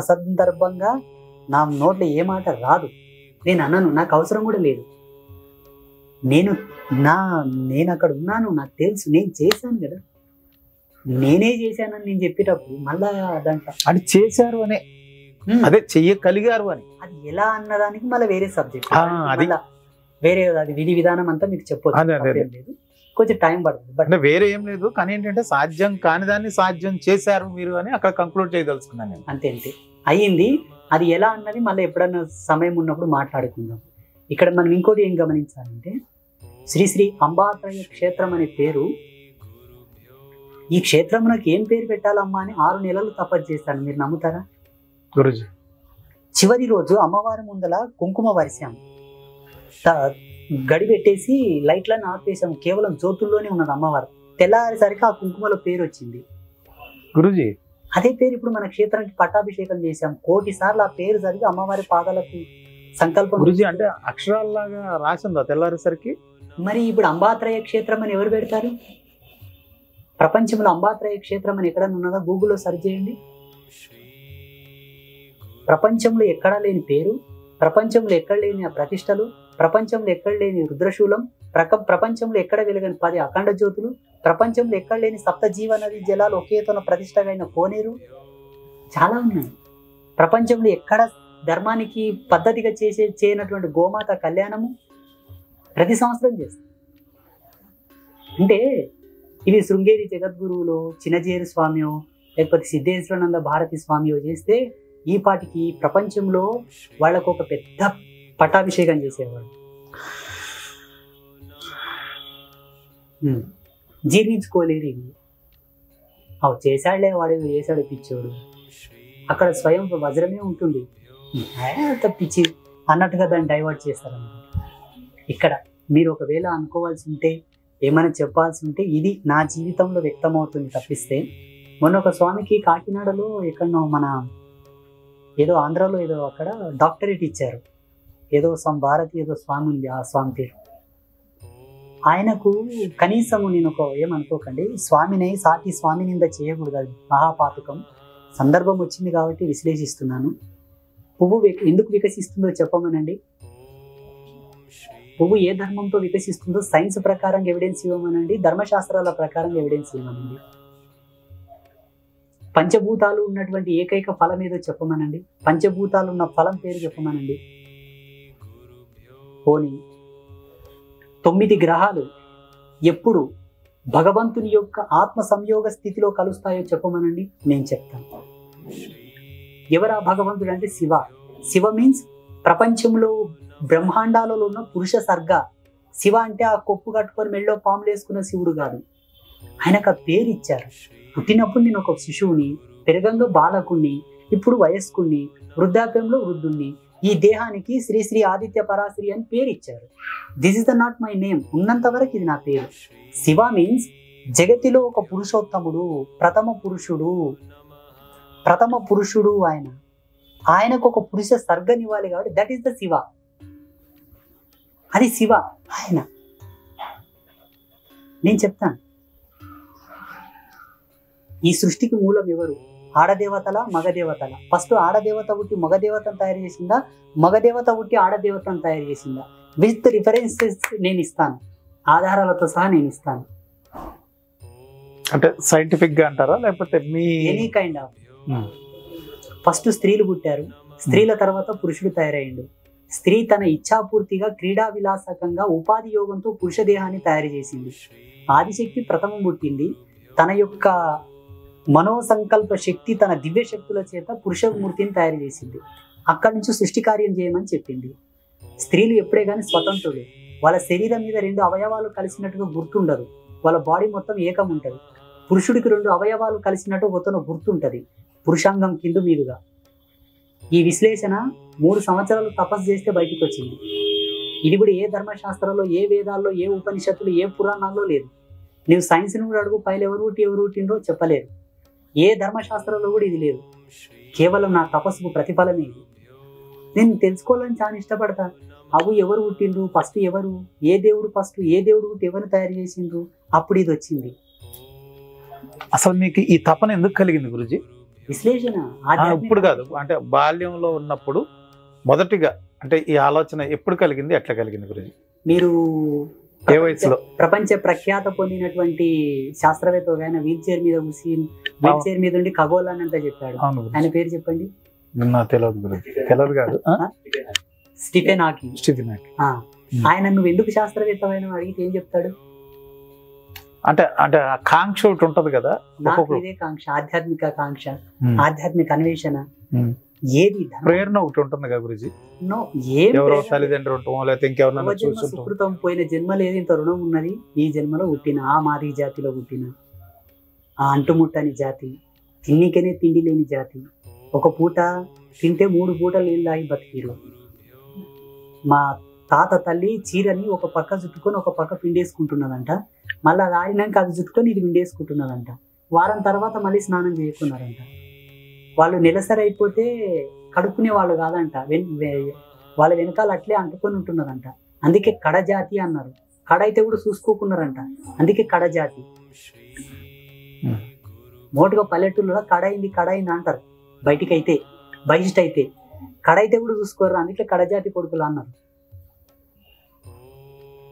అసందర్భంగా నా నోట్లో ఏ మాట రాదు. నేను అన్నాను, నాకు అవసరం కూడా లేదు. నేను అక్కడ ఉన్నాను, నాకు తెలుసు, నేను చేశాను కదా, నేనే చేశానని నేను చెప్పేటప్పుడు మళ్ళా అదంట అది చేశారు అనే, అదే చెయ్యగలిగారు అని, అది ఎలా అన్నదానికి మళ్ళీ వేరే సబ్జెక్ట్, వేరే అది విధి విధానం అంతా మీకు చెప్పొచ్చు, కొంచెం టైం పడుతుంది. బట్ వేరే ఏం లేదు, కానీ ఏంటంటే సాధ్యం కాని దాన్ని సాధ్యం చేశారు మీరు అని అక్కడ కంక్లూడ్ చేయదలుచుకున్నాను నేను. అంతే అయ్యింది. అది ఎలా అన్నది మళ్ళీ ఎప్పుడన్నా సమయం ఉన్నప్పుడు మాట్లాడుకుందాం. ఇక్కడ మనం ఇంకోటి ఏం గమనించాలంటే, శ్రీ అంబాత్రయ క్షేత్రం అనే పేరు, ఈ క్షేత్రమునకు ఏం పేరు పెట్టాలమ్మా అని 6 నెలలు తపస్సు చేశాను. మీరు నమ్ముతారా గురుజీ? చివరి రోజు అమ్మవారి ముందల కుంకుమ వరిసాం, గడి పెట్టేసి లైట్లను ఆపేసాం, కేవలం జ్యోతుల్లోనే ఉన్నది అమ్మవారు. తెల్లారేసరికి ఆ కుంకుమలో పేరు వచ్చింది గురుజీ. అదే పేరు ఇప్పుడు మన క్షేత్రానికి పట్టాభిషేకం చేశాం. 1,000,000 సార్లు ఆ పేరు జరిగి అమ్మవారి పాదాలకు సంకల్పం. గురుజీ, అంటే అక్షరాల్లాగా రాసిందా తెల్లారేసరికి? మరి ఇప్పుడు అంబాత్రయ క్షేత్రం అని ఎవరు పెడతారు? ప్రపంచంలో అంబాత్రయ క్షేత్రం అని ఎక్కడన్నా ఉన్నదా? గూగుల్లో సెర్చ్ చేయండి. ప్రపంచంలో ఎక్కడా లేని పేరు, ప్రపంచంలో ఎక్కడ లేని ఆ ప్రతిష్టలు, ప్రపంచంలో ఎక్కడ లేని రుద్రశూలం, ప్రపంచంలో ఎక్కడ వెలగని 10 అఖండ జ్యోతులు, ప్రపంచంలో ఎక్కడ లేని 7 జీవనది జలాలు ఒకేతోన ప్రతిష్టగైన కోనేరు, చాలా ఉన్నాయి. ప్రపంచంలో ఎక్కడ ధర్మానికి పద్ధతిగా చేయనటువంటి గోమాత కళ్యాణము ప్రతి సంవత్సరం చేస్తారు. అంటే ఇవి శృంగేరి జగద్గురువులో చిన్నజీయర్ స్వామియో లేకపోతే సిద్ధేశ్వరానంద భారతి స్వామియో చేస్తే ఈ పాటికి ప్రపంచంలో వాళ్ళకు ఒక పెద్ద పట్టాభిషేకం చేసేవాడు. జీర్ణించుకోలేరు ఇవి. అవి చేశాడులే, వాడు చేశాడు పిచ్చోడు, అక్కడ స్వయం వజ్రమే ఉంటుంది, పిచ్చి అన్నట్టుగా దాన్ని డైవర్ట్ చేస్తారన్నమాట. ఇక్కడ మీరు ఒకవేళ అనుకోవాల్సి ఉంటే, ఏమైనా చెప్పాల్సి ఉంటే ఇది నా జీవితంలో వ్యక్తమవుతుంది తప్పిస్తే. మొన్న ఒక స్వామికి కాకినాడలో ఎక్కడో మన ఏదో ఆంధ్రాలో ఏదో అక్కడ డాక్టరేట్ ఇచ్చారు. ఏదో భారతి ఏదో స్వామి ఉంది, ఆ స్వామి పేరు. ఆయనకు కనీసము నేను ఏమనుకోకండి, స్వామిని సాటి స్వామి నింద చేయకూడదు, అది మహాపాతకం. సందర్భం వచ్చింది కాబట్టి విశ్లేషిస్తున్నాను. పువ్వు ఎందుకు వికసిస్తుందో చెప్పమనండి. పువ్వు ఏ ధర్మంతో వికసిస్తుందో సైన్స్ ప్రకారం ఎవిడెన్స్ ఇవ్వమనండి, ధర్మశాస్త్రాల ప్రకారం ఎవిడెన్స్ ఇవ్వమనండి. పంచభూతాలు ఉన్నటువంటి ఏకైక ఫలం ఏదో చెప్పమనండి, పంచభూతాలు ఉన్న ఫలం పేరు చెప్పమనండి. పోనీ 9 గ్రహాలు ఎప్పుడు భగవంతుని యొక్క ఆత్మ సంయోగ స్థితిలో కలుస్తాయో చెప్పమనండి, నేను చెప్తాను. ఎవరా భగవంతుడు అంటే శివ. శివ మీన్స్ ప్రపంచంలో బ్రహ్మాండాలలో ఉన్న పురుష సర్గ. శివ అంటే ఆ కొప్పు కట్టుకొని మెళ్ళో పాములు వేసుకున్న శివుడు కాదు. ఆయనకు ఆ పేరు ఇచ్చారు. పుట్టినప్పుడు నేను ఒక శిశువుని, పెరగంలో బాలకుణ్ణి, ఇప్పుడు వయస్కుణ్ణి, వృద్ధాప్యంలో వృద్ధుణ్ణి. ఈ దేహానికి శ్రీ ఆదిత్య పరాశరి అని పేరు ఇచ్చారు. This is the not my name. ఉన్నంత వరకు ఇది నా పేరు. శివ మీన్స్ జగతిలో ఒక పురుషోత్తముడు, ప్రథమ పురుషుడు ఆయనకు ఒక పురుష సర్గనివ్వాలి కాబట్టి దట్ ఈస్ ద శివ. అది శివ ఆయన. నేను చెప్తాను, ఈ సృష్టికి మూలం ఎవరు? ఆడదేవతల మగదేవతల? ఫస్ట్ ఆడదేవత పుట్టి మగదేవతను తయారు చేసిందా, మగదేవత పుట్టి ఆడదేవతను తయారు చేసిందా? విత్ రిఫరెన్సెస్ నేను ఇస్తాను, ఆధారాలతో సహా నేను ఇస్తాను. అంటే సైంటిఫిక్ గా అంటారా లేకపోతే me any kind of. First స్త్రీలు పుట్టారు, స్త్రీల తర్వాత పురుషుడు తయారయ్యిండు. స్త్రీ తన ఇచ్ఛాపూర్తిగా క్రీడా విలాసకంగా ఉపాధి యోగంతో పురుష దేహాన్ని తయారు చేసింది. ఆదిశక్తి ప్రథమం పుట్టింది, తన యొక్క మనోసంకల్ప శక్తి, తన దివ్య శక్తుల చేత పురుషమూర్తిని తయారు చేసింది. అక్కడి నుంచి సృష్టి కార్యం చేయమని చెప్పింది. స్త్రీలు ఎప్పుడే కానీ స్వతంత్రులు, వాళ్ళ శరీరం మీద 2 అవయవాలు కలిసినట్టుగా గుర్తుండదు, వాళ్ళ బాడీ మొత్తం ఏకం ఉంటుంది. పురుషుడికి 2 అవయవాలు కలిసినట్టు ఒకతను గుర్తుంటది, పురుషాంగం కింద మీదుగా. ఈ విశ్లేషణ 3 సంవత్సరాలు తపస్సు చేస్తే బయటకు వచ్చింది. ఇది కూడా ఏ ధర్మశాస్త్రంలో, ఏ వేదాల్లో, ఏ ఉపనిషత్తులు, ఏ పురాణాల్లో లేదు. నీవు సైన్స్ని కూడా అడుగు, పైలు ఎవరు పుట్టిండ్రో చెప్పలేరు. ఏ ధర్మశాస్త్రంలో కూడా ఇది లేదు. కేవలం నా తపస్సుకు ప్రతిఫలమే ఇది. నేను తెలుసుకోవాలని చాలా ఇష్టపడతా. అవు ఎవరు పుట్టిండ్రు, ఫస్ట్ ఎవరు, ఏ దేవుడు ఫస్ట్, ఏ దేవుడు పుట్టి ఎవరిని తయారు చేసిండ్రు, అప్పుడు ఇది వచ్చింది. అసలు మీకు ఈ తపన ఎందుకు కలిగింది గురుజీ? విశ్లేషణ ఇప్పుడు కాదు, అంటే బాల్యంలో ఉన్నప్పుడు మొదటిగా అంటే ఈ ఆలోచన ఎప్పుడు కలిగింది, ఎట్లా కలిగింది గురుజీ? మీరు ఏ వయసులో? ప్రపంచ ప్రఖ్యాత పొందినటువంటి శాస్త్రవేత్త ఆయన వీల్ చైర్ మీద ఉండి ఖగోళాన్ని అంతా చెప్పాడు. ఆయన పేరు చెప్పండి. తెలియదు కాదు. Stephen Hawking. ఆయన నువ్వు ఎందుకు శాస్త్రవేత్తమైన అడిగితే ఏం చెప్తాడు? అంటే అంటే ఆ కాంక్ష ఒకటి ఉంటది కదా, నాకు ఇదే కాంక్ష, ఆధ్యాత్మిక కాంక్ష, ఆధ్యాత్మిక అన్వేషణ. ఏది ప్రేరణ ఒకటి ఉంటుంది కదా గురుజీ? తల్లిదండ్రులు ఉంటాం, లేకపోతే ఇంకెవరన్నా సుకృతం. పోయిన జన్మ లేదు, ఇంత రుణం ఉన్నది. ఈ జన్మలో పుట్టిన ఆ మాది జాతిలో పుట్టిన ఆ అంటుముట్టని జాతి, తిన్నికనే తిండి లేని జాతి. ఒక పూట తింటే 3 పూటలు నీళ్ళు తాగి బతికిరు. మా తాత తల్లి చీరని ఒక పక్క చుట్టుకొని ఒక పక్క పిండేసుకుంటున్నదంట. మళ్ళీ అది ఆడినాక అది చుట్టుకొని ఇది పిండేసుకుంటున్నదంట. వారం తర్వాత మళ్ళీ స్నానం చేసుకున్నారంట. వాళ్ళు నెలసరి అయిపోతే కడుక్కునే వాళ్ళు కాదంట, వాళ్ళ వెనకాల అట్లే అంటుకొని ఉంటున్నారంట. అందుకే కడజాతి అన్నారు. కడ అయితే కూడా చూసుకోకున్నారంట, అందుకే కడజాతి. మోటుగా పల్లెటూళ్ళలో కడైంది అంటారు. బయటికైతే బహిష్ట అయితే కడైతే కూడా చూసుకోరు, అందుకే కడజాతి కొడుకులు అన్నారు.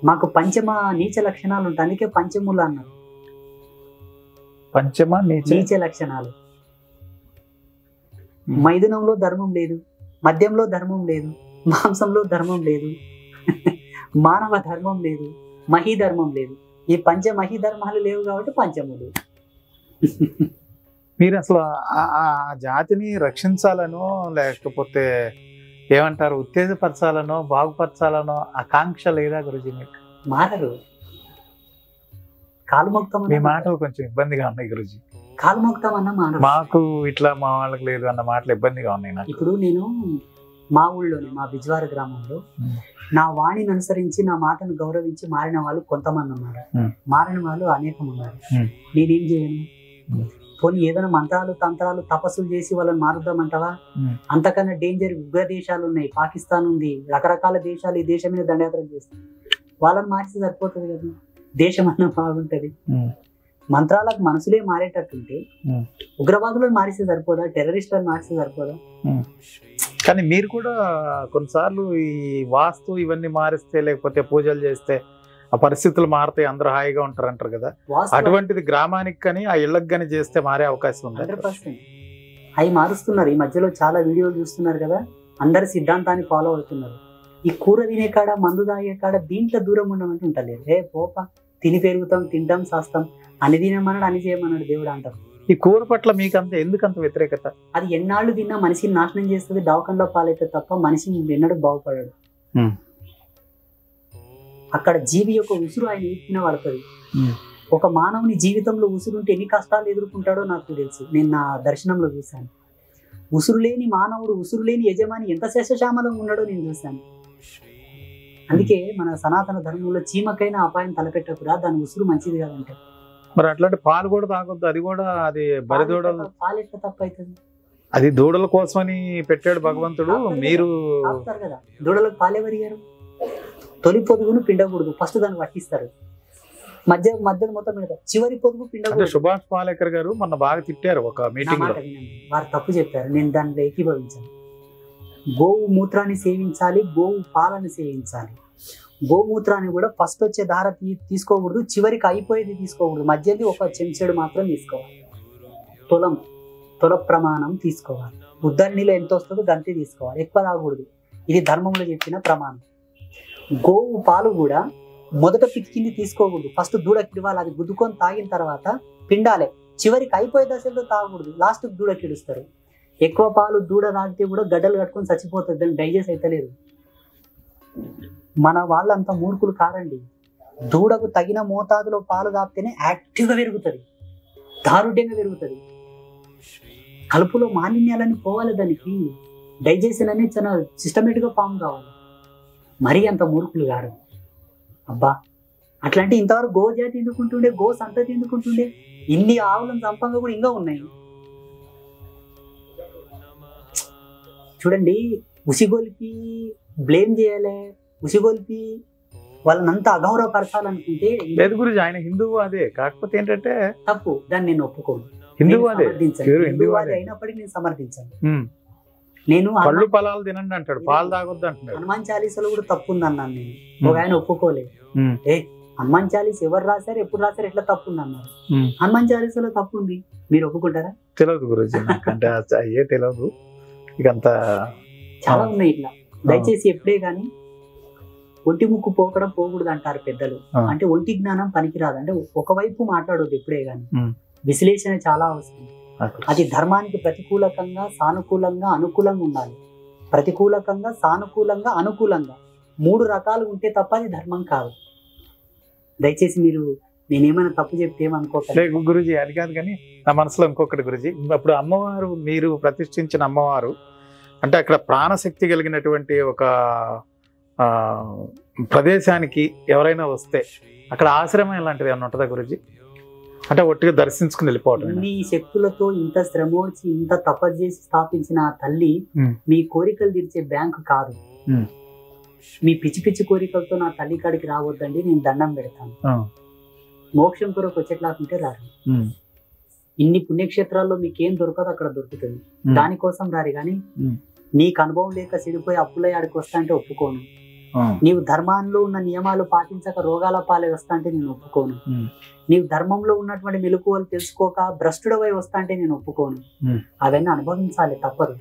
మాకు పంచమ నీచ లక్షణాలు ఉంటాయి, అందుకే పంచములు అన్నారు. పంచమ నీచ లక్షణాలు. మైథునంలో ధర్మం లేదు, మద్యంలో ధర్మం లేదు, మాంసంలో ధర్మం లేదు, మానవ ధర్మం లేదు, మహీ ధర్మం లేదు. ఈ మహీ ధర్మాలు లేవు కాబట్టి పంచములు. మీరు అసలు ఆ జాతిని రక్షించాలనో లేకపోతే ఏమంటారు ఉత్తేజపరచాలనో బాగుపరచాలనో ఆకాంక్ష లేదా గురుజీ మీకు? మారరు. కాలుమొక్తం. మీ మాటలు కొంచెం ఇబ్బందిగా ఉన్నాయి గురుజీ. కాలుమొక్తం అన్న మానరు. మాకు ఇట్లా మా వాళ్ళకి లేదు అన్న మాటలు ఇబ్బందిగా ఉన్నాయి నాకు. ఇప్పుడు నేను మా ఊళ్ళోనే, మా బిజ్వార గ్రామంలో నా వాణిని అనుసరించి నా మాటను గౌరవించి మారిన వాళ్ళు కొంతమంది ఉన్నారు, మారిన వాళ్ళు అనేకం ఉన్నారు. నేనేం చేయను? పోనీ ఏదైనా మంత్రాలు తంత్రాలు తపస్సులు చేసి వాళ్ళని మారుద్దామంటావా? అంతకన్నా డేంజర్ ఉగ్ర దేశాలు ఉన్నాయి, పాకిస్తాన్ ఉంది, రకరకాల దేశాలు ఈ దేశం మీద దండయాత్ర చేస్తాయి. వాళ్ళని మార్చి సరిపోతుంది కదా, దేశం అన్న బాగుంటది. మంత్రాలకు మనసులే మారేటట్టుంటే ఉగ్రవాదులను మారిస్తే సరిపోదా? టెర్రరిస్టులను మారిస్తే సరిపోదా? కానీ మీరు కూడా కొన్నిసార్లు ఈ వాస్తు ఇవన్నీ మారిస్తే లేకపోతే పూజలు చేస్తే ఆ పరిస్థితులు మారుతాయి, అందరూ హాయిగా ఉంటారు అంటారు కదా. అటువంటిది గ్రామానికి కానీ ఆ ఇళ్ళకి కానీ చేస్తే మారే అవకాశం ఉంది. 100% అవి మారుస్తున్నారు. ఈ మధ్యలో చాలా వీడియోలు చూస్తున్నారు కదా, అందరు సిద్ధాంతాన్ని ఫాలో అవుతున్నారు. ఈ కూర తినే కాడ, మందు తాగే కాడ దీంట్లో దూరం ఉండమంటే ఉంటలేదు. పోప తిని పెరుగుతాం, తింటాం, శాస్తాం, అని తినమన్నాడు, అని చేయమన్నాడు దేవుడు అంటారు. ఈ కూర పట్ల మీకు ఎందుకంత వ్యతిరేకత? అది ఎన్నాళ్ళు తిన్నా మనిషిని నాశనం చేస్తుంది, దవాఖానలో పాలైతే తప్ప మనిషి ఎన్నడూ బాగుపడాడు. అక్కడ జీవి యొక్క ఉసురు ఆయన ఎత్తిన పడుతుంది. ఒక మానవుని జీవితంలో ఉసురుంటే ఎన్ని కష్టాలు ఎదుర్కొంటాడో నాకు తెలుసు. నేను నా దర్శనంలో చూశాను. ఉసురు లేని మానవుడు, ఉసురు లేని యజమాని ఎంత శేషశ్యామలంగా ఉన్నాడో నేను చూశాను. అందుకే మన సనాతన ధర్మంలో చీమకైనా అపాయం తలపెట్టకురా, దాని ఉసురు మంచిది కాదంటే. మరి అట్లాంటి పాలు కూడా తాగొద్దు, అది కూడా అది బరి దూడలు, పాలు ఎట్లా తప్పు అవుతుంది? అది దూడల కోసమని పెట్టాడు భగవంతుడు. మీరు తాగుతారు కదా, దూడలకు పాలు ఎవరిగారు? తొలి పొదుగును పిండకూడదు, ఫస్ట్ దాన్ని పట్టిస్తారు, మధ్యలో మొత్తం పెడతారు, చివరి పొదుగు అంటే పిండకూడదు. సుభాష్ పాలేకర్ గారు మొన్న బాగా తిట్టారు ఒక నా మీటింగ్ మాట లో. వినండి, వారు తప్పు చెప్పారు, నేను దాంట్లో ఏకీభవించాను. గోవు మూత్రాన్ని సేవించాలి, గోవు పాలను సేవించాలి. గోమూత్రాన్ని కూడా ఫస్ట్ వచ్చే ధార తీసుకోకూడదు, చివరికి అయిపోయేది తీసుకోకూడదు, మధ్యది ఒక చెంచాడు మాత్రం తీసుకోవాలి. తుల ప్రమాణం తీసుకోవాలి. ఉద్దరణిలో ఎంత వస్తుందో గంతే తీసుకోవాలి, ఎక్కువ తాగకూడదు. ఇది ధర్మంలో చెప్పిన ప్రమాణం. గోవు పాలు కూడా మొదట పితికింది తీసుకోకూడదు, ఫస్ట్ దూడకి ఇవ్వాలి, అది గుద్దుకొని తాగిన తర్వాత పిండాలి, చివరికి అయిపోయే దశలో తాగకూడదు, లాస్ట్ దూడకి ఇడుస్తారు. ఎక్కువ పాలు దూడ తాగితే కూడా గడ్డలు కట్టుకొని చచ్చిపోతుంది, దాన్ని డైజెస్ట్ అవుతలేదు. మన వాళ్ళంతా మూర్ఖులు కారండి. దూడకు తగిన మోతాదులో పాలు తాగితేనే యాక్టివ్గా పెరుగుతుంది, దారుఢ్యంగా పెరుగుతుంది. కలుపులో మాలిన్యాలన్నీ పోవాలి, దానికి డైజెషన్ అనేది చాలా సిస్టమేటిక్గా ఫామ్ కావాలి. మరీ అంత మూర్ఖులు కాదు. అబ్బా అట్లాంటి ఇంతవరకు గో జాతి ఎందుకుంటుండే, గో సంతతి ఎందుకుంటుండే? ఇన్ని ఆవులను చంపంగా కూడా ఇంకా ఉన్నాయి. చూడండి, ఉసిగొలిపి బ్లేమ్ చేయాలి, ఉసిగొలిపి వాళ్ళనంతా అగౌరవపరచాలనుకుంటే లేదు గురించి, ఆయన హిందువు అదే, కాకపోతే ఏంటంటే తప్పు, దాన్ని నేను ఒప్పుకోను. హిందువు అదే, హిందువాది అయినప్పటికీ నేను సమర్థించాను. నేను పళ్ళు పొలాలు తినండి అంటాడు, పాలు తాగొద్దు అంటున్నాడు. హనుమాన్ చాలీసాలో కూడా తప్పు ఉంది అన్నాను నేను, ఒక ఆయన ఒప్పుకోలేదు. హనుమాన్ చాలీస్ ఎవరు రాశారు, ఎప్పుడు రాశారు, ఎట్లా తప్పు ఉంది అన్నారు. హనుమాన్ చాలీసాలో తప్పు ఉంది, మీరు ఒప్పుకుంటారా? తెలియదు గురించి, నాకంటే అయ్యే తెలియదు. ఇకంతా చాలా ఉన్నాయి ఇట్లా. దయచేసి ఎప్పుడే గాని ఒంటి ముక్కు పోకడం పోకూడదు అంటారు పెద్దలు. అంటే ఒంటి జ్ఞానం పనికిరాదు, అంటే ఒకవైపు మాట్లాడొద్దు ఎప్పుడే గాని. విశ్లేషణ చాలా అవసరం. అది ధర్మానికి ప్రతికూలకంగా, సానుకూలంగా, అనుకూలంగా ఉండాలి. ప్రతికూలకంగా, సానుకూలంగా, అనుకూలంగా 3 రకాలు ఉంటే తప్ప అది ధర్మం కాదు. దయచేసి మీరు నేనేమైనా తప్పు చెప్తే ఏమనుకోకండి గురుజీ. అది కాదు కానీ నా మనసులో ఇంకొకటి గురుజీ, అప్పుడు అమ్మవారు, మీరు ప్రతిష్ఠించిన అమ్మవారు అంటే అక్కడ ప్రాణశక్తి కలిగినటువంటి ఒక ప్రదేశానికి ఎవరైనా వస్తే అక్కడ ఆశ్రమం ఇలాంటిది ఏమన్నా ఉంటుందా గురుజీ? అంటే ఒట్టిగా దర్శించుకుని వెళ్ళిపోవటం. ఇన్ని శక్తులతో ఇంత శ్రమ వచ్చి ఇంత తపస్సు చేసి స్థాపించిన ఆ తల్లి మీ కోరికలు తీర్చే బ్యాంకు కాదు. మీ పిచ్చి పిచ్చి కోరికలతో నా తల్లి కాడికి రావద్దండి, నేను దండం పెడతాను. మోక్షం కొరకు వచ్చేట్లాకుంటే రారు. ఇన్ని పుణ్యక్షేత్రాల్లో మీకేం దొరకదు అక్కడ దొరుకుతుంది, దానికోసం రారు. కానీ నీకు అనుభవం లేక చెడిపోయి అప్పులై ఆడికి వస్తా అంటే ఒప్పుకోను. నీవు ధర్మాల్లో ఉన్న నియమాలు పాటించక రోగాల పాలై వస్తా అంటే నేను ఒప్పుకోను. నీవు ధర్మంలో ఉన్నటువంటి మెలకువలు తెలుసుకోక భ్రష్టుడవై వస్తా అంటే నేను ఒప్పుకోను. అవన్నీ అనుభవించాలి, తప్పదు.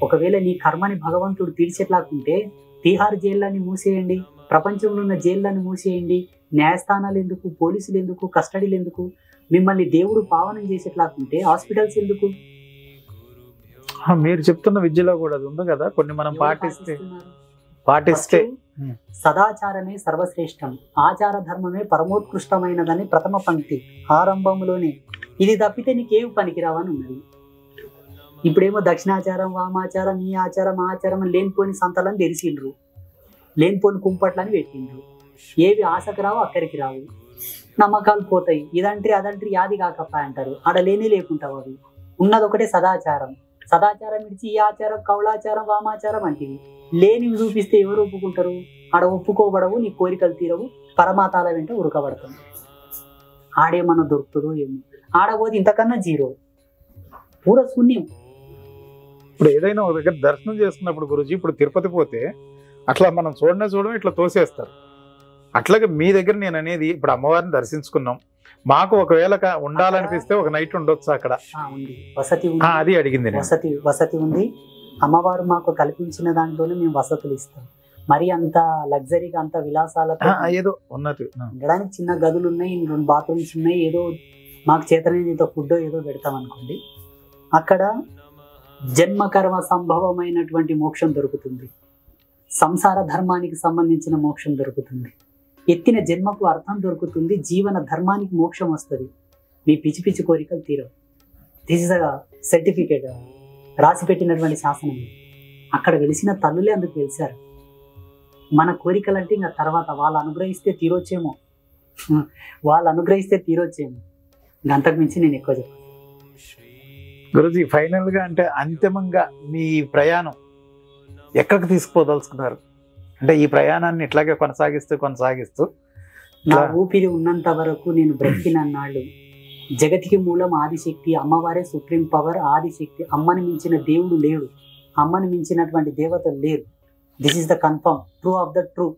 ఒకవేళ నీ కర్మని భగవంతుడు తీర్చేట్లాకుంటే తీహార్ జైళ్ళని మూసేయండి, ప్రపంచంలో ఉన్న జైళ్ళని మూసేయండి. న్యాయస్థానాలు ఎందుకు, పోలీసులు ఎందుకు, కస్టడీలు ఎందుకు? మిమ్మల్ని దేవుడు పావనం చేసేట్లాకుంటే హాస్పిటల్స్ ఎందుకు? మీరు చెప్తున్న విద్యలో కూడా అది ఉంది కదా, కొన్ని మనం పాటిస్తే సదాచారమే సర్వశ్రేష్టం, ఆచార ధర్మమే పరమోత్కృష్టమైనదని ప్రథమ పంక్తి ఆరంభంలోనే. ఇది తప్పితే నీకేవి పనికిరావని ఉన్నది. ఇప్పుడేమో దక్షిణాచారం, వామాచారం, ఈ ఆచారం, ఆచారం అని లేనిపోని సంతలని తెరిసిండ్రు, లేనిపోని కుంపట్లని పెట్టిండ్రు. ఏవి ఆశకు రావు, అక్కడికి రావు, నమ్మకాలు పోతాయి. ఇదంట్రీ అదంట్రీ యాది కాకప్ప అంటారు, ఆడ లేనే లేకుంటావు. అవి ఉన్నది ఒకటే సదాచారం. సదాచారం ఇడిచి ఈ ఆచారం, కౌళాచారం, వామాచారం అంటే లేనివి చూపిస్తే ఎవరు ఒప్పుకుంటారు? ఆడ ఒప్పుకోబడవు, నీ కోరికలు తీరవు, పరమాతాల వెంట ఉరకబడతాం. ఆడేమన్నా దొరుకుతుందో ఏమో, ఆడబోది ఇంతకన్నా జీరో, పూర శూన్యం. ఇప్పుడు ఏదైనా ఒక దగ్గర దర్శనం చేసుకున్నప్పుడు గురుజీ, ఇప్పుడు తిరుపతి పోతే అట్లా మనం చూడడం ఇట్లా తోసేస్తారు. అట్లాగే మీ దగ్గర నేను అనేది, ఇప్పుడు అమ్మవారిని దర్శించుకున్నాం, మాకు ఒకవేళ ఉండాలనిపిస్తే ఒక నైట్ ఉండొచ్చు అక్కడ? వసతి ఉంది, అది అడిగింది. వసతి ఉంది. అమ్మవారు మాకు కల్పించిన దాంట్లోనే మేము వసతులు ఇస్తాం. మరి అంత లగ్జరీగా, అంత విలాసాలతో ఏదో ఉన్నట్టు ఉండడానికి చిన్న గదులు ఉన్నాయి, 2 బాత్రూమ్స్ ఉన్నాయి. ఏదో మాకు చేతనైనంత ఫుడ్ ఏదో పెడతాం అనుకోండి. అక్కడ జన్మకర్మ సంభవమైనటువంటి మోక్షం దొరుకుతుంది, సంసార ధర్మానికి సంబంధించిన మోక్షం దొరుకుతుంది, ఎత్తిన జన్మకు అర్థం దొరుకుతుంది, జీవన ధర్మానికి మోక్షం వస్తుంది. మీ పిచ్చి పిచ్చి కోరికలు తీరవు. దిస్ ఇస్ అ సర్టిఫికేట్, రాసి పెట్టినటువంటి శాసనం. అక్కడ వెలిసిన తల్లులే అందుకు వెలిసారు. మన కోరికలు అంటే ఇంకా తర్వాత వాళ్ళు అనుగ్రహిస్తే తీరొచ్చేమో, ఇంకా అంతకు మించి నేను ఎక్కువ చెప్పాను. గురుజీ ఫైనల్గా అంటే అంతిమంగా మీ ప్రయాణం ఎక్కడికి తీసుకుపోదలుచుకున్నారు? అంటే ఈ ప్రయాణాన్ని ఇట్లాగే కొనసాగిస్తూ నా ఊపిరి ఉన్నంత వరకు నేను బ్రతికినన్నాళ్ళు జగతికి మూలం ఆదిశక్తి, అమ్మవారే సుప్రీం పవర్, ఆదిశక్తి. అమ్మని మించిన దేవుడు లేడు, అమ్మని మించినటువంటి దేవతలు లేరు. This is the confirm true of the true.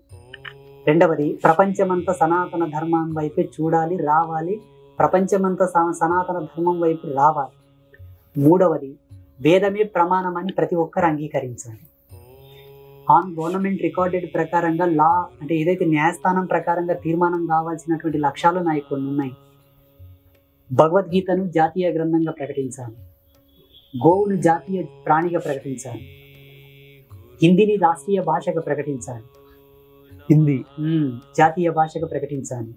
రెండవది, ప్రపంచమంతా సనాతన ధర్మం వైపే చూడాలి, రావాలి. ప్రపంచమంతా సనాతన ధర్మం వైపు రావాలి. మూడవది, వేదమే ప్రమాణం అని ప్రతి ఒక్కరు అంగీకరించాలి. ఆన్ గవర్నమెంట్ రికార్డెడ్ ప్రకారంగా లా అంటే ఏదైతే న్యాయస్థానం ప్రకారంగా తీర్మానం కావాల్సినటువంటి లక్ష్యాలు నాకు కొన్ని ఉన్నాయి. భగవద్గీతను జాతీయ గ్రంథంగా ప్రకటించాలి, గోవును జాతీయ ప్రాణిగా ప్రకటించాలి, హిందీని రాష్ట్రీయ భాషగా ప్రకటించాలి, హిందీ జాతీయ భాషగా ప్రకటించాలి.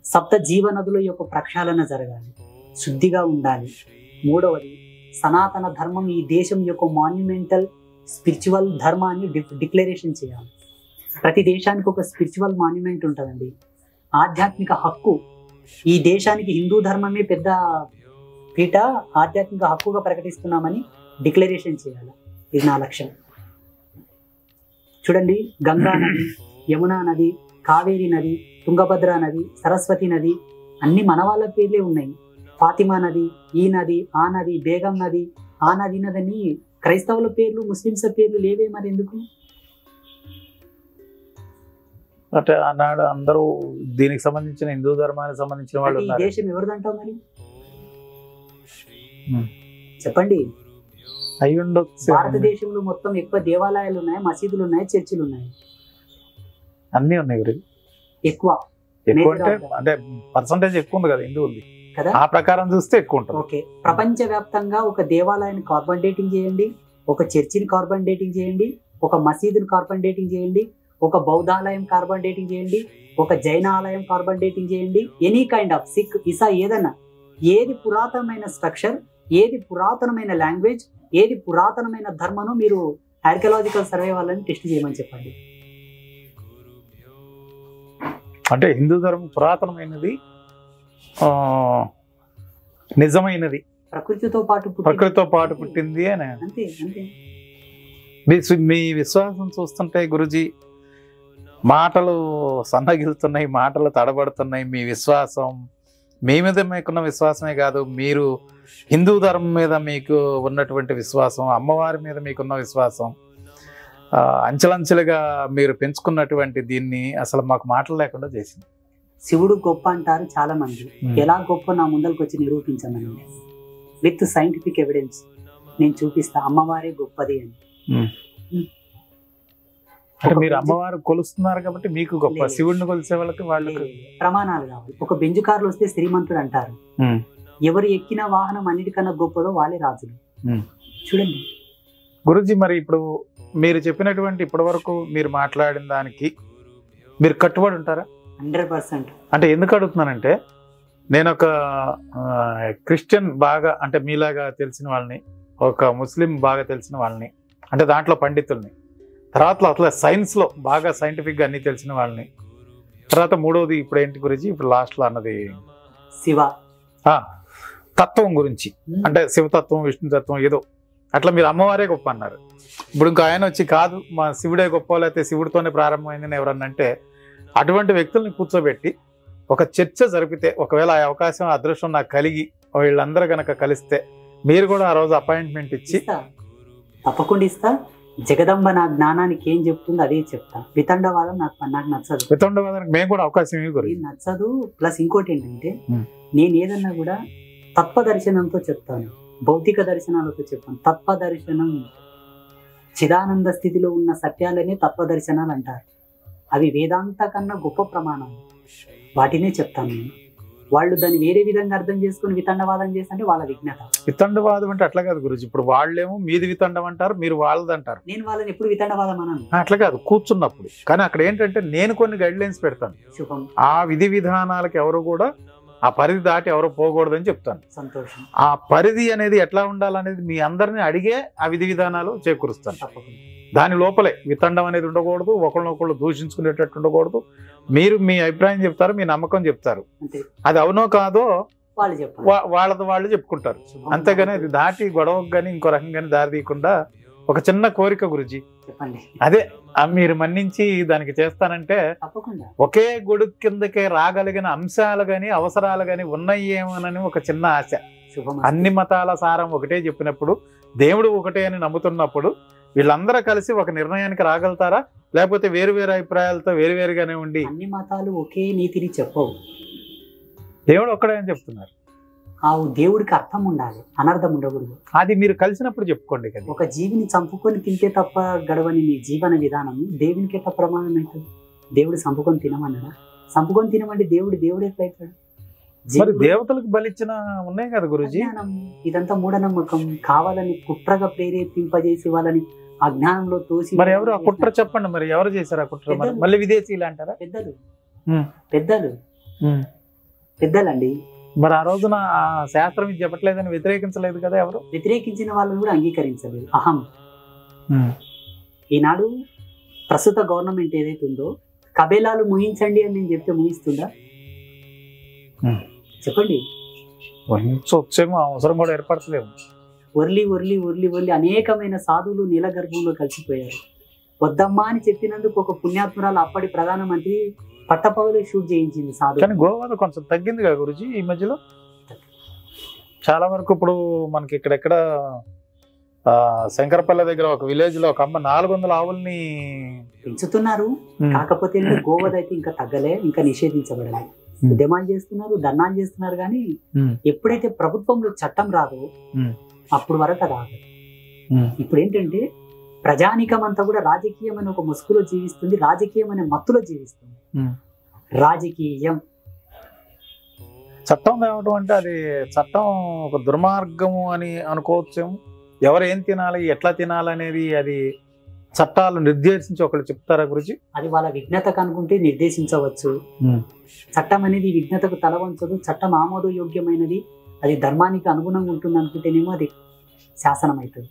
సప్త జీవనదుల యొక్క ప్రక్షాళన జరగాలి, శుద్ధిగా ఉండాలి. మూడవది, సనాతన ధర్మం ఈ దేశం యొక్క మాన్యుమెంటల్ స్పిరిచువల్ ధర్మాన్ని డిక్లరేషన్ చేయాలి. ప్రతి దేశానికి ఒక స్పిరిచువల్ మాన్యుమెంట్ ఉంటుందండి, ఆధ్యాత్మిక హక్కు. ఈ దేశానికి హిందూ ధర్మమే పెద్ద పీఠ, ఆధ్యాత్మిక హక్కుగా ప్రకటిస్తున్నామని డిక్లరేషన్ చేయాలి. ఇది నా లక్ష్యం. చూడండి, గంగా నది, యమునా నది, కావేరి నది, తుంగభద్ర నది, సరస్వతి నది అన్ని మన వాళ్ళ పేర్లే ఉన్నాయి. ఫాతిమా నది, ఈ నది, ఆ నది, బేగం నది, ఆ నది నదని క్రైస్తవుల పేర్లు, ముస్లింస్ పేర్లు లేవే, మరి ఎందుకు? అంటే ఆనాడు అందరూ దీనికి సంబంధించిన హిందూ ధర్మానికి సంబంధించిన వాళ్ళు ఈ దేశం ఎవరిదంటావు మరి? చెప్పండి. అయి ఉండొచ్చు. భారతదేశంలో మొత్తం ఎక్కువ దేవాలయాలు ఉన్నాయి, మసీదులు ఉన్నాయి, చర్చిలు ఉన్నాయి, అన్ని ఉన్నాయి గురు. ఎక్కువ అంటే పర్సంటేజ్ ఎక్కువ ఉంది కదా హిందువులది కదా, ఆ ప్రకారం చూస్తే ఎక్కువ ఉంటుంది. ఓకే, ప్రపంచ వ్యాప్తంగా ఒక దేవాలయాన్ని కార్బన్ డేటింగ్ చేయండి, ఒక చర్చిని కార్బన్ డేటింగ్ చేయండి, ఒక మసీదుని కార్బన్ డేటింగ్ చేయండి, ఒక బౌద్ధాలయం కార్బన్ డేటింగ్ చేయండి, ఒక జైన ఆలయం కార్బన్ డేటింగ్ చేయండి, ఎనీ కైండ్ ఆఫ్ సిక్, ఇసా, ఏదన్నా, ఏది పురాతనమైన స్ట్రక్చర్, ఏది పురాతనమైన లాంగ్వేజ్, ఏది పురాతనమైన ధర్మను మీరు ఆర్కియాలజికల్ సర్వే వాళ్ళని టెస్ట్ చేయమని చెప్పండి. అంటే హిందూ ధర్మం పురాతనమైనది, నిజమైనది, ప్రకృతితో పాటు పుట్టింది అని. అంతే అంతే. మీ విశ్వాసం చూస్తుంటే గురుజీ మాటలు సన్నగిలుతున్నాయి, మాటలు తడబడుతున్నాయి. మీ విశ్వాసం మీ మీద మీకున్న విశ్వాసమే కాదు, మీరు హిందూ ధర్మం మీద మీకు ఉన్నటువంటి విశ్వాసం, అమ్మవారి మీద మీకున్న విశ్వాసం, అంచెలంచెలుగా మీరు పెంచుకున్నటువంటి దీన్ని అసలు మాకు మాటలు లేకుండా చేసింది. శివుడు గొప్ప అంటారు చాలా మంది. ఎలా గొప్ప నా ముందరికి వచ్చి నిరూపించమని, విత్ సైంటిఫిక్ ఎవిడెన్స్ నేను చూపిస్తా అమ్మవారే గొప్పది అని. అంటే మీరు అమ్మవారు కొలుస్తున్నారు కాబట్టి మీకు గొప్ప, శివుడిని కొలిసే వాళ్ళకి ప్రమాణాలు కావాలి. ఒక బెంజు కార్లు వస్తే శ్రీమంతుడు అంటారు, ఎవరు ఎక్కిన వాహనం అన్నిటికన్నా గొప్పదో వాళ్ళే రాజులు. చూడండి గురుజీ, మరి ఇప్పుడు మీరు చెప్పినటువంటి ఇప్పటి వరకు మీరు మాట్లాడిన దానికి మీరు కట్టుబడి ఉంటారా? 100%. అంటే ఎందుకు అడుగుతున్నానంటే, నేను ఒక క్రిస్టియన్ బాగా అంటే మీలాగా తెలిసిన వాళ్ళని, ఒక ముస్లిం బాగా తెలిసిన వాళ్ళని, అంటే దాంట్లో పండితుల్ని, తర్వాత అట్లా సైన్స్లో బాగా సైంటిఫిక్గా అన్నీ తెలిసిన వాళ్ళని, తర్వాత మూడవది ఇప్పుడు ఏంటి గురించి ఇప్పుడు లాస్ట్లో అన్నది శివ తత్వం గురించి, అంటే శివతత్వం, విష్ణుతత్వం ఏదో అట్లా మీరు అమ్మవారే గొప్ప అన్నారు. ఇప్పుడు ఇంకా ఆయన వచ్చి కాదు మా శివుడే గొప్ప, లేకపోతే శివుడితోనే ప్రారంభమైందని ఎవరన్నా అంటే, అటువంటి వ్యక్తుల్ని కూర్చోబెట్టి ఒక చర్చ జరిపితే, ఒకవేళ ఆ అవకాశం అదృష్టం నాకు కలిగి వీళ్ళందరూ కనుక కలిస్తే మీరు కూడా ఆ రోజు అపాయింట్మెంట్ ఇచ్చి. తప్పకుండా ఇస్తా. జగదంబ నా జ్ఞానానికి ఏం చెప్తుందో అదే చెప్తా. వితండవాదం నాకు నచ్చదు. వితండవాదానికి మేము కూడా అవకాశం నచ్చదు. ప్లస్ ఇంకోటి ఏంటంటే, నేను ఏదన్నా కూడా తత్వదర్శనంతో చెప్తాను, భౌతిక దర్శనాలతో చెప్తాను. తత్వదర్శనం, చిదానంద స్థితిలో ఉన్న సత్యాలనే తత్వదర్శనాలు అంటారు. అవి వేదాంత కన్నా గొప్ప ప్రమాణాలు, వాటినే చెప్తాను నేను. వాళ్ళు దాన్ని వేరే విధంగా అర్థం చేసుకుని వితండవాదం చేస్తుంటే వాళ్ళ విజ్ఞత. వితండవాదం అంటే అట్లా కాదు గురుజీ, ఇప్పుడు వాళ్ళేమో మీది వితండం అంటారు, మీరు వాళ్ళది అంటారు. నేను వాళ్ళని ఎప్పుడు వితండవాదం అన్నాను, అట్లా కాదు కూర్చున్నప్పుడు. కానీ అక్కడ ఏంటంటే నేను కొన్ని గైడ్ లైన్స్ పెడతాను, ఆ విధి విధానాలకు ఎవరు కూడా ఆ పరిధి దాటి ఎవరు పోకూడదని చెప్తాను. సంతోషం. ఆ పరిధి అనేది ఎట్లా ఉండాలనేది మీ అందరినీ అడిగే ఆ విధి విధానాలు చేకూరుస్తాను. దాని లోపలే వితండం అనేది ఉండకూడదు, ఒకళ్ళనొకళ్ళు దూషించుకునేటట్టు ఉండకూడదు. మీరు మీ అభిప్రాయం చెప్తారు, మీ నమ్మకం చెప్తారు, అది అవునో కాదో వాళ్ళు చెప్పాలి. వాళ్ళది వాళ్ళు చెప్పుకుంటారు. అంతేగాని అది దాటి గొడవకు కానీ ఇంకో రకంగానే దారి తీయకుండా ఒక చిన్న కోరిక గురుజీ, చెప్పండి. అదే మీరు మన్నించి దానికి చేస్తానంటే తప్పకుండా ఒకే గొడుగు కిందకే రాగలిగిన అంశాలు గాని అవసరాలు గాని ఉన్నాయేమోనని ఒక చిన్న ఆశ. శుభం. అన్ని మతాల సారం ఒకటే చెప్పినప్పుడు, దేవుడు ఒకటే అని నమ్ముతున్నప్పుడు వీళ్ళందరూ కలిసి ఒక నిర్ణయానికి రాగలుగుతారా? లేకపోతే వేరు వేరు అభిప్రాయాలతో వేరువేరుగానే ఉండి? అన్ని మతాలు ఒకే నీతిని చెప్పవు. దేవుడు ఒక్కడే అని చెప్తున్నారు. ఆ దేవుడికి అర్థం ఉండాలి, అనర్థం ఉండకూడదు. అది మీరు కలిసినప్పుడు చెప్పుకోండి కదా. ఒక జీవిని చంపుకొని తింటే తప్ప గడవని నీ జీవన విధానం దేవునికి ఎట్లా ప్రమాణం అవుతుంది? దేవుడు చంపుకొని తినమన్నాడా? చంపుకొని తినమంటే దేవుడు ఎట్లయితాడు? మరి దేవతలకు బలిచ్చిన ఉన్నాయి కదా గురుజీ. ఇదంతా మూఢనమ్మకం. కావాలని కుట్రగా ప్రేరేపింపజేసి వాళ్ళని అజ్ఞానంలో తోసి. మరి ఎవరు ఆ కుట్ర చెప్పండి, మరి ఎవరు చేశారు ఆ కుట్ర? మళ్ళీ విదేశీయులు అంటారా? పెద్దలండి. మరి ఆ రోజున శాస్త్రం ఇది చెప్పట్లేదని వ్యతిరేకించలేదు కదా ఎవరు? వ్యతిరేకించిన వాళ్ళని కూడా అంగీకరించలేదు. అహం. ఈనాడు ప్రస్తుత గవర్నమెంట్ ఏదైతే ఉందో, కబేలాలు ముహించండి అని నేను చెప్తే ముహిస్తుందా? చెప్పండి. వచ్చేమో అవసరం కూడా ఏర్పడతలేము. ఒర్లి అనేకమైన సాధువులు నీల గర్భంలో కలిసిపోయారు. వద్దమ్మా అని చెప్పినందుకు ఒక పుణ్యాత్మురాలు అప్పటి ప్రధానమంత్రి పట్టపగలే షూట్ చేయించింది సాధువు. కానీ గోవాలో కొంచెం తగ్గింది కదా గురుజీ ఈ మధ్యలో. చాలా వరకు ఇప్పుడు మనకి ఇక్కడెక్కడ శంకరపల్లె దగ్గర ఒక విలేజ్ లో ఒక అమ్మ 400 ఆవుల్ని పెంచుతున్నారు. కాకపోతే గోవదైతే ఇంకా తగ్గలే, ఇంకా నిషేధించబడలేదు. డిమాండ్ చేస్తున్నారు, ధర్నాలు చేస్తున్నారు. కానీ ఎప్పుడైతే ప్రభుత్వంలో చట్టం రాదో అప్పుడు వరకు అది ఆగదు. ఇప్పుడు ఏంటంటే ప్రజానికం అంతా కూడా రాజకీయం అనే ఒక ముసుగులో జీవిస్తుంది, రాజకీయం అనే మత్తులో జీవిస్తుంది. రాజకీయం చట్టం తేవడం అంటే అది చట్టం ఒక దుర్మార్గము అని అనుకోవచ్చేమో. ఎవరు ఏం తినాలి, ఎట్లా తినాలి అనేది అది చట్టాలు నిర్దేశించి ఒకళ్ళు చెప్తారా గురుజీ? అది వాళ్ళ విఘ్నతకు అనుకుంటే నిర్దేశించవచ్చు. చట్టం అనేది విఘ్నతకు తల వంచదు. చట్టం ఆమోదయోగ్యమైనది, అది ధర్మానికి అనుగుణంగా ఉంటుంది అనుకుంటేనేమో అది శాసనం అవుతుంది.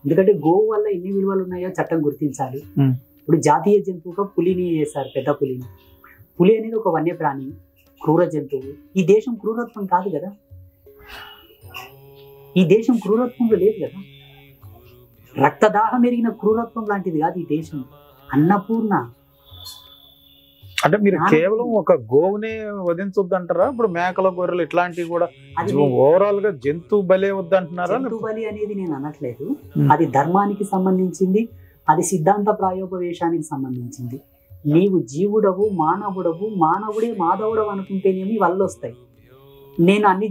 ఎందుకంటే గోవు వల్ల ఎన్ని విలువలు ఉన్నాయో చట్టం గుర్తించాలి. ఇప్పుడు జాతీయ జంతువుగా పులిని చేశారు, పెద్ద పులిని. పులి అనేది ఒక వన్యప్రాణి, క్రూర జంతువు. ఈ దేశం క్రూరత్వం కాదు కదా, ఈ దేశం క్రూరత్వంలో లేదు కదా. రక్తదాహం ఎరిగిన క్రూరత్వం లాంటిది కాదు ఈ దేశం. అన్నపూర్ణ. అంటే మీరు కేవలం ఒక గోవునే వధించొద్దు అంటారా? ఇప్పుడు మేకల, గొర్రెలు ఇట్లాంటివి కూడా ఓవరాల్ గా జంతు బలే వద్దంటున్నారా? జంతు బలి అనేది నేను అనట్లేదు. అది ధర్మానికి సంబంధించింది, అది సిద్ధాంత ప్రాయోపవేశానికి సంబంధించింది. నీవు జీవుడవు, మానవుడే మాధవుడవు అనుకుంటేనేమి వల్ల వస్తాయి. నేను అన్ని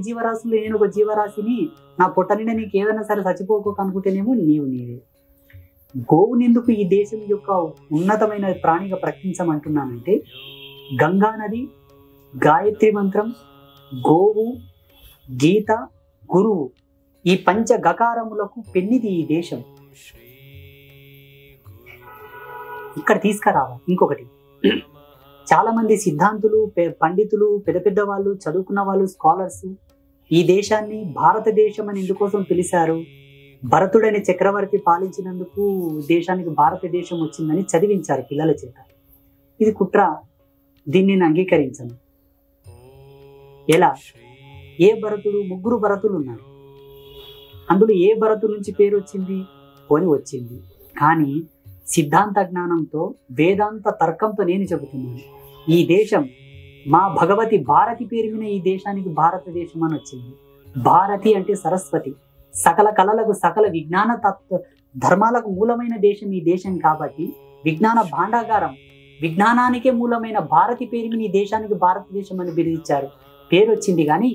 జీవరాశులు నేను ఒక జీవరాశిని, నా పొట్ట నిండా నీకు ఏదైనా సరే చచ్చిపోక అనుకుంటేనేమో నీవే. గోవునెందుకు ఈ దేశం యొక్క ఉన్నతమైన ప్రాణిగా ప్రకటించమంటున్నానంటే, గంగా నది, గాయత్రి మంత్రం, గోవు, గీత, గురువు, ఈ పంచ గకారములకు పెన్నిది ఈ దేశం. ఇక్కడ తీసుకురావాలి. ఇంకొకటి, చాలా మంది సిద్ధాంతులు, పండితులు, పెద్ద వాళ్ళు, చదువుకున్న వాళ్ళు, స్కాలర్స్ ఈ దేశాన్ని భారతదేశం అని ఎందుకోసం పిలిచారు? భరతుడైన చక్రవర్తి పాలించినందుకు దేశానికి భారతదేశం వచ్చిందని చదివించారు పిల్లల చేత. ఇది కుట్ర. దీన్ని నేను అంగీకరించను. ఎలా? ఏ భరతుడు? 3 భరతులు ఉన్నారు. అందులో ఏ భరతు నుంచి పేరు వచ్చింది? పోని వచ్చింది. కానీ సిద్ధాంత జ్ఞానంతో, వేదాంత తర్కంతో నేను చెబుతున్నాను, ఈ దేశం మా భగవతి భారతి పేరు మీద ఈ దేశానికి భారతదేశం అని వచ్చింది. భారతి అంటే సరస్వతి, సకల కళలకు, సకల విజ్ఞాన ధర్మాలకు మూలమైన దేశం ఈ దేశం. కాబట్టి విజ్ఞాన భాండాగారం, విజ్ఞానానికే మూలమైన భారతి పేరు మీద ఈ దేశానికి భారతదేశం అని బిరుదిచ్చారు. పేరు వచ్చింది కానీ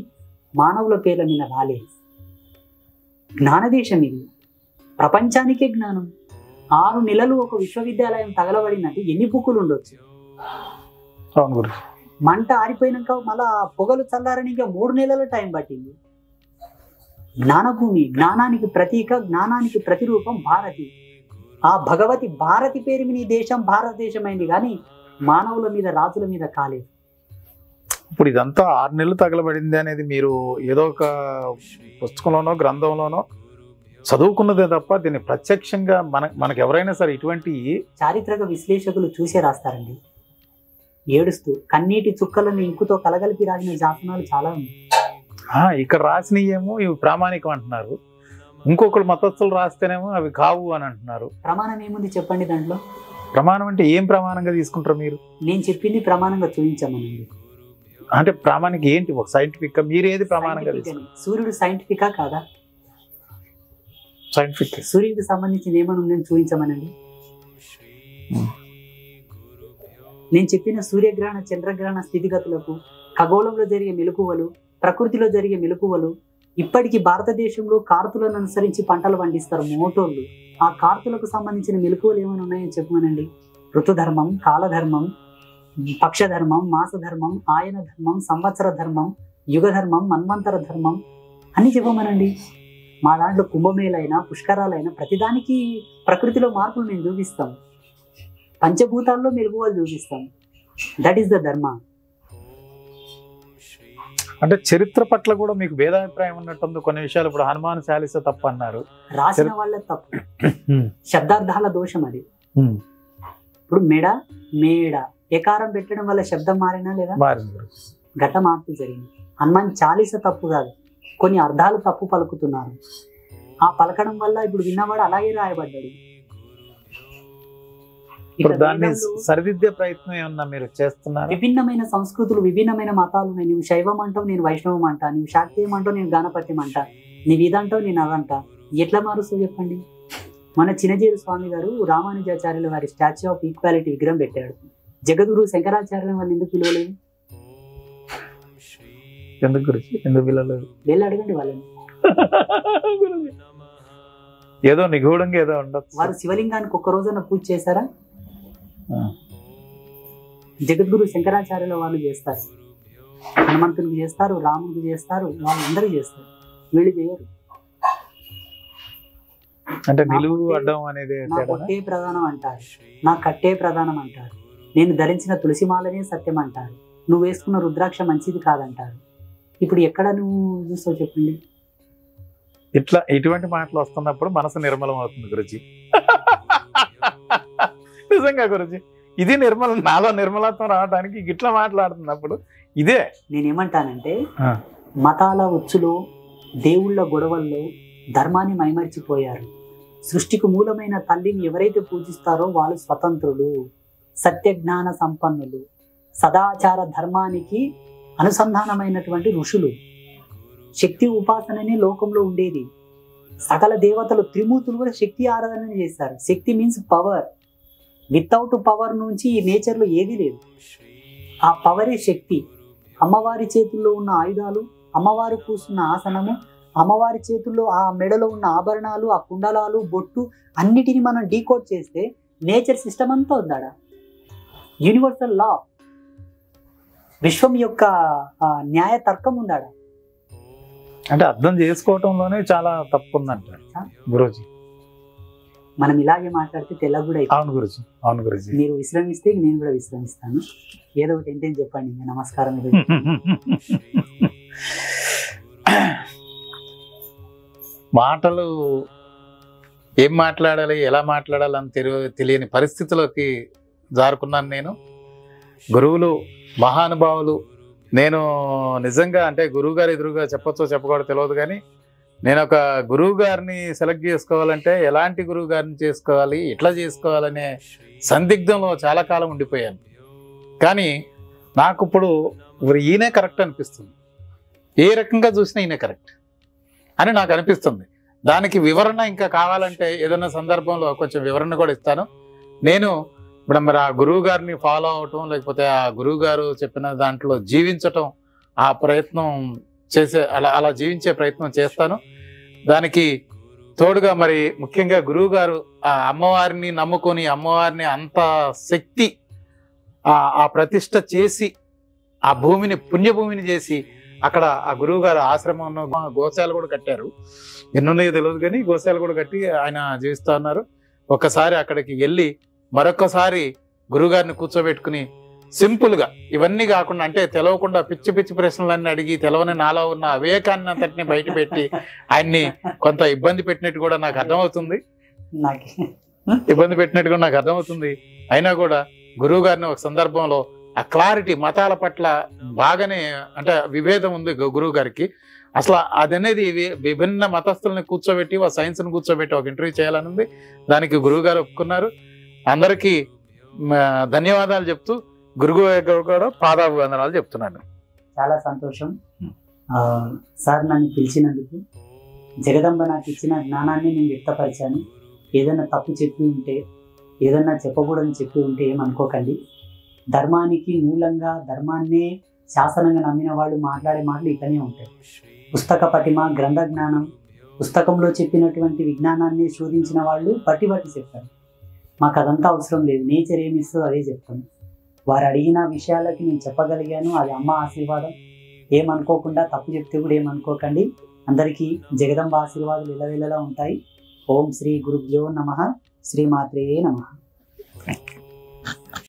మానవుల పేర్ల మీద రాలేదు. జ్ఞానదేశం ఇది, ప్రపంచానికే జ్ఞానం. 6 నెలలు ఒక విశ్వవిద్యాలయం తగలబడినట్టు ఎన్ని బుక్కులు ఉండొచ్చు? మంట ఆరిపోయినాక మళ్ళా పొగలు చల్లారని 3 నెలల టైం పట్టింది. జ్ఞానభూమి, జ్ఞానానికి ప్రతీక, జ్ఞానానికి ప్రతిరూపం భారతి. ఆ భగవతి భారతి పేరు మీద ఈ దేశం భారతదేశం అయింది కానీ మానవుల మీద, రాజుల మీద కాలేదు. ఇప్పుడు ఇదంతా 6 నెలలు తగలబడింది అనేది మీరు ఏదో ఒక పుస్తకంలోనో గ్రంథంలోనో చదువుకున్నదే తప్ప దీన్ని ప్రత్యక్షంగా మనకు ఎవరైనా సరే ఇటువంటి చారిత్రక విశ్లేషకులు చూసే రాస్తారండి. ఏడుస్తూ కన్నీటి చుక్కలను ఇంకుతో కలగలిపి రాసిన శాసనాలు చాలా ఉన్నాయి. ఇక్కడ రాసినయేమో ఇవి ప్రామాణికం అంటున్నారు, ఇంకొకరు మతస్థులు రాస్తేనేమో అవి కావు అని అంటున్నారు. ప్రమాణం ఏముంది చెప్పండి దాంట్లో? ప్రమాణం అంటే ఏం ప్రమాణంగా తీసుకుంటారు మీరు? నేను చెప్పింది ప్రమాణంగా చూపించమనండి. అంటే ప్రామాణిక ఏంటి? ఒక సైంటిఫిక్ మీరు ఏది ప్రమాణంగా తీసుకుంటారు? సూర్యుడు సైంటిఫికా కాదా? సైంటిఫిక్. సూర్యుడికి సంబంధించిన ఏమని ఉందని చూపించమనండి. నేను చెప్పిన సూర్యగ్రహణ చంద్రగ్రహణ స్థితిగతులకు, ఖగోళంలో జరిగే మెలకువలు, ప్రకృతిలో జరిగే మెలకువలు, ఇప్పటికీ భారతదేశంలో కార్తులను అనుసరించి పంటలు పండిస్తారు మోటోళ్ళు. ఆ కార్తులకు సంబంధించిన మెలకువలు ఏమైనా ఉన్నాయని చెప్పమనండి. ఋతుధర్మం, కాలధర్మం, పక్షధర్మం, మాసధర్మం, ఆయన ధర్మం, సంవత్సర ధర్మం, యుగధర్మం, మన్వంతర ధర్మం అన్ని చెప్పమనండి. మా దాంట్లో కుంభమేళైనా పుష్కరాలైనా ప్రతిదానికి ప్రకృతిలో మార్పులు మేము చూపిస్తాం, పంచభూతాల్లో మెలుగువలు చూపిస్తాం. దట్ ఈస్ ద ధర్మ. అంటే చరిత్ర పట్ల కూడా మీకు భేదాభిప్రాయం ఉన్నట్టుంది కొన్ని విషయాలు. ఇప్పుడు హనుమాన్ చాలీస తప్పు అన్నారు, రాసిన వాళ్ళ తప్పు, శబ్దార్థాల దోషం అది. ఇప్పుడు మెడ మేడ ఏకారం పెట్టడం వల్ల శబ్దం మారినా లేదా? ఘట మార్పు జరిగింది. హనుమాన్ చాలీస తప్పు కాదు, కొన్ని అర్థాలు తప్పు పలుకుతున్నారు. ఆ పలకడం వల్ల ఇప్పుడు విన్నవాడు అలాగే రాయబడ్డాడు. దాన్ని సరిదిద్దే ప్రయత్నం ఏమన్నా మీరు చేస్తున్నారు? విభిన్నమైన సంస్కృతులు, విభిన్నమైన మతాలు ఉన్నాయి. నువ్వు శైవం అంటావు, నేను వైష్ణవం అంటా. నువ్వు శాక్తేయం అంటావు, నేను గాణపత్యం అంటా. నీవు ఇదంటావు, నేను అదంటా. ఎట్లా మారుస్తావు చెప్పండి? మన చిన్నజీరు స్వామి గారు రామానుజాచార్యుల వారి స్టాచ్యూ ఆఫ్ ఈక్వాలిటీ విగ్రహం పెట్టాడు. జగద్గురు శంకరాచార్యుల వాళ్ళు ఎందుకు పిలవలేదు? ఎందుకు గురించి ఎందుకు పిలవలేదు? వెళ్ళి అడగండి వాళ్ళని. ఏదో నిగూఢంగా ఏదో ఉండదు. వారు శివలింగానికి ఒక్క రోజున పూజ చేశారా? జగద్గురు శంకరాచార్యుల వాళ్ళు చేస్తారు, హనుమంతునికి చేస్తారు, రాముడికి చేస్తారు, వాళ్ళందరూ చేస్తారు. వీళ్ళు చేయరు. అంటే నిలువు అడ్డం అనేది నా కొట్టే ప్రధానం అంటారు, నా కట్టే ప్రధానం అంటారు, నేను ధరించిన తులసిమాలనే సత్యం అంటారు, నువ్వు వేసుకున్న రుద్రాక్ష మంచిది కాదంటారు. ఇప్పుడు ఎక్కడ నువ్వు చూస్తావు చెప్పండి? ఇట్లా ఇటువంటి మాటలు వస్తున్నప్పుడు మనసు నిర్మలం అవుతుంది గురుజీ. నిజంగా గురుజీ, ఇది నిర్మలం, నాలో నిర్మలత్వం రావడానికి ఇట్లా మాట్లాడుతున్నప్పుడు ఇదే. నేనేమంటానంటే మతాల ఉచ్చులో, దేవుళ్ళ గొడవల్లో ధర్మాన్ని మైమర్చిపోయారు. సృష్టికి మూలమైన తల్లిని ఎవరైతే పూజిస్తారో వాళ్ళు స్వతంత్రులు, సత్యజ్ఞాన సంపన్నులు, సదాచార ధర్మానికి అనుసంధానమైనటువంటి ఋషులు. శక్తి ఉపాసననే లోకంలో ఉండేది. సకల దేవతలు త్రిమూర్తులు కూడా శక్తి ఆరాధన చేస్తారు. శక్తి మీన్స్ పవర్. వితౌట్ పవర్ నుంచి ఈ నేచర్లో ఏదీ లేదు. ఆ పవరే శక్తి. అమ్మవారి చేతుల్లో ఉన్న ఆయుధాలు, అమ్మవారు కూర్చున్న ఆసనము, అమ్మవారి చేతుల్లో ఆ మెడలో ఉన్న ఆభరణాలు, ఆ కుండలాలు, బొట్టు అన్నిటిని మనం డీకోడ్ చేస్తే నేచర్ సిస్టమ్ అంతా ఉందాడ. యూనివర్సల్ లా, విశ్వం యొక్క న్యాయ తర్కం ఉందాడ. అంటే అర్థం చేసుకోవటంలోనే చాలా తప్పు ఉందంటారు గురూజీ. మనం ఇలాగే మాట్లాడితే తెల్ల కూడా అయిపోయింది. అవును గురూజీ, అవును గురూజీ. మీరు విశ్రమిస్తే నేను కూడా విశ్రమిస్తాను. ఏదో ఒకటి ఏంటని చెప్పండి. నమస్కారం. మాటలు ఏం మాట్లాడాలి, ఎలా మాట్లాడాలి అని తెలియని పరిస్థితిలోకి జారుకున్నాను నేను. గురువులు, మహానుభావులు, నేను నిజంగా అంటే గురువు గారు ఎదురుగా చెప్పొచ్చో చెప్పకూడదో తెలియదు, కానీ నేను ఒక గురువు గారిని సెలెక్ట్ చేసుకోవాలంటే ఎలాంటి గురువు గారిని చేసుకోవాలి, ఎట్లా చేసుకోవాలనే సందిగ్ధంలో చాలా కాలం ఉండిపోయాను. కానీ నాకు ఇప్పుడు ఈయనే కరెక్ట్ అనిపిస్తుంది. ఏ రకంగా చూసినా ఈయన కరెక్ట్ అని నాకు అనిపిస్తుంది. దానికి వివరణ ఇంకా కావాలంటే ఏదైనా సందర్భంలో కొంచెం వివరణ కూడా ఇస్తాను. నేను ఇప్పుడు మరి ఆ గురువు గారిని ఫాలో అవటం, లేకపోతే ఆ గురువు గారు చెప్పిన దాంట్లో జీవించటం, ఆ ప్రయత్నం చేసే అలా జీవించే ప్రయత్నం చేస్తాను. దానికి తోడుగా మరి ముఖ్యంగా గురువు గారు ఆ అమ్మవారిని నమ్ముకొని, అమ్మవారిని అంత శక్తి ఆ ప్రతిష్ట చేసి, ఆ భూమిని పుణ్యభూమిని చేసి, అక్కడ ఆ గురువు గారు ఆశ్రమం గోశాల కూడా కట్టారు. ఎన్నున్నాయో తెలియదు కానీ గోశాల కూడా కట్టి ఆయన జీవిస్తూ ఉన్నారు. ఒక్కసారి అక్కడికి వెళ్ళి మరొకసారి గురువుగారిని కూర్చోబెట్టుకుని సింపుల్గా ఇవన్నీ కాకుండా, అంటే తెలవకుండా పిచ్చి పిచ్చి ప్రశ్నలన్నీ అడిగి తెలవని నాలో ఉన్న అవివేకాన్ని అంతటిని బయట పెట్టి ఆయన్ని కొంత ఇబ్బంది పెట్టినట్టు కూడా నాకు అర్థమవుతుంది. ఇబ్బంది పెట్టినట్టు కూడా నాకు అర్థమవుతుంది. అయినా కూడా గురువు గారిని ఒక సందర్భంలో ఆ క్లారిటీ మతాల పట్ల బాగానే అంటే విభేదం ఉంది గురువు గారికి. అసలు అదనేది విభిన్న మతస్థుల్ని కూర్చోబెట్టి సైన్స్ని కూర్చోబెట్టి ఒక ఇంటర్వ్యూ చేయాలని ఉంది. దానికి గురువు గారు ఒప్పుకున్నారు. అందరికీ ధన్యవాదాలు చెప్తూ గురువు కూడా పాదాభివందనాలు చెప్తున్నాను. చాలా సంతోషం సార్, నన్ను పిలిచినందుకు. జగదంబ నాకు ఇచ్చిన జ్ఞానాన్ని నేను వ్యక్తపరిచాను. ఏదైనా తప్పు చెప్పి ఉంటే, ఏదన్నా చెప్పకూడదని చెప్పి ఉంటే ఏమనుకోకండి. ధర్మానికి మూలంగా ధర్మాన్నే శాసనంగా నమ్మిన వాళ్ళు మాట్లాడే మాటలు ఇట్లనే ఉంటాయి. పుస్తక పటిమ, గ్రంథ జ్ఞానం, పుస్తకంలో చెప్పినటువంటి విజ్ఞానాన్ని శోధించిన వాళ్ళు బట్టి చెప్తారు. మాకు అదంతా అవసరం లేదు. నేచర్ ఏమి ఇస్తుందో అదే చెప్తాను. వారు అడిగిన విషయాలకి నేను చెప్పగలిగాను. అది అమ్మ ఆశీర్వాదం. ఏమనుకోకుండా, తప్పు చెప్తే కూడా ఏమనుకోకండి. అందరికీ జగదంబ ఆశీర్వాదాలు ఇళ్ళవేళలా ఉంటాయి. ఓం శ్రీ గురుభ్యో నమః. శ్రీమాత్రే నమః.